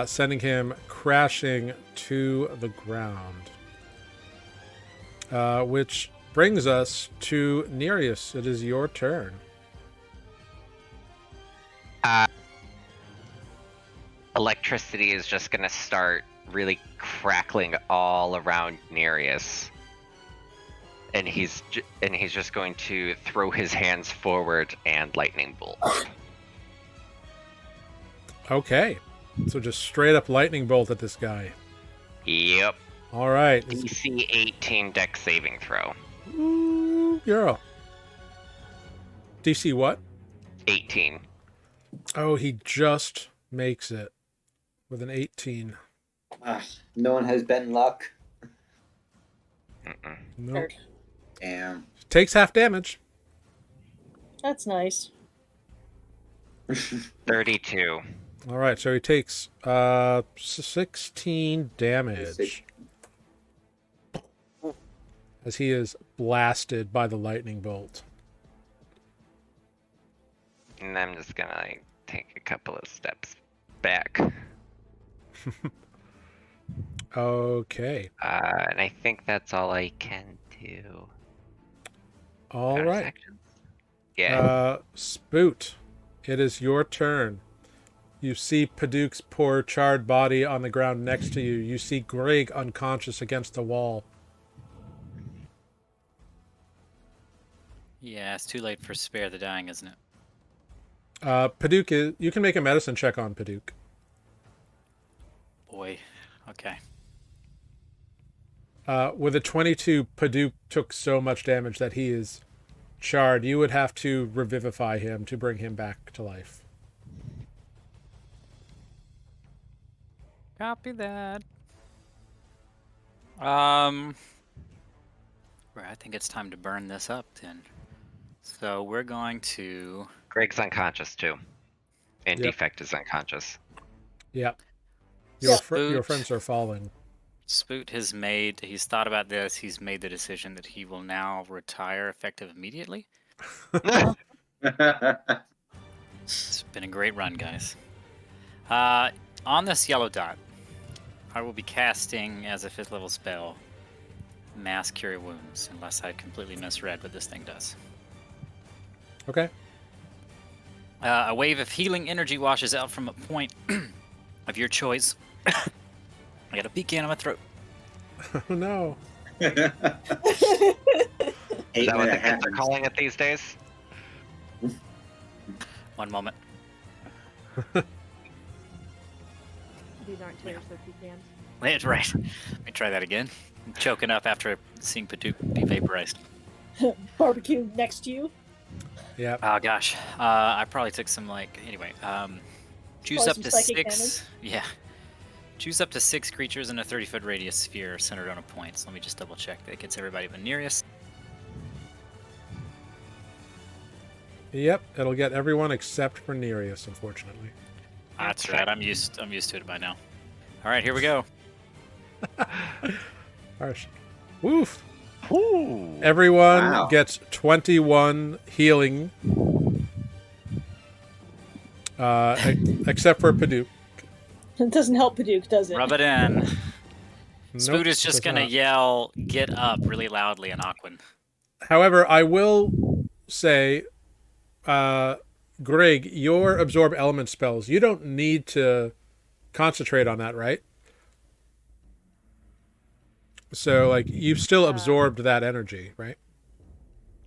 sending him crashing to the ground. Which brings us to Nereus. It is your turn. Electricity is just gonna start really crackling all around Nereus, and he's just going to throw his hands forward and lightning bolt. Okay, so just straight up lightning bolt at this guy. Yep. All right, DC 18 dex saving throw. ooh, girl. DC what? 18. Oh, he just makes it with an 18. No one has Ben luck. Mm-mm. Nope. Damn. Takes half damage. That's nice. 32. All right, so he takes 16 damage as he is blasted by the lightning bolt. And I'm just gonna take a couple of steps back. Okay. And I think that's all I can do. All Bonus right. actions? Yeah. Spoot, it is your turn. You see Paduk's poor charred body on the ground next to you. You see Greg unconscious against the wall. Yeah, it's too late for spare the dying, isn't it? Paduk, you can make a medicine check on Paduk. Boy. Okay. With a 22, Paduk took so much damage that he is charred. You would have to revivify him to bring him back to life. Copy that. Right, I think it's time to burn this up then. So we're going to. Greg's unconscious too. And Yep. Defect is unconscious. Yep. Yeah. Your friends are falling. Spoot has made. He's thought about this. He's made the decision that he will now retire effective immediately. It's been a great run, guys. On this yellow dot, I will be casting as a 5th level spell Mass Cure Wounds, unless I completely misread what this thing does. Okay. A wave of healing energy washes out from a point of your choice. I got a beak in my throat. Oh, no. Is that what the kids are calling it these days? One moment. These aren't Taylor Swift fans. That's right. Let me try that again. I'm choking up after seeing Paduk be vaporized. Barbecue next to you. Yeah. Oh gosh. I probably took some anyway. Choose Probably up some to psychic 6. Yeah. Choose up to 6 creatures in a 30-foot radius sphere centered on a point. So let me just double check that gets everybody but Nereus. Yep. It'll get everyone except for Nereus, unfortunately. That's right. I'm used to it by now. All right, here we go. Harsh. Woof. Ooh. Everyone Wow. gets 21 healing. Except for Paduk. It doesn't help Paduk, does it? Rub it in. Nope, Spoot is does just gonna not. yell, "Get up!" really loudly in Aquan. However, I will say, Greg, your absorb element spells, you don't need to concentrate on that, right? So, like, you've still absorbed that energy, right?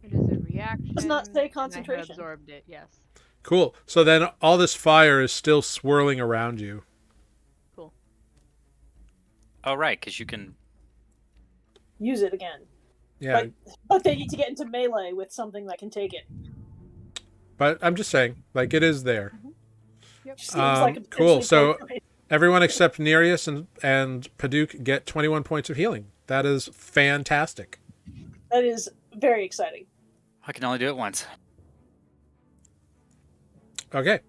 It is a reaction. Does not say and I have concentration. absorbed it, yes. Cool. So then all this fire is still swirling around you. Cool. Oh, right, because you can. Use it again. Yeah, But they need to get into melee with something that can take it. but I'm just saying, like, it is there. Yep. Seems like a Cool. potentially So appropriate- everyone except Nereus and Paduk get 21 points of healing. That is fantastic. that is very exciting. I can only do it once. Okay.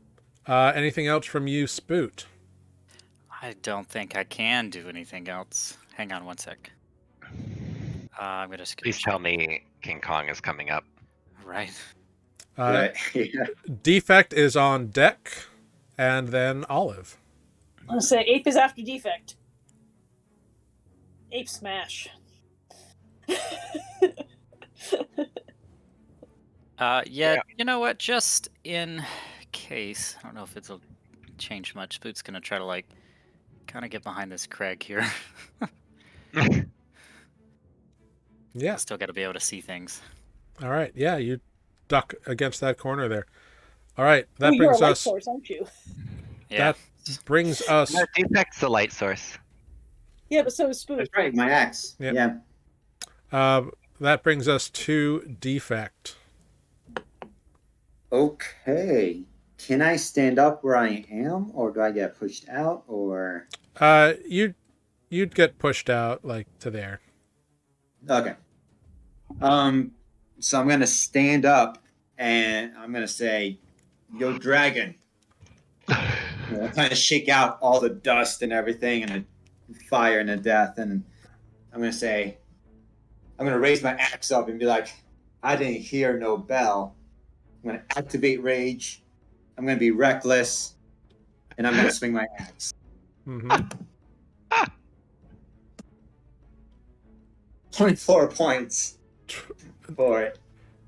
Anything else from you, Spoot? I don't think I can do anything else. Hang on one sec. I'm gonna skip. Please tell me King Kong is coming up. Right. Right. Yeah. Defect is on deck, and then Olive. I'm gonna say ape is after defect. Ape smash. Yeah, you know what? Just in case, I don't know if it'll change much. Spoot's gonna try to like kind of get behind this Craig here. Yeah. Still got to be able to see things. All right. Yeah, you duck against that corner there. All right. That Ooh, you're a brings light us. source, aren't you? Yeah. That brings us. No, Defect's the light source. Yeah, but so is Spook. That's right. My axe. Yep. Yeah. That brings us to Defect. Okay. Can I stand up where I am, or do I get pushed out, or? You'd get pushed out like to there. Okay. So I'm gonna stand up and I'm gonna say, "Yo, dragon." Kind of shake out all the dust and everything, and the fire and the death, and I'm gonna raise my axe up and be like, "I didn't hear no bell." I'm gonna activate rage. I'm gonna be reckless, and I'm gonna swing my axe. Mm-hmm. 24 points for it.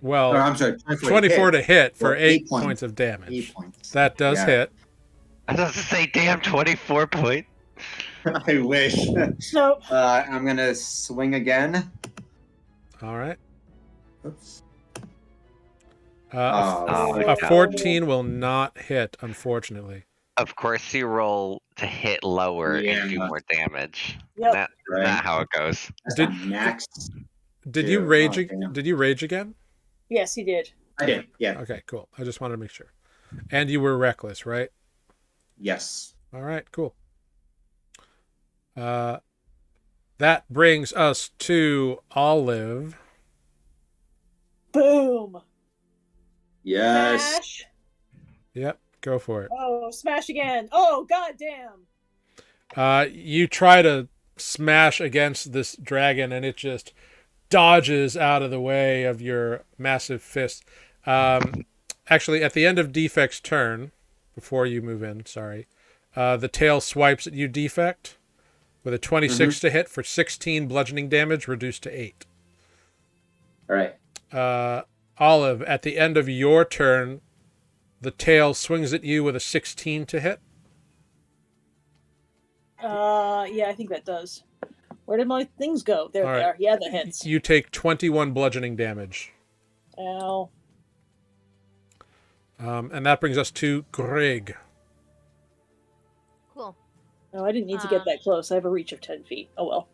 Well, Or, I'm sorry, 24 to hit for For 8 8 points of 8 damage. points. That does Yeah. hit. I was about to say, damn, 24 points. I wish. Nope. I'm gonna swing again. All right. Oops. A 14 will not hit, unfortunately. Of course, you roll to hit lower and do Yeah. more damage. Yep. That's Right. not how it goes. That's Did- not max. Did Ew, you rage? oh, damn. Did you rage again? Yes, he did. I did. Yeah. Okay, cool. I just wanted to make sure. And you were reckless, right? Yes. All right, cool. That brings us to Olive. Boom. Yes. Smash. Yep, go for it. Oh, smash again. Oh, goddamn. You try to smash against this dragon, and it just dodges out of the way of your massive fist. Actually, at the end of Defect's turn, before you move in, sorry, the tail swipes at you, Defect, with a 26 to hit for 16 bludgeoning damage, reduced to 8. All right. Olive, at the end of your turn, the tail swings at you with a 16 to hit. Yeah, I think that does. Where did my things go? There All they right. are. Yeah, that hits. You take 21 bludgeoning damage. Ow. And that brings us to Greg. Cool. No, I didn't need to get that close. I have a reach of 10 feet. Oh well.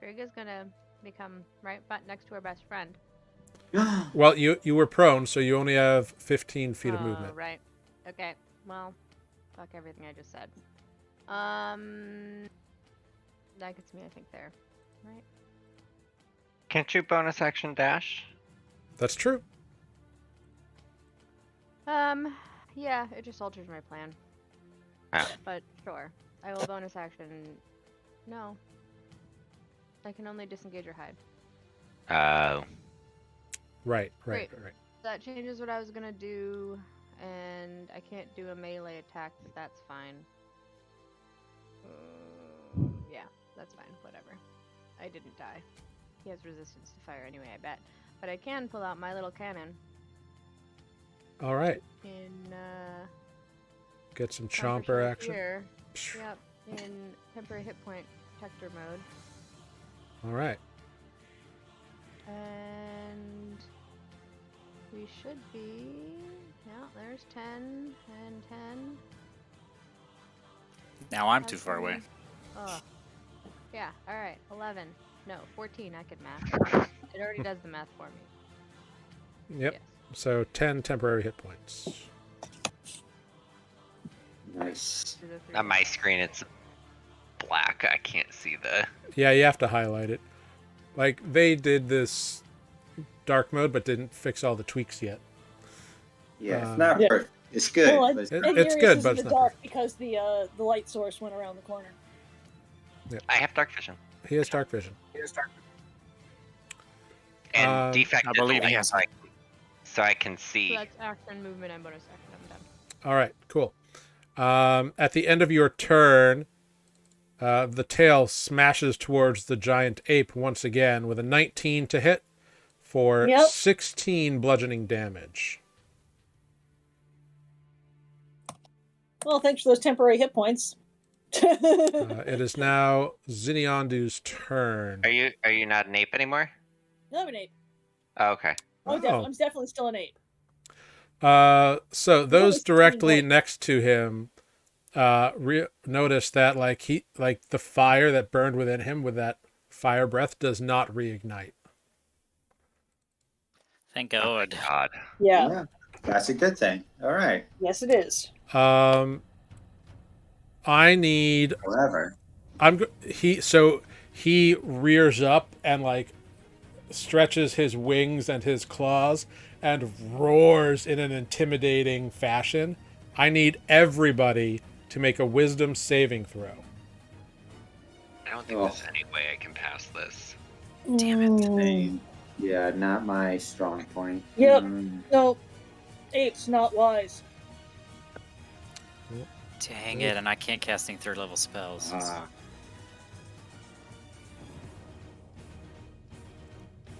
Greg is gonna become right next to her best friend. Well, you were prone, so you only have 15 feet of movement. Right. Okay. Well, fuck everything I just said. That gets me, I think, there. Right? Can't you bonus action dash? That's true. Yeah, it just alters my plan. Ah. But sure. I will bonus action. No. I can only disengage or hide. Oh. Right. That changes what I was gonna do, and I can't do a melee attack, but that's fine. Yeah, that's fine. Whatever. I didn't die. He has resistance to fire anyway, I bet. But I can pull out my little cannon All right. in Get some Time for chomper Short action. Here. Yep, in temporary hit point protector mode. All right. And we should be Yeah, there's 10 and 10. Now I'm That's too far away. Oh. Yeah, alright. 11. No, 14. I could math. It already does the math for me. Yep. Yes. So 10 temporary hit points. Nice. To the three. On my screen, it's black. I can't see the. Yeah, you have to highlight it. Like, they did this dark mode, but didn't fix all the tweaks yet. Yeah, it's not Yeah. perfect. It's good. Well, but it's It- and it's Nereus good, is but in it's the not dark because the light source went around the corner. I have dark vision. He has dark vision. And defect I is believe he light, has- so I can So see. that's action, movement, and bonus action. I'm done. All right, cool. At the end of your turn, the tail smashes towards the giant ape once again with a 19 to hit for Yep. 16 bludgeoning damage. Well, thanks for those temporary hit points. It is now Xinniandu's turn. Are you not an ape anymore? I'm an 8. Oh, okay. Oh, Oh. I'm definitely still an 8. So those 16 directly points. next to him notice that like the fire that burned within him with that fire breath does not reignite. Thank God. God. Yeah. That's a good thing. All right. Yes, it is. I need However, he rears up and like stretches his wings and his claws and roars in an intimidating fashion. I need everybody to make a wisdom saving throw. I don't think there's any way I can pass this. Damn it. Mm. yeah, not my strong point. Yep. Mm, No, 8's not wise. Dang it, and I can't casting third level spells. I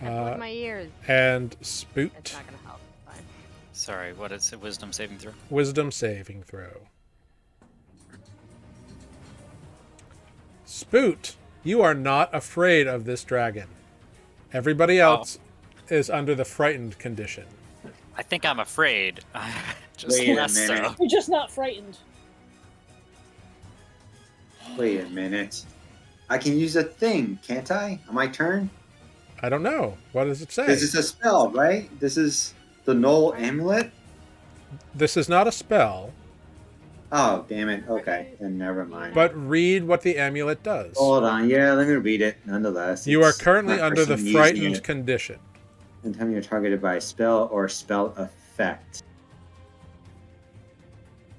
plug my ears. And It's Spoot, not gonna help. Fine. Sorry, what is it? Wisdom saving throw? wisdom saving throw. Spoot, you are not afraid of this dragon. Everybody else is under the frightened condition. I think I'm afraid. Just Wait a less so. minute. You're just not frightened. Wait a minute. I can use a thing, can't I? On my turn? I don't know. What does it say? This is a spell, right? This is the Null Amulet? This is not a spell, Oh, damn it. Okay, then never mind. but read what the amulet does. Hold on. Yeah, let me read it. Nonetheless, You are it's currently not under the person using frightened it. condition. Anytime you're targeted by a spell or spell effect.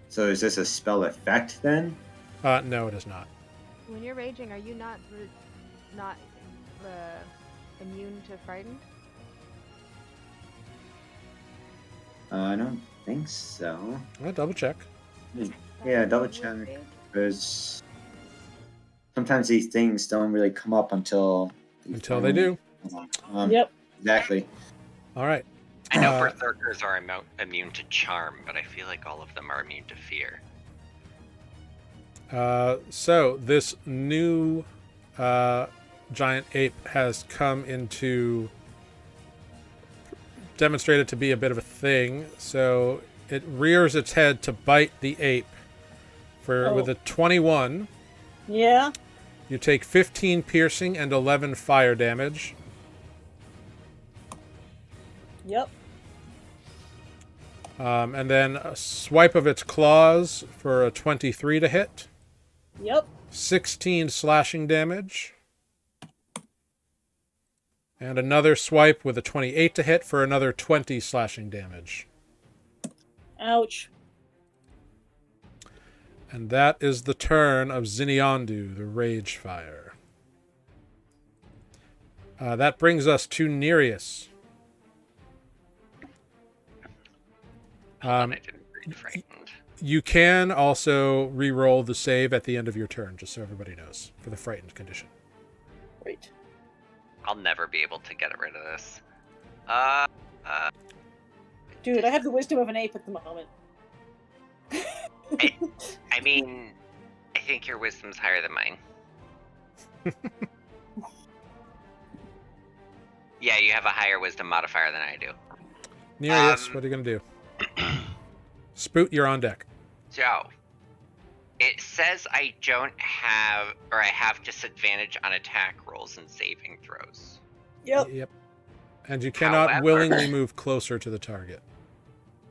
So is this a spell effect then? No, it is not. When you're raging, are you not immune to frightened? I don't think so. I'll double check. Yeah, double Would check. be. Because sometimes these things don't really come up until Until they do. Yep. Exactly. All right. I know Uh, berserkers are immune to charm, but I feel like all of them are immune to fear. So this new giant ape has come into demonstrated to be a bit of a thing. So it rears its head to bite the ape. With a 21, Yeah. you take 15 piercing and 11 fire damage. Yep. And then a swipe of its claws for a 23 to hit. Yep. 16 slashing damage. And another swipe with a 28 to hit for another 20 slashing damage. Ouch. And that is the turn of Xinniandu, the Rage Fire. That brings us to Nereus. I didn't read frightened. You can also re-roll the save at the end of your turn, just so everybody knows, for the frightened condition. Great. I'll never be able to get rid of this. Dude, I have the wisdom of an ape at the moment. I mean, I think your wisdom's higher than mine. Yeah, you have a higher wisdom modifier than I do. Nereus, what are you going to do? Spoot, you're on deck. So, it says I don't have, or I have disadvantage on attack rolls and saving throws. Yep. And you cannot However- willingly move closer to the target.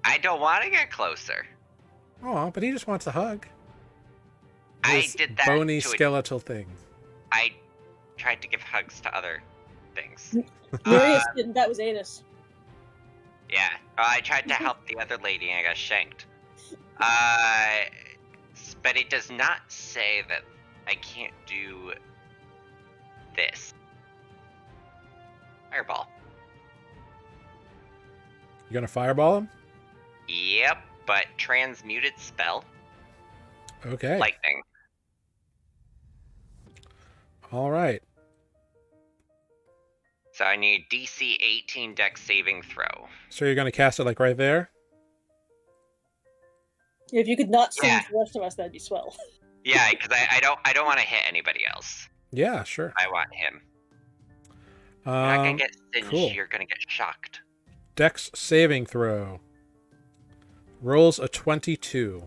I don't want to get closer. Oh, but he just wants a hug. I This did that bony to skeletal thing. I tried to give hugs to other things. Marius didn't. That was Adis. Yeah, I tried to help the other lady and I got shanked. But it does not say that I can't do this. Fireball. You gonna fireball him? Yep, but transmuted spell. Okay. Lightning. All right. So I need DC 18 dex saving throw. So you're gonna cast it like right there? If you could not sing Yeah. to the rest of us, that'd be swell. Yeah, because I don't want to hit anybody else. Yeah, sure. I want him. You're not gonna get singed, cool. you're gonna get shocked. Dex saving throw. Rolls a 22.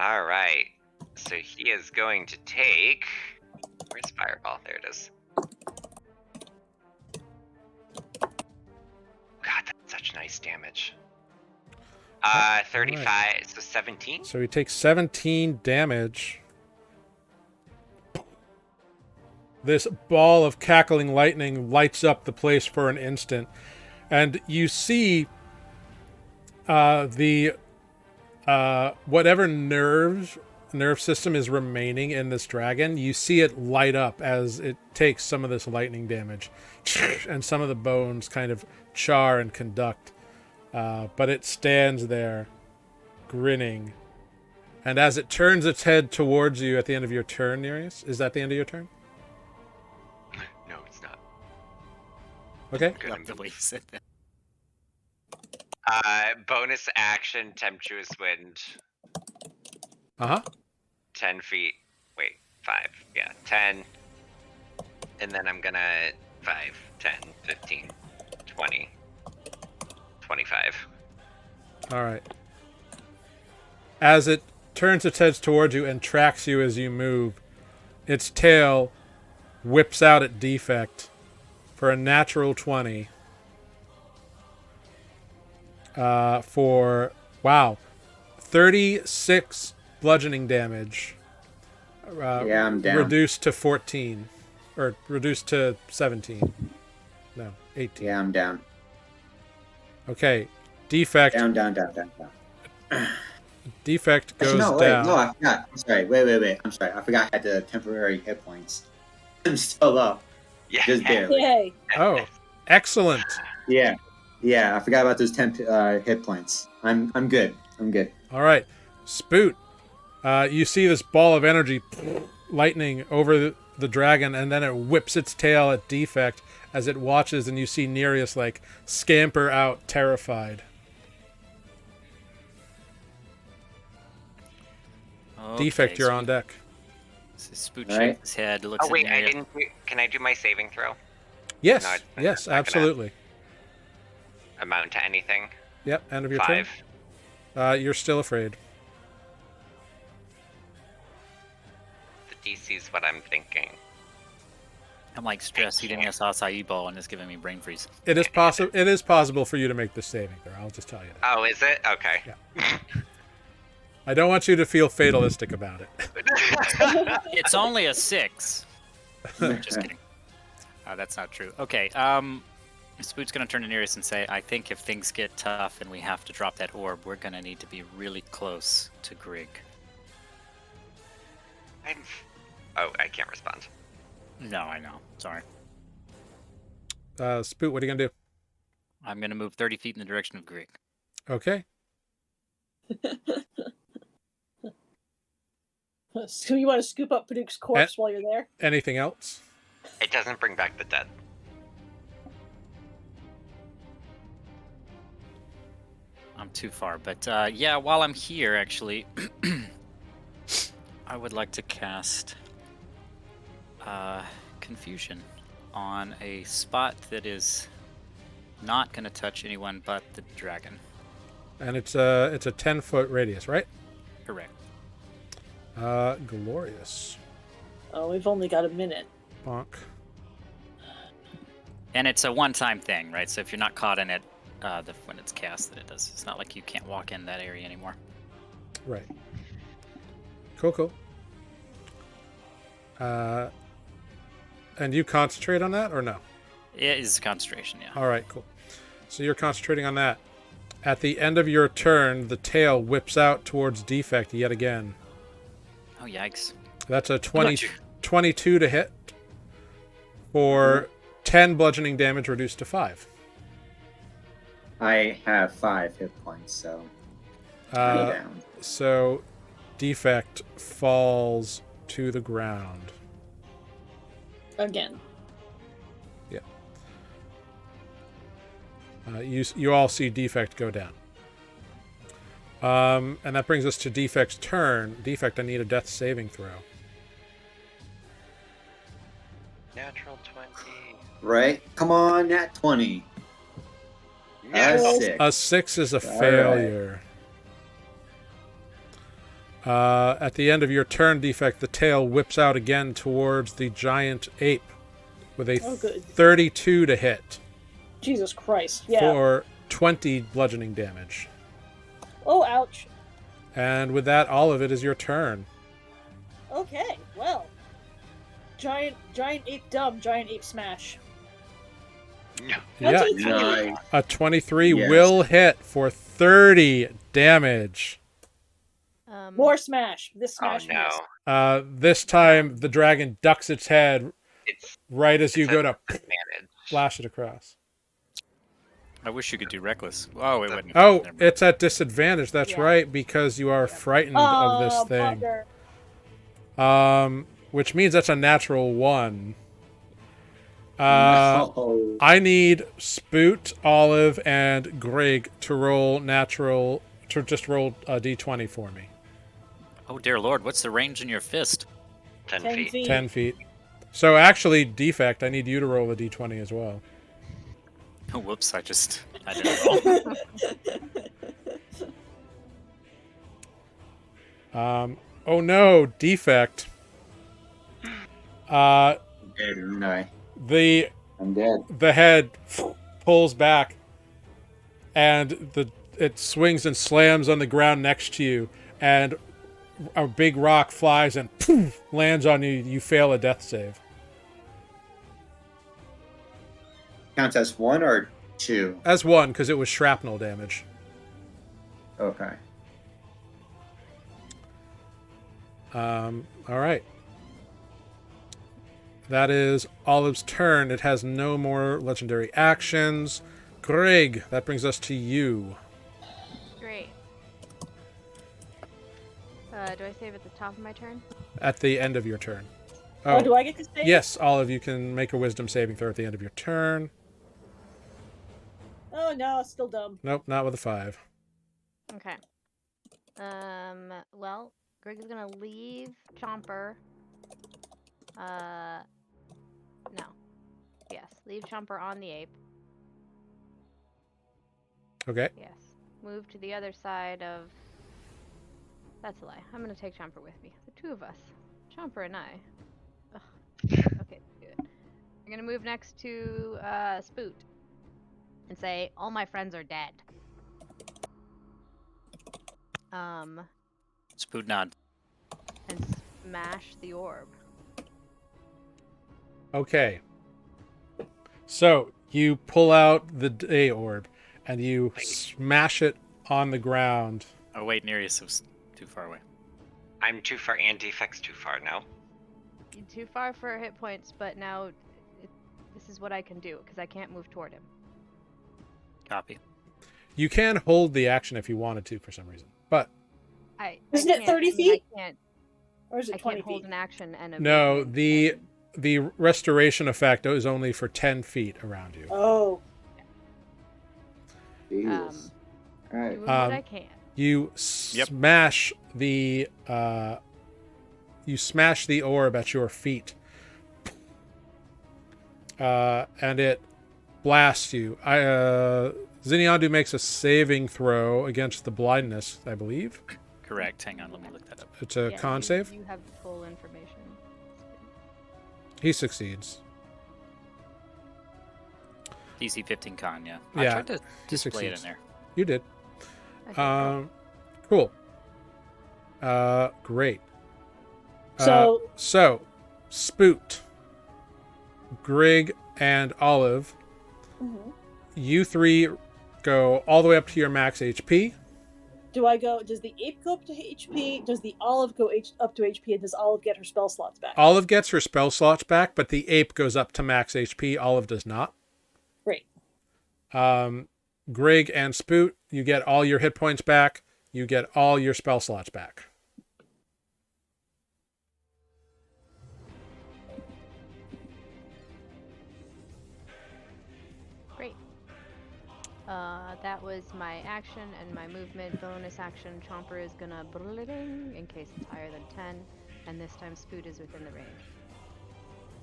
Alright. So he is going to take. Where's Fireball? There it is. God, that's such nice damage. 35, so 17? So he takes 17 damage. This ball of cackling lightning lights up the place for an instant. And you see the whatever nerve system is remaining in this dragon, you see it light up as it takes some of this lightning damage. And some of the bones kind of char and conduct. But it stands there, grinning. And as it turns its head towards you at the end of your turn, Nereus, is that the end of your turn? No, it's not. Okay. Good. Love the way you said that. Bonus action, Tempestuous Wind. Uh-huh. 10 feet. Wait, 5. Yeah, 10. And then I'm gonna 5, 10, 15, 20, 25. All right. As it turns its head towards you and tracks you as you move, its tail whips out at defect for a natural 20. For, wow, 36 bludgeoning damage. Yeah, I'm down. Reduced to 14. Or reduced to 17. No, 18. Yeah, I'm down. Okay. Defect. Down. Defect goes Actually, no, wait, down. no, I forgot. I'm sorry. Wait. I'm sorry. I forgot I had the temporary hit points. I'm still up. Yeah. Just barely. Yay. Oh, excellent. Yeah, I forgot about those temp hit points. I'm good. All right. Spoot. You see this ball of energy lightning over the dragon, and then it whips its tail at defect as it watches, and you see Nereus like scamper out terrified. Defect, you're on deck. So Spoot All right. shakes his head, looks Oh wait, at I Nereus. didn't. Can I do my saving throw? Yes, No, it's yes, not gonna- absolutely. Amount to anything? Yep, end of your 5. turn. You're still afraid. The DC's what I'm thinking. I'm like stress eating this acai bowl and it's giving me brain freeze. It is possible. It is possible for you to make this saving throw. I'll just tell you that. Oh, is it? Okay. Yeah. I don't want you to feel fatalistic about it. It's only a 6. Just kidding. That's not true. Okay, Spoot's gonna turn to Nereus and say, I think if things get tough and we have to drop that orb, we're gonna need to be really close to Grig. Oh, I can't respond. No, I know. Sorry. Spoot, what are you gonna do? I'm gonna move 30 feet in the direction of Grig. Okay. So you want to scoop up Paduke's corpse while you're there? Anything else? It doesn't bring back the dead. I'm too far, but yeah, while I'm here, actually, I would like to cast Confusion on a spot that is not going to touch anyone but the dragon. And it's a 10-foot radius, right? Correct. Glorious. Oh, we've only got a minute. Bonk. And it's a one-time thing, right? So if you're not caught in it when it's cast, that it does. It's not like you can't walk in that area anymore. Right. Cool. And you concentrate on that or no? It is concentration, yeah. All right, cool. So you're concentrating on that. At the end of your turn, the tail whips out towards Defect yet again. Oh, yikes. That's a Got you. 22 to hit for 10 bludgeoning damage reduced to 5. I have 5 hit points, so I'm down. So Defect falls to the ground. Again. Yeah. You all see Defect go down. And that brings us to Defect's turn. Defect, I need a death saving throw. Natural 20. Right? Come on, nat 20. Yes. 6. A 6 is a All failure. At the end of your turn, Defect, the tail whips out again towards the giant ape with a Oh, good. 32 to hit Jesus Christ. Yeah. for 20 bludgeoning damage. Oh, ouch. And with that, all of it is your turn. Okay, well. Giant ape dumb, giant ape smash. No. Yeah, 23. Nice. a 23 Yes. will hit for 30 damage. More smash. This Oh smash no. missed. This time, the dragon ducks its head It's right as you it's go a to disadvantage. flash it across. I wish you could do reckless. Oh, it wouldn't. Oh, Never mind. it's at disadvantage. That's Yeah. right, because you are frightened of this Oh, thing. bugger. Which means that's a natural 1. No. I need Spoot, Olive, and Greg to roll just roll a d20 for me. Oh, dear Lord, what's the range in your fist? 10 10 feet. feet. 10 feet. So actually, Defect, I need you to roll a d20 as well. Oh, whoops, I didn't roll. Oh no, Defect. Dead, aren't I? I'm dead. The head pulls back, and it swings and slams on the ground next to you, and a big rock flies and poof, lands on you. You fail a death save. Counts as 1 or 2? As 1, because it was shrapnel damage. Okay. All right. That is Olive's turn. It has no more legendary actions. Greg, that brings us to you. Great. Do I save at the top of my turn? At the end of your turn. Oh, do I get to say? Yes, Olive, you can make a wisdom saving throw at the end of your turn. Oh no, it's still dumb. Nope, not with a 5. Okay. Well, Greg is gonna leave Chomper. No. Yes, leave Chomper on the ape. Okay. Yes. Move to the other side of... That's a lie. I'm gonna take Chomper with me. The two of us. Chomper and I. Ugh. Okay, do it. I'm gonna move next to, Spoot. And say, all my friends are dead. Spoot nod. And smash the orb. Okay. So, you pull out the day orb, and you smash it on the ground. Oh, wait, Nereus was too far away. I'm too far and Defect's too far now. You're too far for hit points, but now this is what I can do, because I can't move toward him. Copy. You can hold the action if you wanted to for some reason. But Isn't it 30 feet? I can't, Or is it I 20 can't hold feet? an action and a no, movement the restoration effect is only for 10 feet around you. Oh. Jesus. All right. doing what I can. You smash the orb at your feet, and it blasts you. Xinniandu makes a saving throw against the blindness, I believe. Correct. Hang on, let me look that up. It's a con save. You have full information. He succeeds. DC 15 con, yeah. Yeah, I tried to he display it in succeeds. there. You did. Okay, Cool. Great. So Spoot, Grig, and Olive, mhm. you three go all the way up to your max HP. Does the ape go up to HP? Does the olive go up to HP? And does Olive get her spell slots back? Olive gets her spell slots back, but the ape goes up to max HP. Olive does not. Great. Grig and Spoot, you get all your hit points back. You get all your spell slots back. great. That was my action and my movement. Bonus action, Chomper is gonna bling in case it's higher than 10, and this time Spoot is within the range.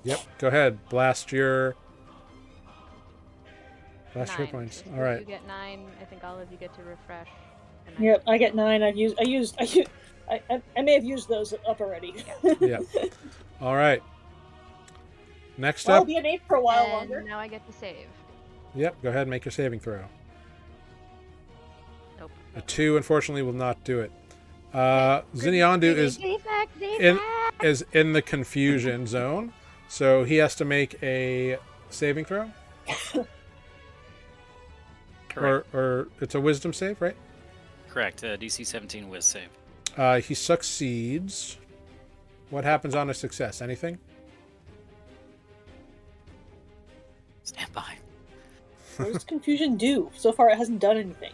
Yep. Go ahead. Blast your 9. points. So All Spoot, right. You get 9. I think all of you get to refresh. And Yep, I get 9. I may have used those up already. Yeah. All right. Next I'll up. be an ape for a while and longer. now I get to save. Yep. Go ahead and make your saving throw. Nope. A 2, unfortunately, will not do it. Xinniandu is in the confusion zone, so he has to make a saving throw. Correct. Or it's a wisdom save, right? Correct. DC 17 whiz save. He succeeds. What happens on a success? Anything? Stand by. What does confusion do? So far, it hasn't done anything.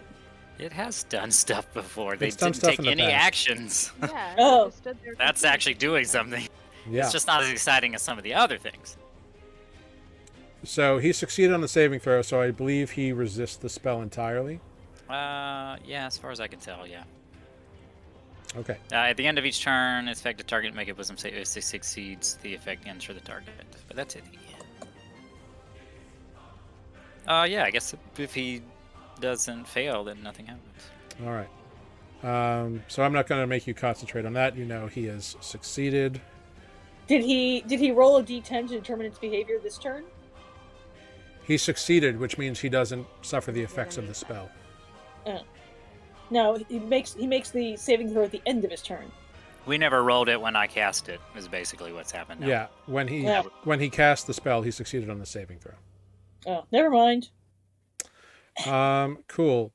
It has done stuff before. They It's done didn't stuff take in the any past. actions. Yeah. Oh. Just stood there That's confused. actually doing something. Yeah. It's just not as exciting as some of the other things. So he succeeded on the saving throw, so I believe he resists the spell entirely. Yeah, as far as I can tell, yeah. Okay. At the end of each turn, its affected target make a wisdom save. If it succeeds, the effect ends for the target. But that's it. Yeah, I guess if he doesn't fail, then nothing happens. All right. So I'm not going to make you concentrate on that. You know he has succeeded. Did he roll a d10 to determine its behavior this turn? He succeeded, which means he doesn't suffer the effects of the spell. No, he makes the saving throw at the end of his turn. We never rolled it when I cast it, is basically what's happened now. Yeah. When he cast the spell, he succeeded on the saving throw. Oh, never mind. Cool.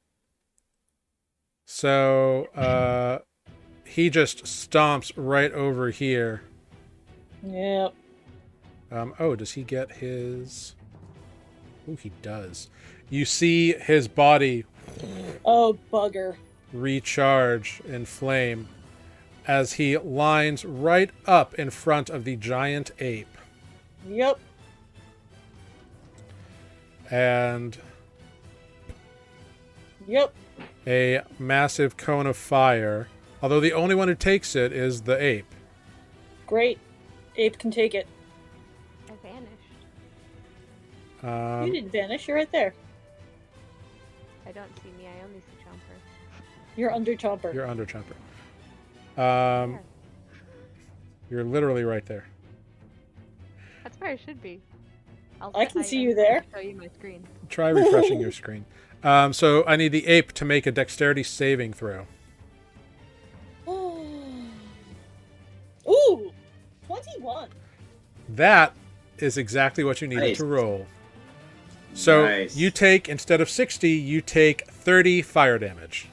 So, he just stomps right over here. Yep. Does he get his... Oh, he does. You see his body Oh, bugger. recharge in flame as he lines right up in front of the giant ape. Yep. And Yep. a massive cone of fire, although the only one who takes it is the ape. Great. Ape can take it. I vanished. You didn't vanish. You're right there. I don't see me. I only see Chomper. You're under Chomper. You're under Chomper. Where? You're literally right there. That's where I should be. I can see you there. Show you my screen. Try refreshing your screen. So I need the ape to make a dexterity saving throw. Ooh, 21. That is exactly what you needed Nice. to roll. So Nice. you take, instead of 60, you take 30 fire damage.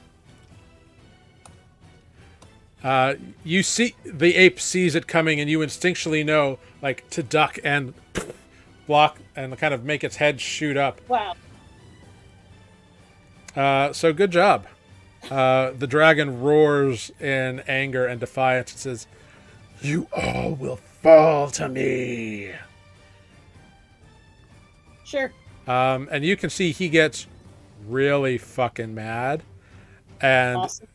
You see, the ape sees it coming, and you instinctually know, like, to duck and block and kind of make its head shoot up. Wow. So good job. The dragon roars in anger and defiance and says, "You all will fall to me." Sure. And you can see he gets really fucking mad. And Awesome.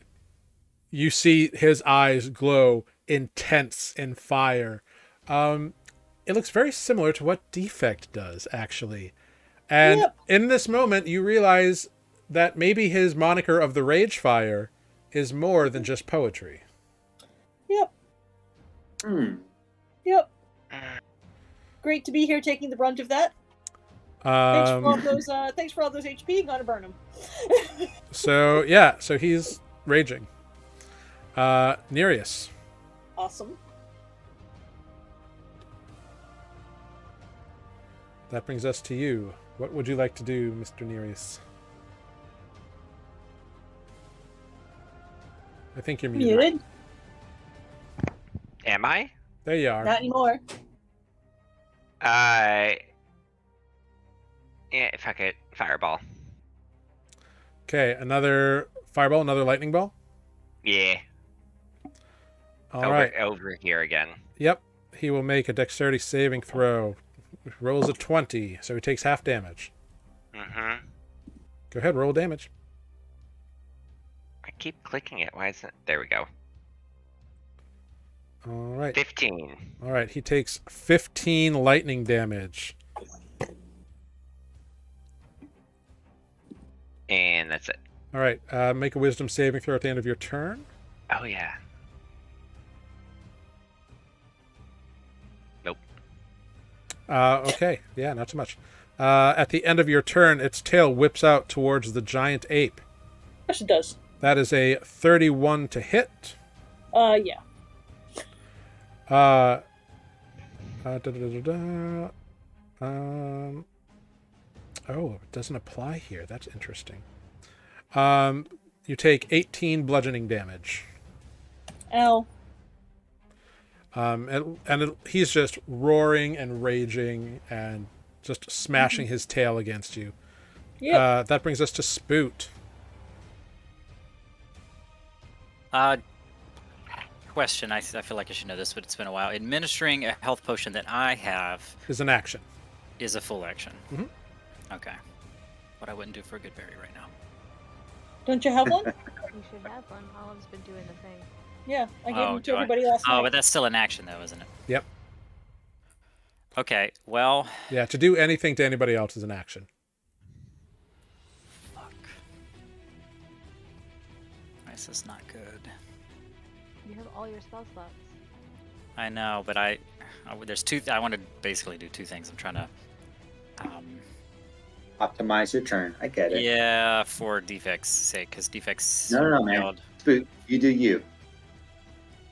you see his eyes glow intense in fire. It looks very similar to what Defect does, actually. And Yep. in this moment, you realize that maybe his moniker of the Rage Fire is more than just poetry. Yep. Hmm. Yep. Great to be here taking the brunt of that. Thanks for all those. Thanks for all those HP. Gonna burn them. So he's raging. Nereus. Awesome. That brings us to you. What would you like to do, Mr. Nereus? I think you're muted. Muted. Am I? There you are. Not anymore. Yeah, fuck it. Fireball. Okay, another fireball, another lightning ball. Yeah. All right. Over here again. Yep. He will make a dexterity saving throw. Rolls a 20, so he takes half damage. Mm-hmm. Go ahead, roll damage. I keep clicking it. Why isn't it? There we go. All right. 15. All right, he takes 15 lightning damage. And that's it. All right, make a wisdom saving throw at the end of your turn. Oh, yeah. Nope. Okay, yeah, not too much. At the end of your turn, its tail whips out towards the giant ape. Yes, it does. That is a 31 to hit. Yeah. Oh, it doesn't apply here. That's interesting. You take 18 bludgeoning damage. Ow. He's just roaring and raging and just smashing his tail against you. Yep. That brings us to Spoot. Question. I feel like I should know this, but it's been a while. Administering a health potion that I have Is an action. is a full action. Mhm. Okay. What I wouldn't do for a good berry right now. Don't you have one? You should have one. Olive's been doing the thing. Yeah, I gave Oh, them to do I? everybody last Oh, night. but that's still an action, though, isn't it? Yep. Okay. Well. Yeah, to do anything to anybody else is an action. Fuck. This is not good. You have all your spell slots. I know, but there's two. I want to basically do two things. I'm trying to. Optimize your turn. I get it. Yeah, for defects' sake, because defects. No, man. failed. Spook, you do you.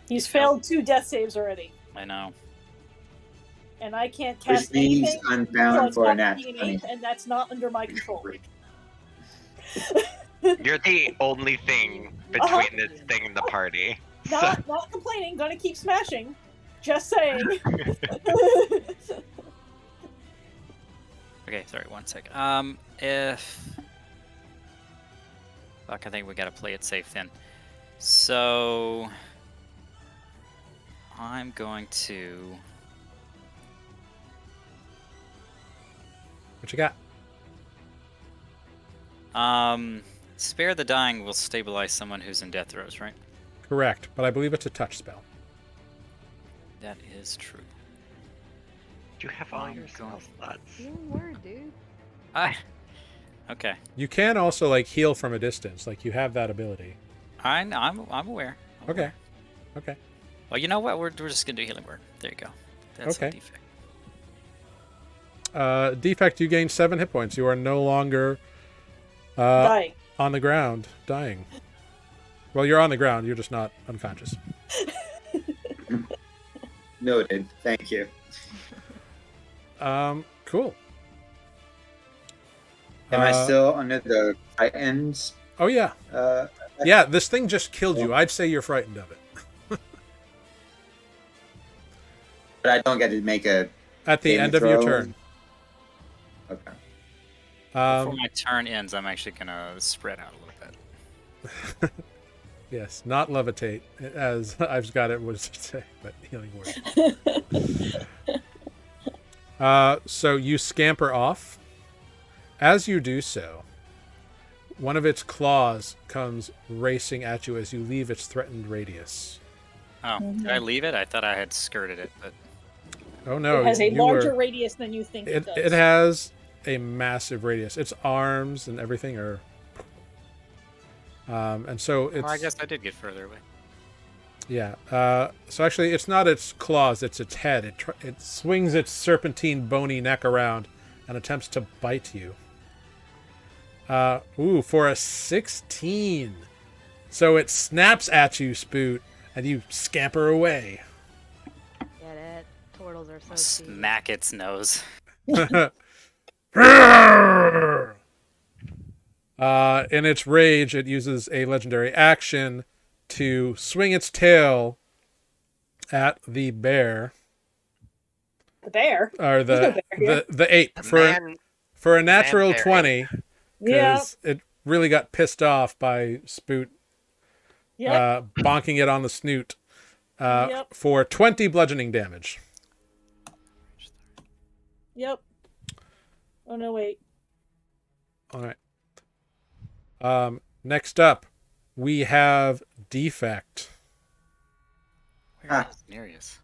He's failed 2 death saves already, I know. and I can't Which cast means anything. I'm until bound it's for a not nat being 20. eight, and that's not under my control. You're the only thing between this thing and the party. Not complaining. Gonna keep smashing. Just saying. Okay, sorry, 1 sec. If... Fuck, I think we gotta play it safe then. So... I'm going to... What you got? Spare the Dying will stabilize someone who's in death throes, right? Correct, but I believe it's a touch spell. That is true. You have all your spell slots. One word, dude. Okay. You can also like heal from a distance. Like you have that ability. I'm aware. I'm Okay. aware. Okay. Well, you know what? We're just gonna do healing word. There you go. That's Okay. a defect. Defect, you gain 7 hit points. You are no longer Dying. on the ground, dying. Well, you're on the ground. You're just not unconscious. Noted. Thank you. Cool. Am I still under the Titans? Oh, yeah. Yeah, this thing just killed you. I'd say you're frightened of it. But I don't get to make a... At the Saving end of your throw. turn. Okay. Before my turn ends, I'm actually gonna spread out a little bit. Yes, not levitate, as I've got it was to say, but healing word. So you scamper off. As you do so, one of its claws comes racing at you as you leave its threatened radius. Oh, did I leave it? I thought I had skirted it, but Oh no! It has a you larger were- radius than you think it does. a massive radius. Its arms and everything are. And so it's. Well, I guess I did get further away. Yeah. So actually, it's not its claws; it's its head. It swings its serpentine, bony neck around and attempts to bite you. For a 16. So it snaps at you, Spoot, and you scamper away. Get it? Turtles are so sweet. Smack its nose. In its rage, it uses a legendary action to swing its tail at the bear. The bear? Or There's no bear here. the ape. For a natural bear 20, Yeah. because it really got pissed off by Spoot Yep. bonking it on the snoot Yep. for 20 bludgeoning damage. Yep. Oh no, wait. All right. Next up, we have Defect. Where is Nereus?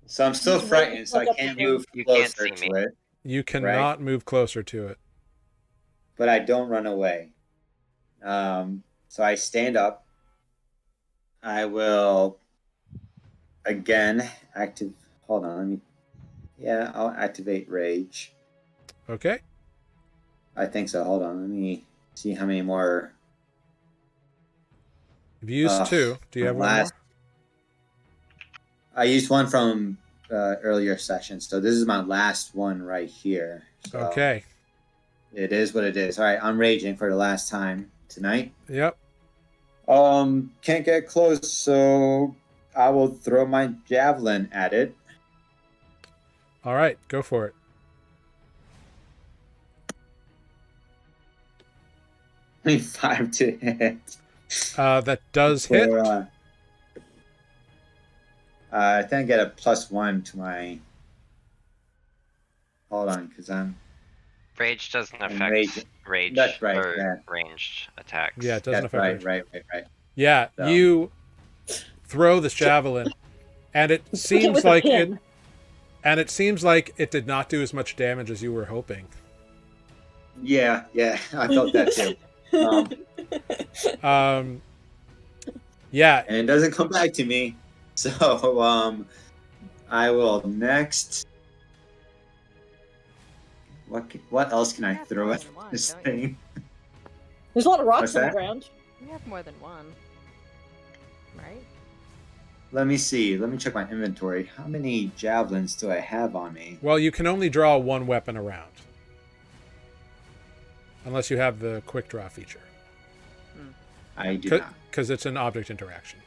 So I'm still He's frightened, right so I up can't there. move You can't closer see to me. it, You cannot move closer to it. but I don't run away. So I stand up. I will again active. Hold on, let me. Yeah, I'll activate Rage. Okay. I think so. Hold on, let me see how many more. You've used 2. Do you have one more? I used one from earlier sessions, so this is my last one right here. So Okay. it is what it is. All right, I'm raging for the last time tonight. Yep. Can't get close, so I will throw my javelin at it. All right. Go for it. 25 to hit. That does hit. I think I get a +1 to my. Hold on, because I'm. Rage doesn't I'm affect rage That's right, or yeah. ranged attacks. Yeah, it doesn't That's affect right, rage. right. Yeah, So. you throw this javelin, and it Pick it seems with a like pin. it seems like it did not do as much damage as you were hoping. Yeah, I felt that too. Yeah, And it doesn't come back to me. So, I will next. What else can I Yeah, throw more at than one, this don't you? thing? There's a lot of rocks What's on the that? ground. You have more than one. Right? Let me see. Let me check my inventory. How many javelins do I have on me? well, you can only draw one weapon around. Unless you have the quick draw feature. I do not. Because it's an object interaction.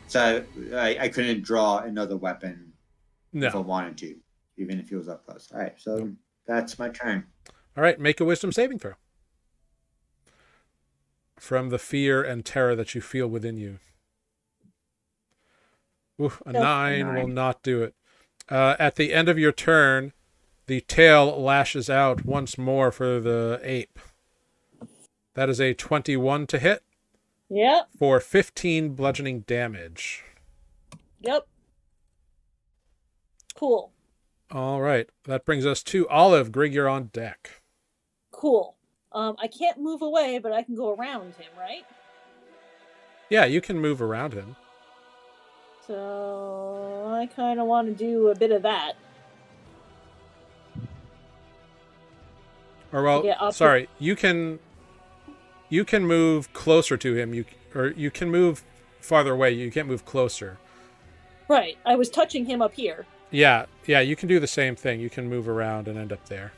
So I couldn't draw another weapon if I No. wanted to, even if he was up close. All right, so that's my turn. All right, make a wisdom saving throw. From the fear and terror that you feel within you. Ooh, a Nope. 9 will 9. not do it. At the end of your turn, the tail lashes out once more for the ape. That is a 21 to hit Yep. for 15 bludgeoning damage. Yep. Cool. All right, that brings us to Olive. Grig, you're on deck. Cool. I can't move away, but I can go around him, right? Yeah, you can move around him. So I kind of want to do a bit of that. Or well, Yeah, up to- sorry, you can move closer to him. You can move farther away. You can't move closer. Right. I was touching him up here. Yeah, you can do the same thing. You can move around and end up there.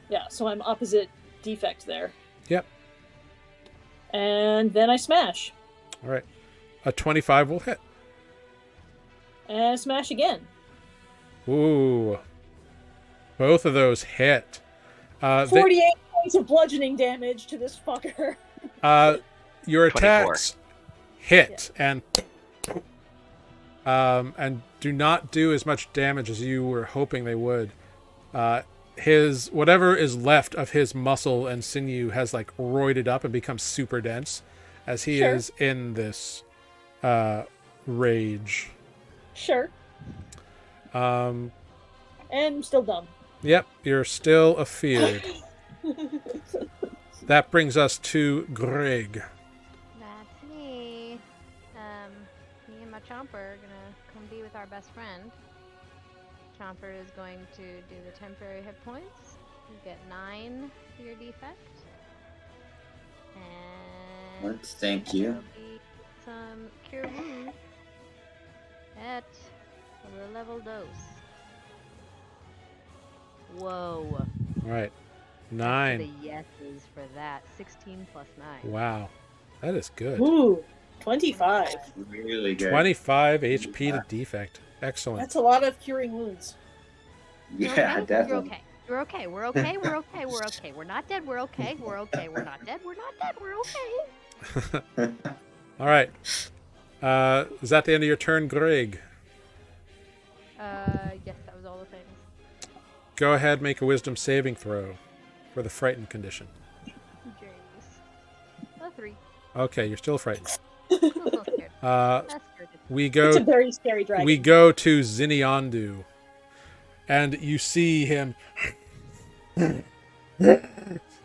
Yeah, so I'm opposite Defect there. Yep. And then I smash. All right. A 25 will hit. And I smash again. Ooh. Both of those hit. 48 points of bludgeoning damage to this fucker. Your 24. attacks hit and do not do as much damage as you were hoping they would. His whatever is left of his muscle and sinew has like roided up and become super dense as he Sure. is in this rage. Sure. And I'm still dumb. Yep, you're still afeared. That brings us to Greg. That's me. Me and my Chomper are gonna come be with our best friend. Chomper is going to do the temporary hit points. You get 9 for your defect. And Thank you. there'll be some cure wounds at the level dose. Whoa. All right. That's to 9. the yeses for that. 16 plus 9. Wow. That is good. Ooh, 25. Really good. 25 HP to defect. Excellent. That's a lot of curing wounds. You're Yeah, okay? definitely. You're okay. You're okay. We're okay. We're okay. We're okay. We're not dead. We're okay. We're okay. We're not dead. We're not dead. We're okay. All right. Is that the end of your turn, Greg? Yes, that was all the things. Go ahead, make a wisdom saving throw for the frightened condition. Jeez. A 3. Okay, you're still frightened. I'm so scared. Uh, That's scared. we It's a go very scary dragon. we go to Xinniandu, and you see him, and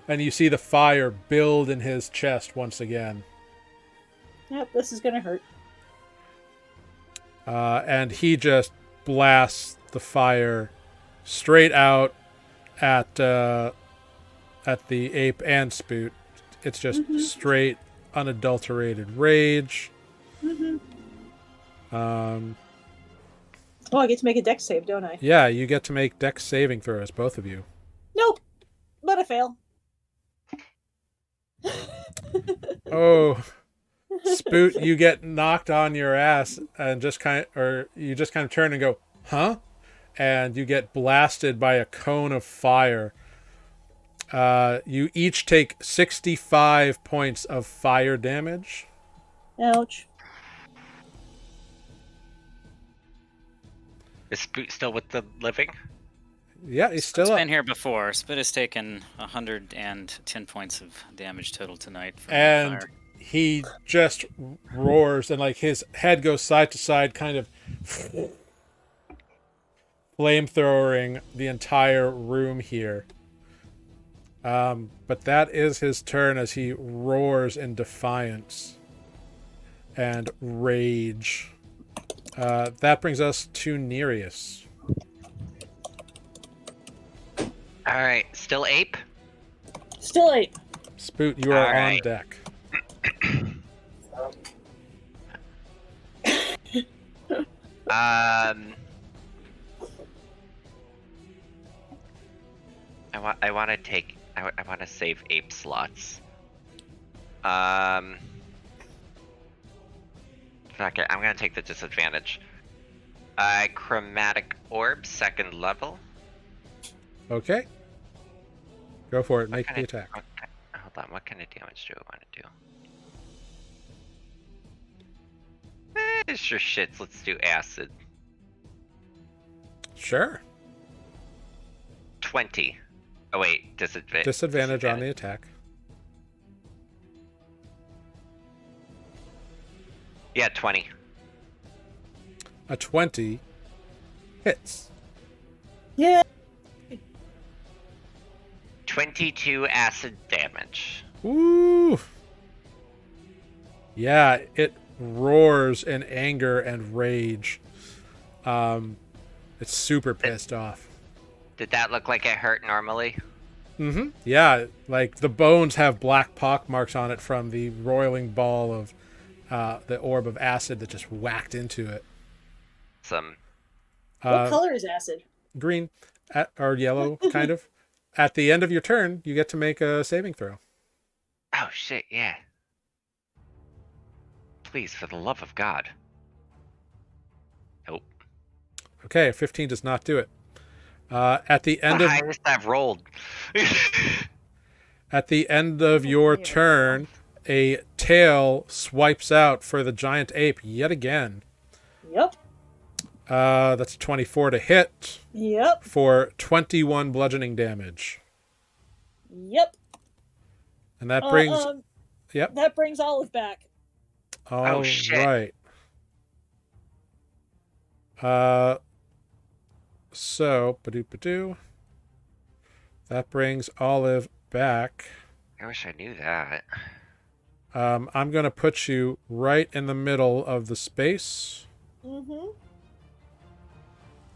you see the fire build in his chest once again. Yep, this is gonna hurt. And he just blasts the fire straight out at the ape and Spoot. It's just straight, unadulterated rage. Oh, I get to make a dex save, don't I? Yeah, you get to make dex saving throws, both of you. Nope, but I fail. Oh, Spoot, you get knocked on your ass and you just kind of turn and go, huh? And you get blasted by a cone of fire. You each take 65 points of fire damage. Ouch. Is Spoot still with the living? Yeah, he's still It's up. been here before. Spit has taken 110 points of damage total tonight from And fire. he just roars, and like his head goes side to side, kind of flamethrowing the entire room here. But that is his turn as he roars in defiance and rage. That brings us to Nereus. Alright, still ape? Still 8. Spoot, you are All on right. deck. I want to take. I want to save ape slots. Okay, I'm gonna take the disadvantage. Chromatic orb, 2nd level. Okay. Go for it. What Make kind the of- attack. Hold on, what kind of damage do I want to do? Sure shits, let's do acid. Sure. 20. Oh wait, Disadvantage on the attack. Yeah, 20. A 20 hits. Yeah. 22 acid damage. Woo! Yeah, it roars in anger and rage. It's super pissed off. Did that look like it hurt normally? Mm-hmm. Yeah, like the bones have black pock marks on it from the roiling ball of the orb of acid that just whacked into it. Some. What color is acid? Green or yellow, kind of. At the end of your turn, you get to make a saving throw. Oh shit, yeah. Please, for the love of God. Nope. Okay, 15 does not do it. At the end The of highest I've rolled. At the end of your turn, a tail swipes out for the giant ape yet again. Yep. That's 24 to hit Yep. for 21 bludgeoning damage. Yep. And that brings... Yep. That brings Olive back. All shit. right. So, ba-doo. That brings Olive back. I wish I knew that. I'm going to put you right in the middle of the space. Mm-hmm.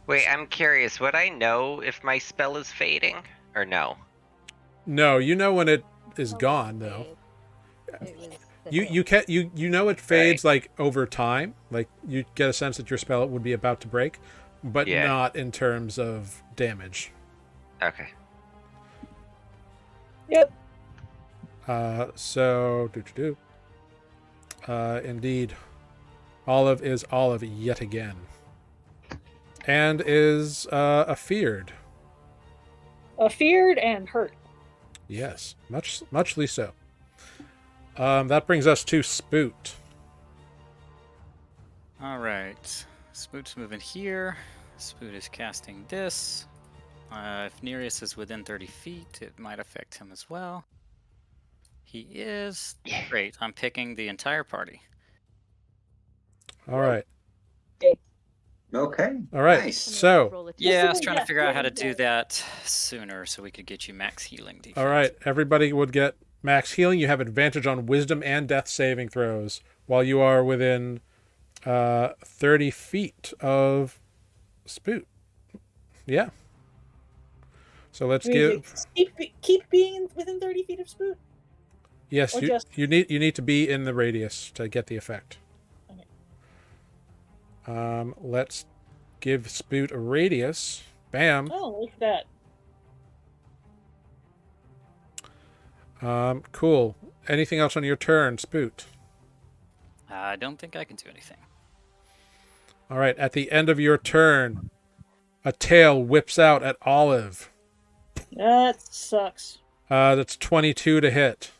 Wait, I'm curious. Would I know if my spell is fading or no? No, you know when it is Oh, gone, though. It was the You know it fades like over time. Like you get a sense that your spell would be about to break, but Yeah. not in terms of damage. Okay. Yep. So indeed, Olive is Olive yet again, and is afeared. Feared and hurt. Yes, muchly so. That brings us to Spoot. All right. Spoot's moving here. Spoot is casting this. If Nereus is within 30 feet, it might affect him as well. He is. Great. I'm picking the entire party. All right. Okay. All right. Nice. So, roll a Yeah, I was Yes, trying to figure out how to yeah. do that sooner so we could get you max healing defense. all right. Everybody would get max healing. You have advantage on Wisdom and Death saving throws while you are within 30 feet of Spoot. Yeah. So let's give. Keep being within 30 feet of Spoot. Yes, or you just- you need to be in the radius to get the effect. Okay. Let's give Spoot a radius. Bam. Oh, look at that. Cool. Anything else on your turn, Spoot? I don't think I can do anything. All right. At the end of your turn, a tail whips out at Olive. That sucks. That's 22 to hit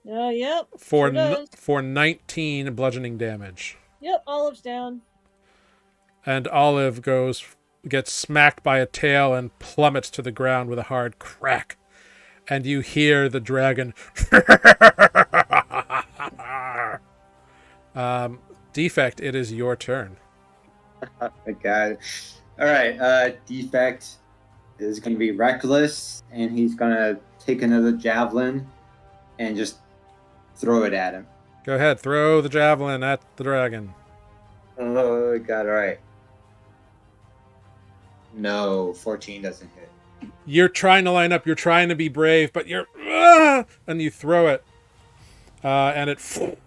Yep. for Sure does. for 19 bludgeoning damage. Yep, Olive's down. And Olive gets smacked by a tail and plummets to the ground with a hard crack. And you hear the dragon. Defect, it is your turn. Oh my god. All right. Defect is going to be reckless, and he's going to take another javelin and just throw it at him. Go ahead, throw the javelin at the dragon. Oh god. All right. No, 14 doesn't hit. You're trying to line up, you're trying to be brave, but you're... and you throw it. And it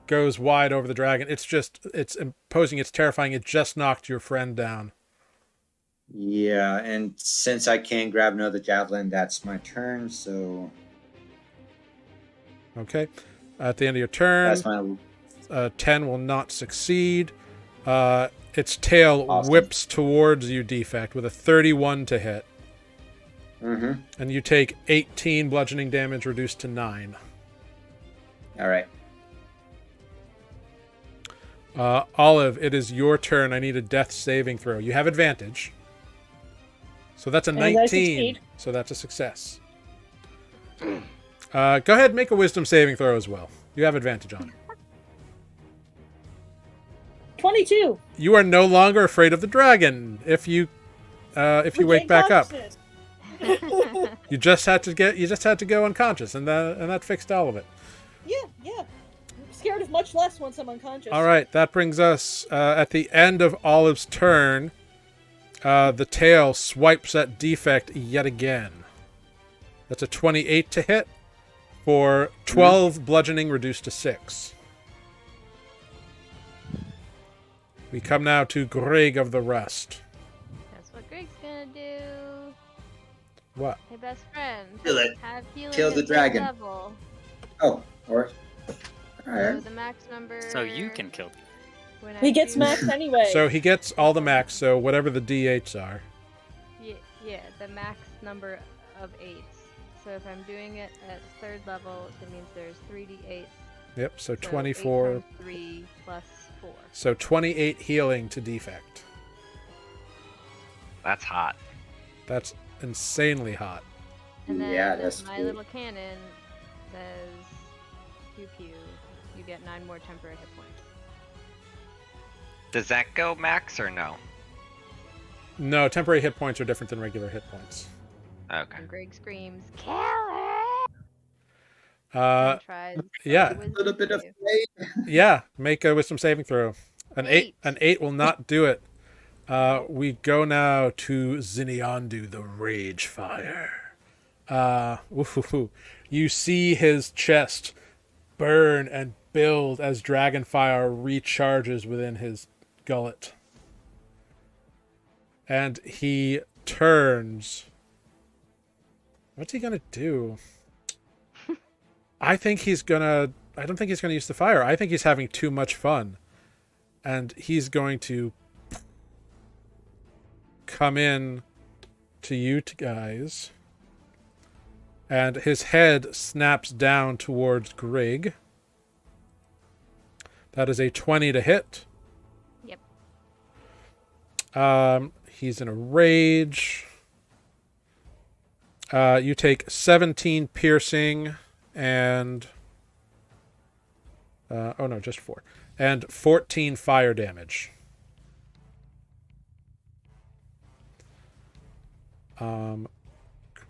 goes wide over the dragon. It's imposing, it's terrifying. It just knocked your friend down. Yeah, and since I can't grab another javelin, that's my turn. So Okay. At the end of your turn, that's my 10 will not succeed. Its tail Awesome. whips towards you, Defect, with a 31 to hit. Mm-hmm. And you take 18 bludgeoning damage, reduced to 9. All right. Olive, it is your turn. I need a death saving throw. You have advantage. So that's a And I 19. succeed. So that's a success. Go ahead and make a wisdom saving throw as well. You have advantage on it. 22. You are no longer afraid of the dragon. If you wake back up, you just had to go unconscious, and that fixed all of it. Yeah. I'm scared of much less once I'm unconscious. All right, that brings us at the end of Olive's turn. The tail swipes at Defect yet again. That's a 28 to hit for 12 bludgeoning, reduced to 6. We come now to Greg of the Rust. That's what Greg's gonna do. What? Hey, best friend. Kill it. Have healing Kill the at third dragon. level. Oh, or all So right. the max number. So you can kill them. when I He gets do- maxed anyway. So he gets all the max, so whatever the D8s are. Yeah, the max number of 8s. So if I'm doing it at third level, that means there's 3d8s. Yep, so So 24. 8 times 3 plus 4. So 28 healing to Defect. That's hot. That's insanely hot. And then Yeah, that's my cool. little cannon says, pew pew, you get 9 more temporary hit points. Does that go max or no? No, temporary hit points are different than regular hit points. Okay. And Greg screams, "Kill it!" Uh, and tries yeah. a A little bit of save. faith. yeah. Make a wisdom saving throw. An 8. An 8 will not do it. We go now to Xinniandu, the Rage Fire. You see his chest burn and build as Dragonfire recharges within his gullet. And he turns. What's he gonna do? I don't think he's gonna use the fire. I think he's having too much fun. And he's going to come in to you guys. And his head snaps down towards Grig. That is a 20 to hit. Yep. He's in a rage. You take 17 piercing and... oh no, just 4. And 14 fire damage.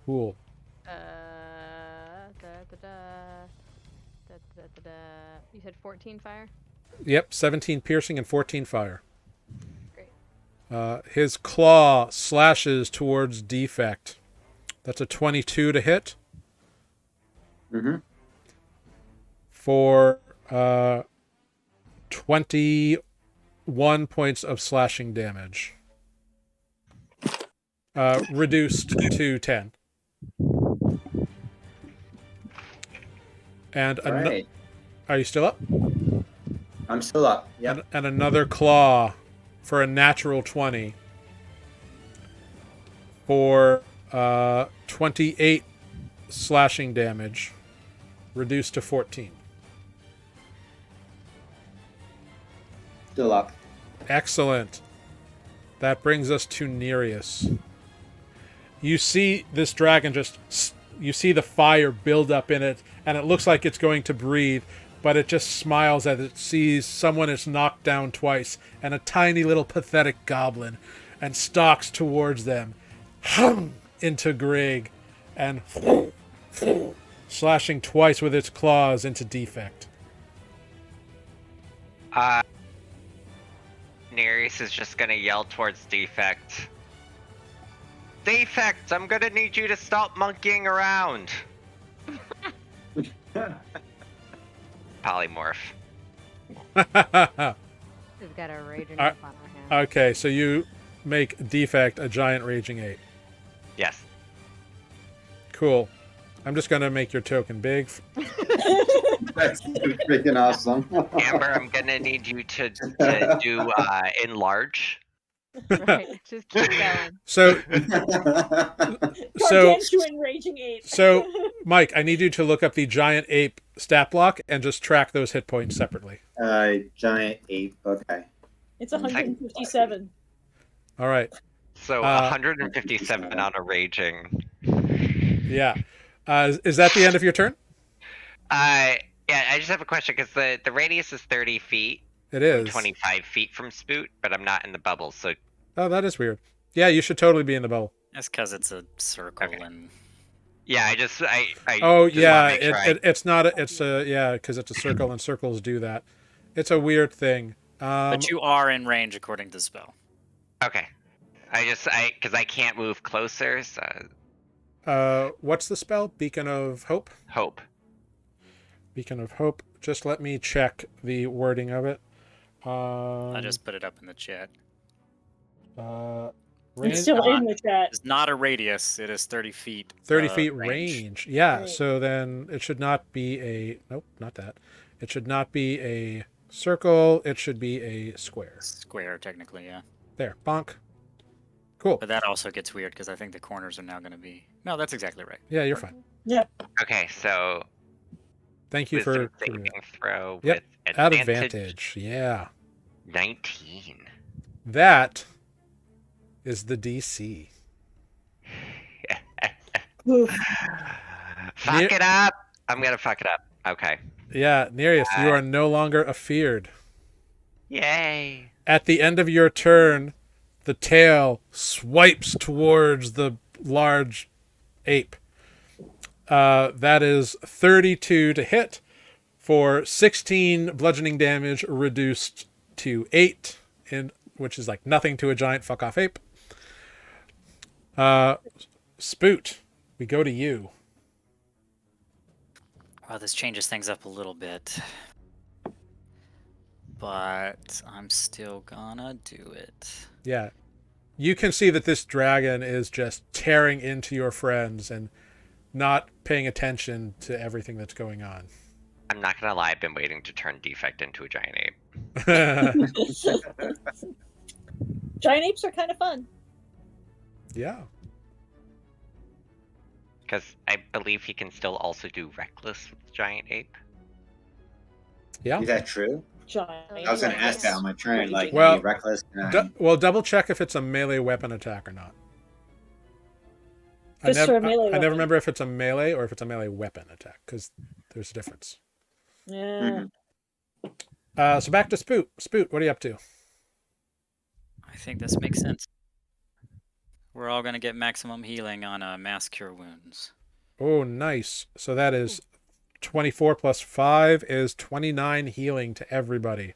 Cool. You said 14 fire? Yep, 17 piercing and 14 fire. Great. His claw slashes towards Defect. That's a 22 to hit. Mm-hmm. For 21 points of slashing damage. Reduced to 10. And Right. are you still up? I'm still up. Yep. And another claw for a natural 20 for 28 slashing damage, reduced to 14. Still up. Excellent. That brings us to Nereus. You see this dragon you see the fire build up in it, and it looks like it's going to breathe, but it just smiles as it sees someone is knocked down twice, and a tiny little pathetic goblin, and stalks towards them, into Grig, and slashing twice with its claws into Defect. Nereus is just gonna yell towards Defect. Defect, I'm gonna need you to stop monkeying around. Polymorph. We've got a raging up on our hands. Okay, so you make Defect a giant raging 8. Yes. Cool. I'm just gonna make your token big. That's freaking awesome. Amber, I'm gonna need you to do enlarge. Right, just keep going. So Gargantuan raging ape. So, Mike, I need you to look up the giant ape stat block and just track those hit points separately. Giant ape. Okay. It's 157. All right. So 157 on a raging. Yeah. Is that the end of your turn? Yeah, I just have a question because the radius is 30 feet. It is 25 feet from Spoot, but I'm not in the bubble, so. Oh, that is weird. Yeah, you should totally be in the bubble. That's because it's a circle Okay. and Yeah, I just Oh just yeah, wanna make sure it's not. It's a yeah, because it's a circle and circles do that. It's a weird thing. but you are in range according to the spell. Okay. Because I can't move closer, so What's the spell? Beacon of Hope. hope. Beacon of Hope. Just let me check the wording of it. I just put it up in the chat. It's still in the chat. It's not a radius. It is 30 feet. 30 feet range. range. Yeah, Right. so then it should not be a... Nope, not that. It should not be a circle. It should be a square. Square, technically, yeah. There, bonk. Cool. But that also gets weird because I think the corners are now going to be... No, that's exactly right. Yeah, you're fine. Okay, so Thank you wisdom for... saving throw Yep, with At advantage. advantage, yeah. 19. That is the DC. Oof. Fuck it up. I'm gonna fuck it up. Okay. Yeah, Nereus, you are no longer afeared. Yay. At the end of your turn, the tail swipes towards the large ape. That is 32 to hit for 16 bludgeoning damage, reduced to 8, which is like nothing to a giant fuck off ape. Spoot, we go to you. Well, this changes things up a little bit. But I'm still gonna do it. Yeah. You can see that this dragon is just tearing into your friends and not paying attention to everything that's going on. I'm not gonna lie, I've been waiting to turn Defect into a giant ape. Giant apes are kind of fun. Yeah. Because I believe he can still also do Reckless with giant ape. Yeah. Is that true? Giant. I was going to ask that on my turn. Like, Well, be reckless. Well, double check if it's a melee weapon attack or not. I Fists are a melee never weapon. remember if it's a melee or if it's a melee weapon attack, because there's a difference. Yeah. So back to Spoot. Spoot, what are you up to? I think this makes sense. We're all gonna get maximum healing on mass cure wounds. Oh, nice. So that is 24 plus 5 is 29 healing to everybody.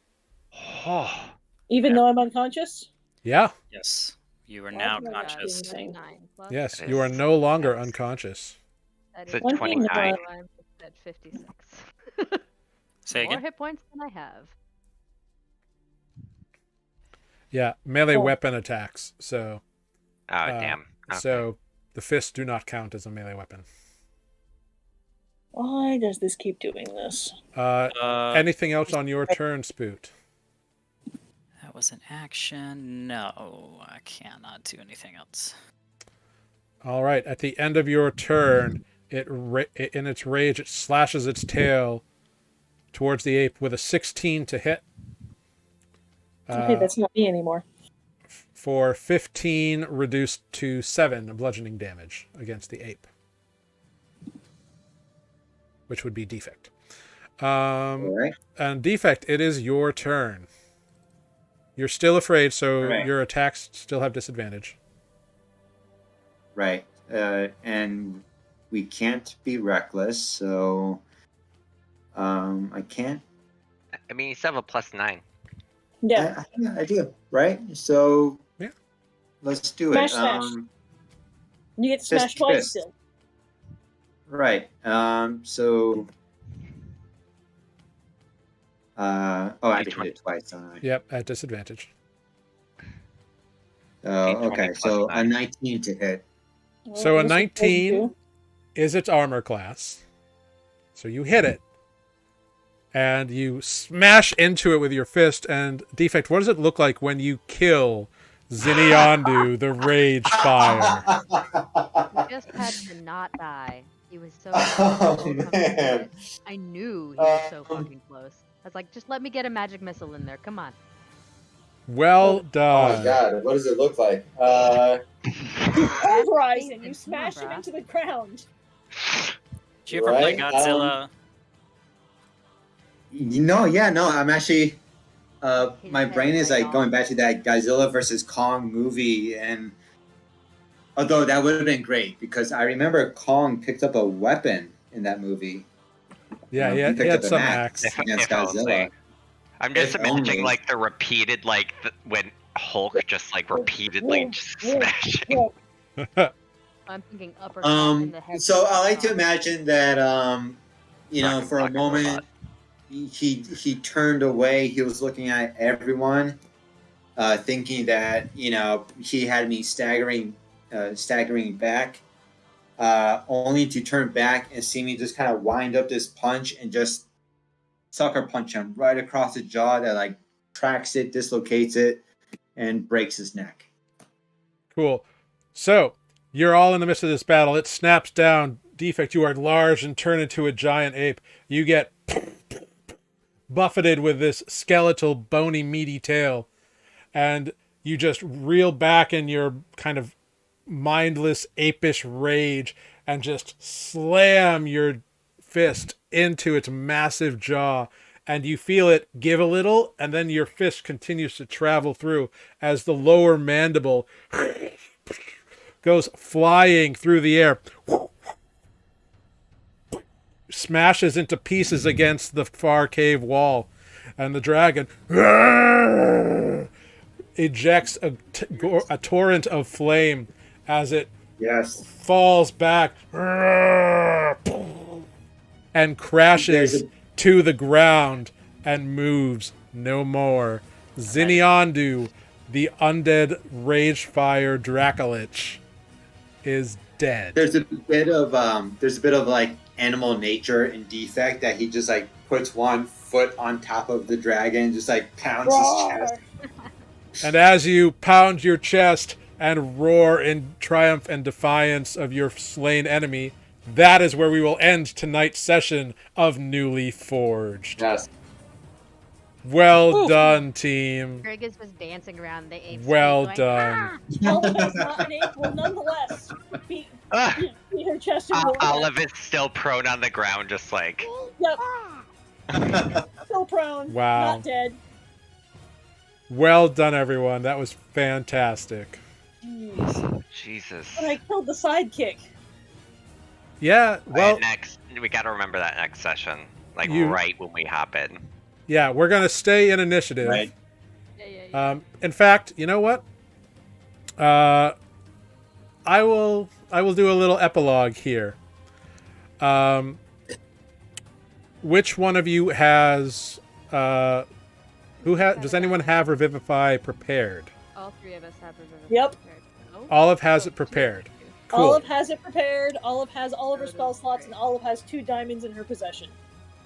Oh, Even though I'm unconscious? Yeah. Yes, you are Well, now that's what I got. conscious. 29 plus. Yes, That you are is- no longer yes. unconscious. That Is it is 29? I'm at 56. Say More again. hit points than I have. Yeah, melee Oh. weapon attacks. So, oh damn. Okay. so the fists do not count as a melee weapon. Why does this keep doing this? Anything else on your turn, Spoot? That was an action. No, I cannot do anything else. All right. At the end of your turn, in its rage, it slashes its tail towards the ape with a 16 to hit. Okay, that's not me anymore. For 15 reduced to 7 bludgeoning damage against the ape, which would be Defect. All right. And Defect, it is your turn. You're still afraid, so Right. your attacks still have disadvantage. Right. And we can't be reckless, so I can't. I mean, you still have a +9. Yeah. I do. Right. So Yeah. let's do Smash, it. smash. You get smashed twice fist. still. Right. So. I had to hit it twice. Yep, at disadvantage. Okay. So plus a 9. 19 to hit. So a This is 19 22. is its armor class. So you hit it. And you smash into it with your fist. And Defect, what does it look like when you kill Xinniandu, the Rage Fire? He just had to not die. He was so Oh, close to man. it. I knew he was so fucking close. I was like, just let me get a magic missile in there. Come on. Well Oh done. my god, what does it look like? Pulverize him. You Come on, smash him brah. into the ground. Did you ever play Right, Godzilla? No, I'm actually His my head brain is right like going off. back to that Godzilla versus Kong movie, and although that would have been great because I remember Kong picked up a weapon in that movie. Yeah, He he picked had up an some axe axe. against If only. Godzilla. I'm just If imagining only. like the repeated when Hulk just like repeatedly just smashing. I'm thinking uppercut in the head. So I like to Um, imagine that Fucking for a fucking moment robot. he turned away. He was looking at everyone, thinking that he had me staggering back, only to turn back and see me just kind of wind up this punch and just sucker punch him right across the jaw that like tracks it, dislocates it, and breaks his neck. Cool. So, you're all in the midst of this battle. It snaps down. Defect, you are large and turn into a giant ape. You get buffeted with this skeletal, bony, meaty tail. And you just reel back in your kind of mindless, apish rage and just slam your fist into its massive jaw. and you feel it give a little, and then your fist continues to travel through as the lower mandible goes flying through the air, smashes into pieces against the far cave wall, and the dragon ejects a torrent of flame as it Yes. falls back and crashes to the ground and moves no more. Xinniandu, the undead ragefire dracolich, is dead. There's a bit of like animal nature and defect that he just like puts one foot on top of the dragon, just like pounds his chest. And as you pound your chest and roar in triumph and defiance of your slain enemy, that is where we will end tonight's session of Nuuli Forged. Yes. Well done, team. Greg is just dancing around the ape. Well going, done. "Ah!" Olive is not an ape, will nonetheless beat her chest and roar. Olive is still prone on the ground, just like. Yep. Still prone. Wow. Not dead. Well done, everyone. That was fantastic. Jeez. Jesus. And I killed the sidekick. Yeah, well, Next, we got to remember that next session, like You- right when we hop in. yeah, we're going to stay in initiative. Right. Yeah. In fact, you know what? I will do a little epilogue here. Which one of you has does anyone have Revivify prepared? All three of us have Revivify. Yep. prepared. Oh, Olive has oh, it prepared. two. Cool. Olive has it prepared. Olive has all of her spell slots, and Olive has 2 diamonds in her possession.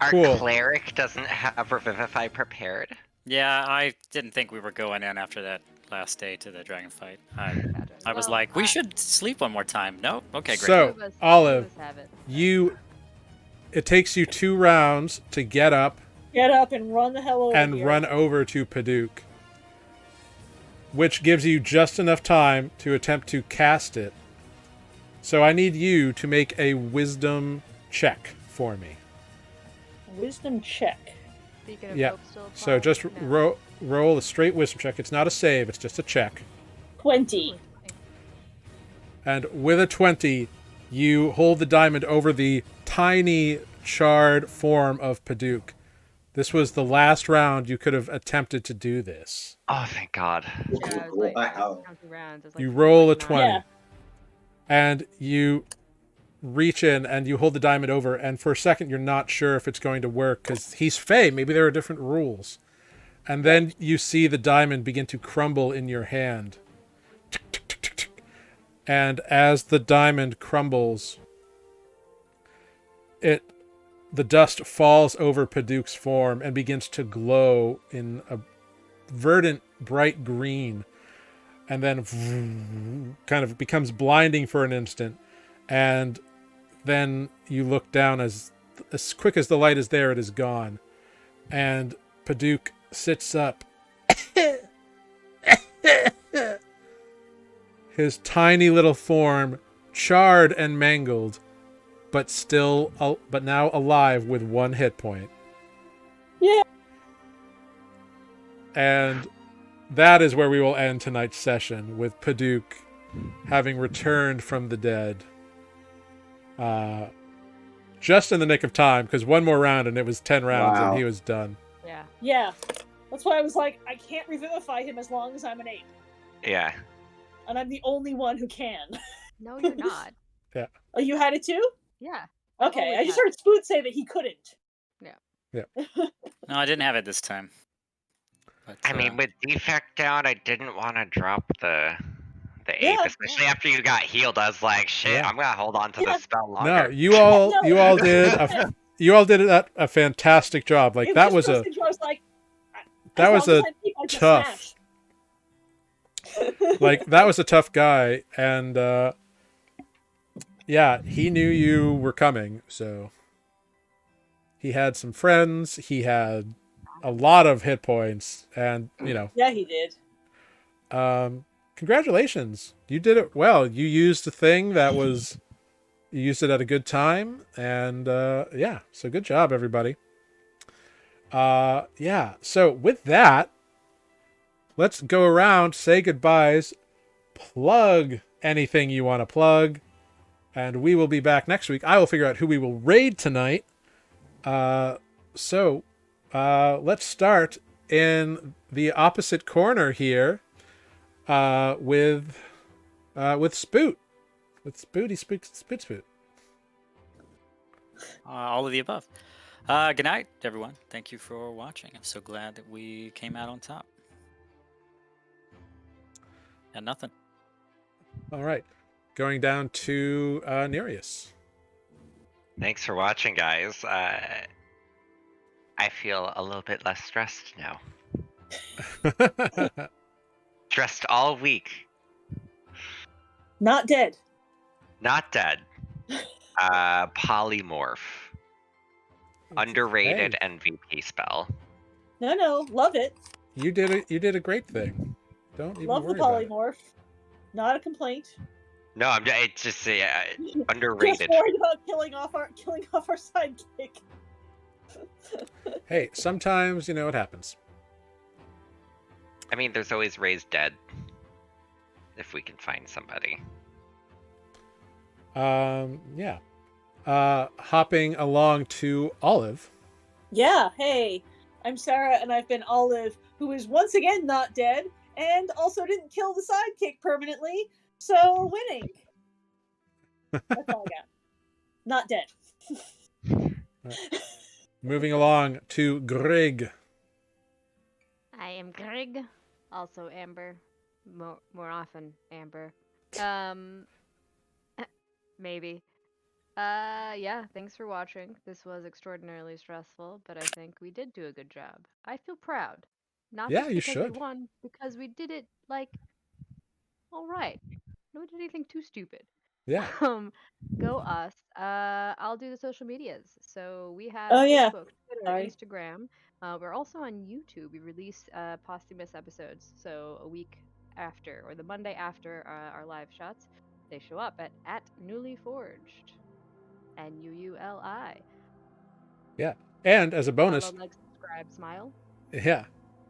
Our Cool. cleric doesn't have Revivify prepared. Yeah, I didn't think we were going in after that last day to the dragon fight. I was Well, like, we should sleep one more time. No? Okay, great. So- Two of us- Olive, two of us have it. It takes you 2 rounds to get up Get up and run the hell over and here. run over to Paduk, which gives you just enough time to attempt to cast it. So I need you to make a wisdom check for me. Wisdom check. Speaking of Yeah. hope still So applies, just no. roll a straight wisdom check. It's not a save, it's just a check. 20. And with a 20, you hold the diamond over the tiny charred form of Paduk. This was the last round you could have attempted to do this. Oh, thank God. Yeah, I was like, Wow. counting rounds. I was like, You roll a 29. 20. Yeah. And you reach in and you hold the diamond over, and for a second you're not sure if it's going to work because he's Fey. Maybe there are different rules. And then you see the diamond begin to crumble in your hand. And as the diamond crumbles, the dust falls over Paduk's form and begins to glow in a verdant, bright green, and then kind of becomes blinding for an instant. And then you look down as quick as the light is there, it is gone. And Paduk sits up. His tiny little form, charred and mangled, but now alive with 1 hit point. Yeah. And that is where we will end tonight's session, with Paduk having returned from the dead. Just in the nick of time, because 1 more round and it was 10 rounds Wow. and he was done. Yeah. Yeah. That's why I was like, I can't revivify him as long as I'm an ape. Yeah. And I'm the only one who can. No, you're not. Oh, you had it too? Yeah. Okay, always I just had heard Spoot say that he couldn't. No, I didn't have it this time. But, I mean, with defect down, I didn't want to drop the ape, Yeah, especially after you got healed. I was like, shit, Yeah. I'm gonna hold on to Yeah. the spell No, longer. you all No. did a fantastic job. Like It that just was a those things where I was like, that as was long a as I'm ape, I just tough. smash. like that was a tough guy, and yeah, he knew you were coming, so he had some friends, he had a lot of hit points, and Yeah, he did. congratulations, you did it well. You used a thing that was you used it at a good time, and yeah, so good job, everybody. Yeah. So with that, let's go around, say goodbyes, plug anything you want to plug, and we will be back next week. I will figure out who we will raid tonight. So let's start in the opposite corner here with Spoot. With Spooty Spoot. All of the above. Good night, everyone. Thank you for watching. I'm so glad that we came out on top. And nothing. All right. Going down to Nereus. Thanks for watching, guys. I feel a little bit less stressed now. Stressed all week. Not dead. Not dead. Polymorph. Underrated MVP spell. No, love it. You did a great thing. Don't even Love the worry about it. polymorph. Not a complaint. No, it's just Just underrated. worried about killing off our sidekick. Hey, sometimes it happens. I mean, there's always raised dead. If we can find somebody. Yeah. Hopping along to Olive. Yeah, hey. I'm Sarah and I've been Olive, who is once again not dead, and also didn't kill the sidekick permanently, so winning. That's all I got. Not dead. Moving along to Greg. I am Greg, also Amber, more often Amber. Maybe. Yeah, thanks for watching. This was extraordinarily stressful, but I think we did do a good job. I feel proud. Not Yeah, just you because should. we won, because we did it, all right. No one did anything too stupid. Yeah. Go us. I'll do the social medias. So we have Oh, yeah. Facebook, Twitter, Sorry. Instagram. We're also on YouTube. We release posthumous episodes. So a week after, or the Monday after our live shots, they show up at Nuuli Forged. NUULI. Yeah. And as a bonus, Follow, like, subscribe, smile. yeah.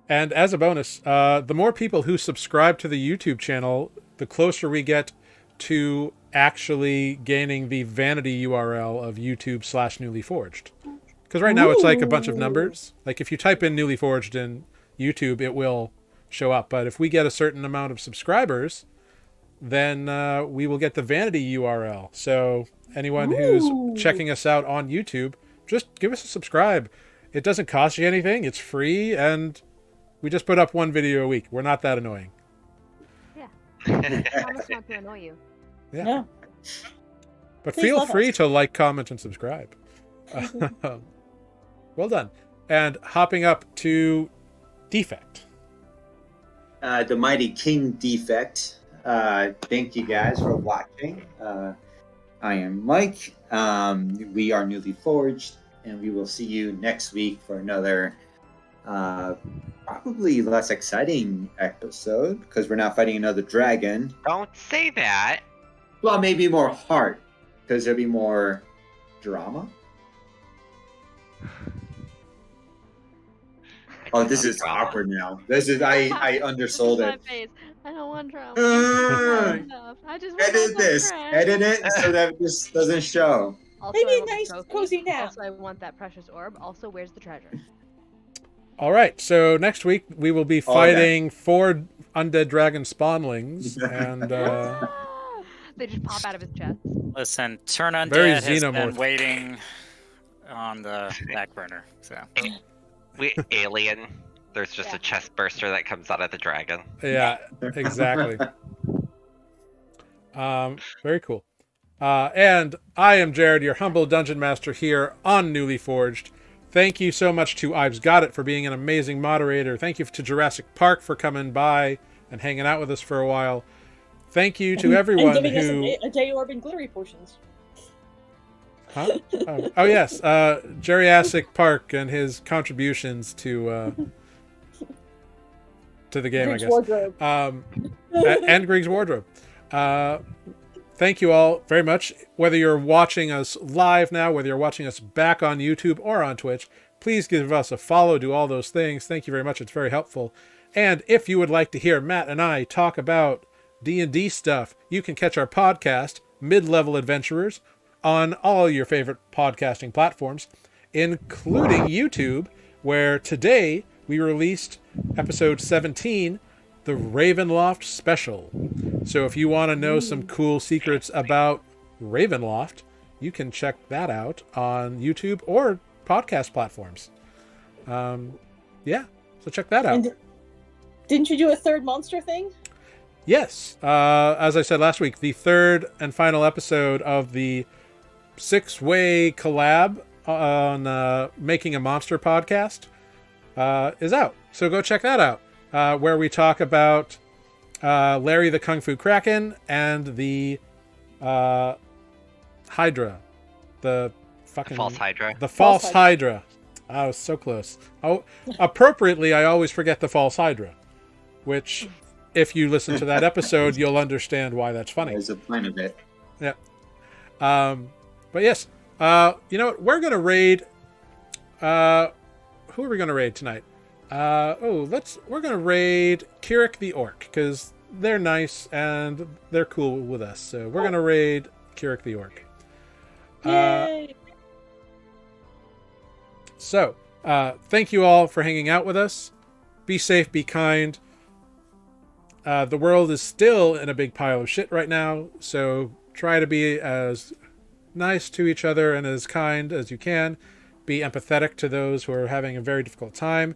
And as a bonus, the more people who subscribe to the YouTube channel, the closer we get to actually gaining the vanity URL of YouTube/Nuuli Forged. Because right now it's like a bunch of numbers. Like if you type in Nuuli Forged in YouTube, it will show up. But if we get a certain amount of subscribers, then we will get the vanity URL. So anyone who's checking us out on YouTube, just give us a subscribe. It doesn't cost you anything. It's free, and we just put up one video a week. We're not that annoying. Yeah. I promise not to annoy you. Yeah. No. But Please feel love free us. to like, comment, and subscribe. Well done. And hopping up to Defect. The Mighty King Defect. Thank you guys for watching. I am Mike. We are Nuuli Forged, and we will see you next week for another probably less exciting episode because we're not fighting another dragon. Don't say that. Well, maybe more heart because there'll be more drama. Oh, this is Drama. awkward now. This is I undersold Look at it. my face. I don't want drama. Uh, I just want Edit this. Edit it so that this doesn't show. Also, Maybe I a want the nice, trophy. cozy nap. Also, I want that precious orb. Also, where's the treasure? All right. So next week we will be Oh, yeah. fighting 4 undead dragon spawnlings, and They just pop out of his chest. Listen, Turn Undead Very has been xenomorph. waiting on the back burner. So We alien. There's just Yeah. a chest burster that comes out of the dragon. yeah, exactly. Very cool. And I am Jared, your humble dungeon master here on Nuuli Forged. Thank you so much to Ives Got It for being an amazing moderator. Thank you to Jurassic Park for coming by and hanging out with us for a while. Thank you to everyone and giving who... us a day orb and glittery potions. Huh? Oh, yes. Jurassic Park and his contributions to the game, Greg's I guess. wardrobe. And Greg's wardrobe. Thank you all very much. Whether you're watching us live now, whether you're watching us back on YouTube or on Twitch, Please give us a follow, do all those things. Thank you very much. It's very helpful. And if you would like to hear Matt and I talk about D&D stuff, you can catch our podcast, Mid-Level Adventurers, on all your favorite podcasting platforms, including YouTube, where today we released episode 17, the Ravenloft Special. So if you want to know some cool secrets about Ravenloft, you can check that out on YouTube or podcast platforms. Yeah, so check that out. And didn't you do a third monster thing? Yes, as I said last week, the third and final episode of the 6-way collab on Making a Monster podcast is out. So go check that out, where we talk about Larry the Kung Fu Kraken and the Hydra. The fucking... False Hydra. The False Hydra. I was so close. Oh, appropriately, I always forget the False Hydra, which, if you listen to that episode, you'll understand why that's funny. There's a point of it. Yeah. But yes, you know what? We're gonna raid. Who are we gonna raid tonight? We're gonna raid Kirik the Orc because they're nice and they're cool with us. So we're gonna raid Kirik the Orc. Yay! So, thank you all for hanging out with us. Be safe, be kind. The world is still in a big pile of shit right now, so try to be as nice to each other and as kind as you can. Be empathetic to those who are having a very difficult time.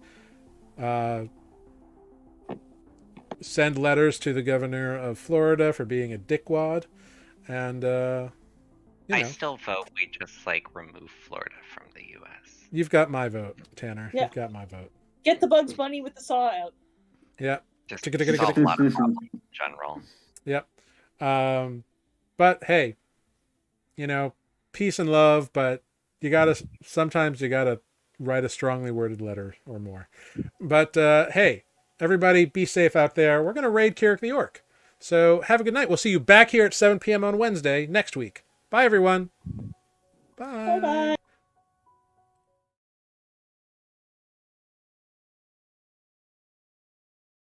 Send letters to the governor of Florida for being a dickwad. And, I still vote we just remove Florida from the U.S. You've got my vote, Tanner. Yeah. You've got my vote. Get the Bugs Bunny with the saw out. Yeah. Just solve a lot of problems in general. Yep. But hey, peace and love, but sometimes you gotta write a strongly worded letter or more. But hey, everybody be safe out there. We're gonna raid Kirik the Orc. So have a good night. We'll see you back here at 7 p.m. on Wednesday next week. Bye everyone. Bye. Bye-bye.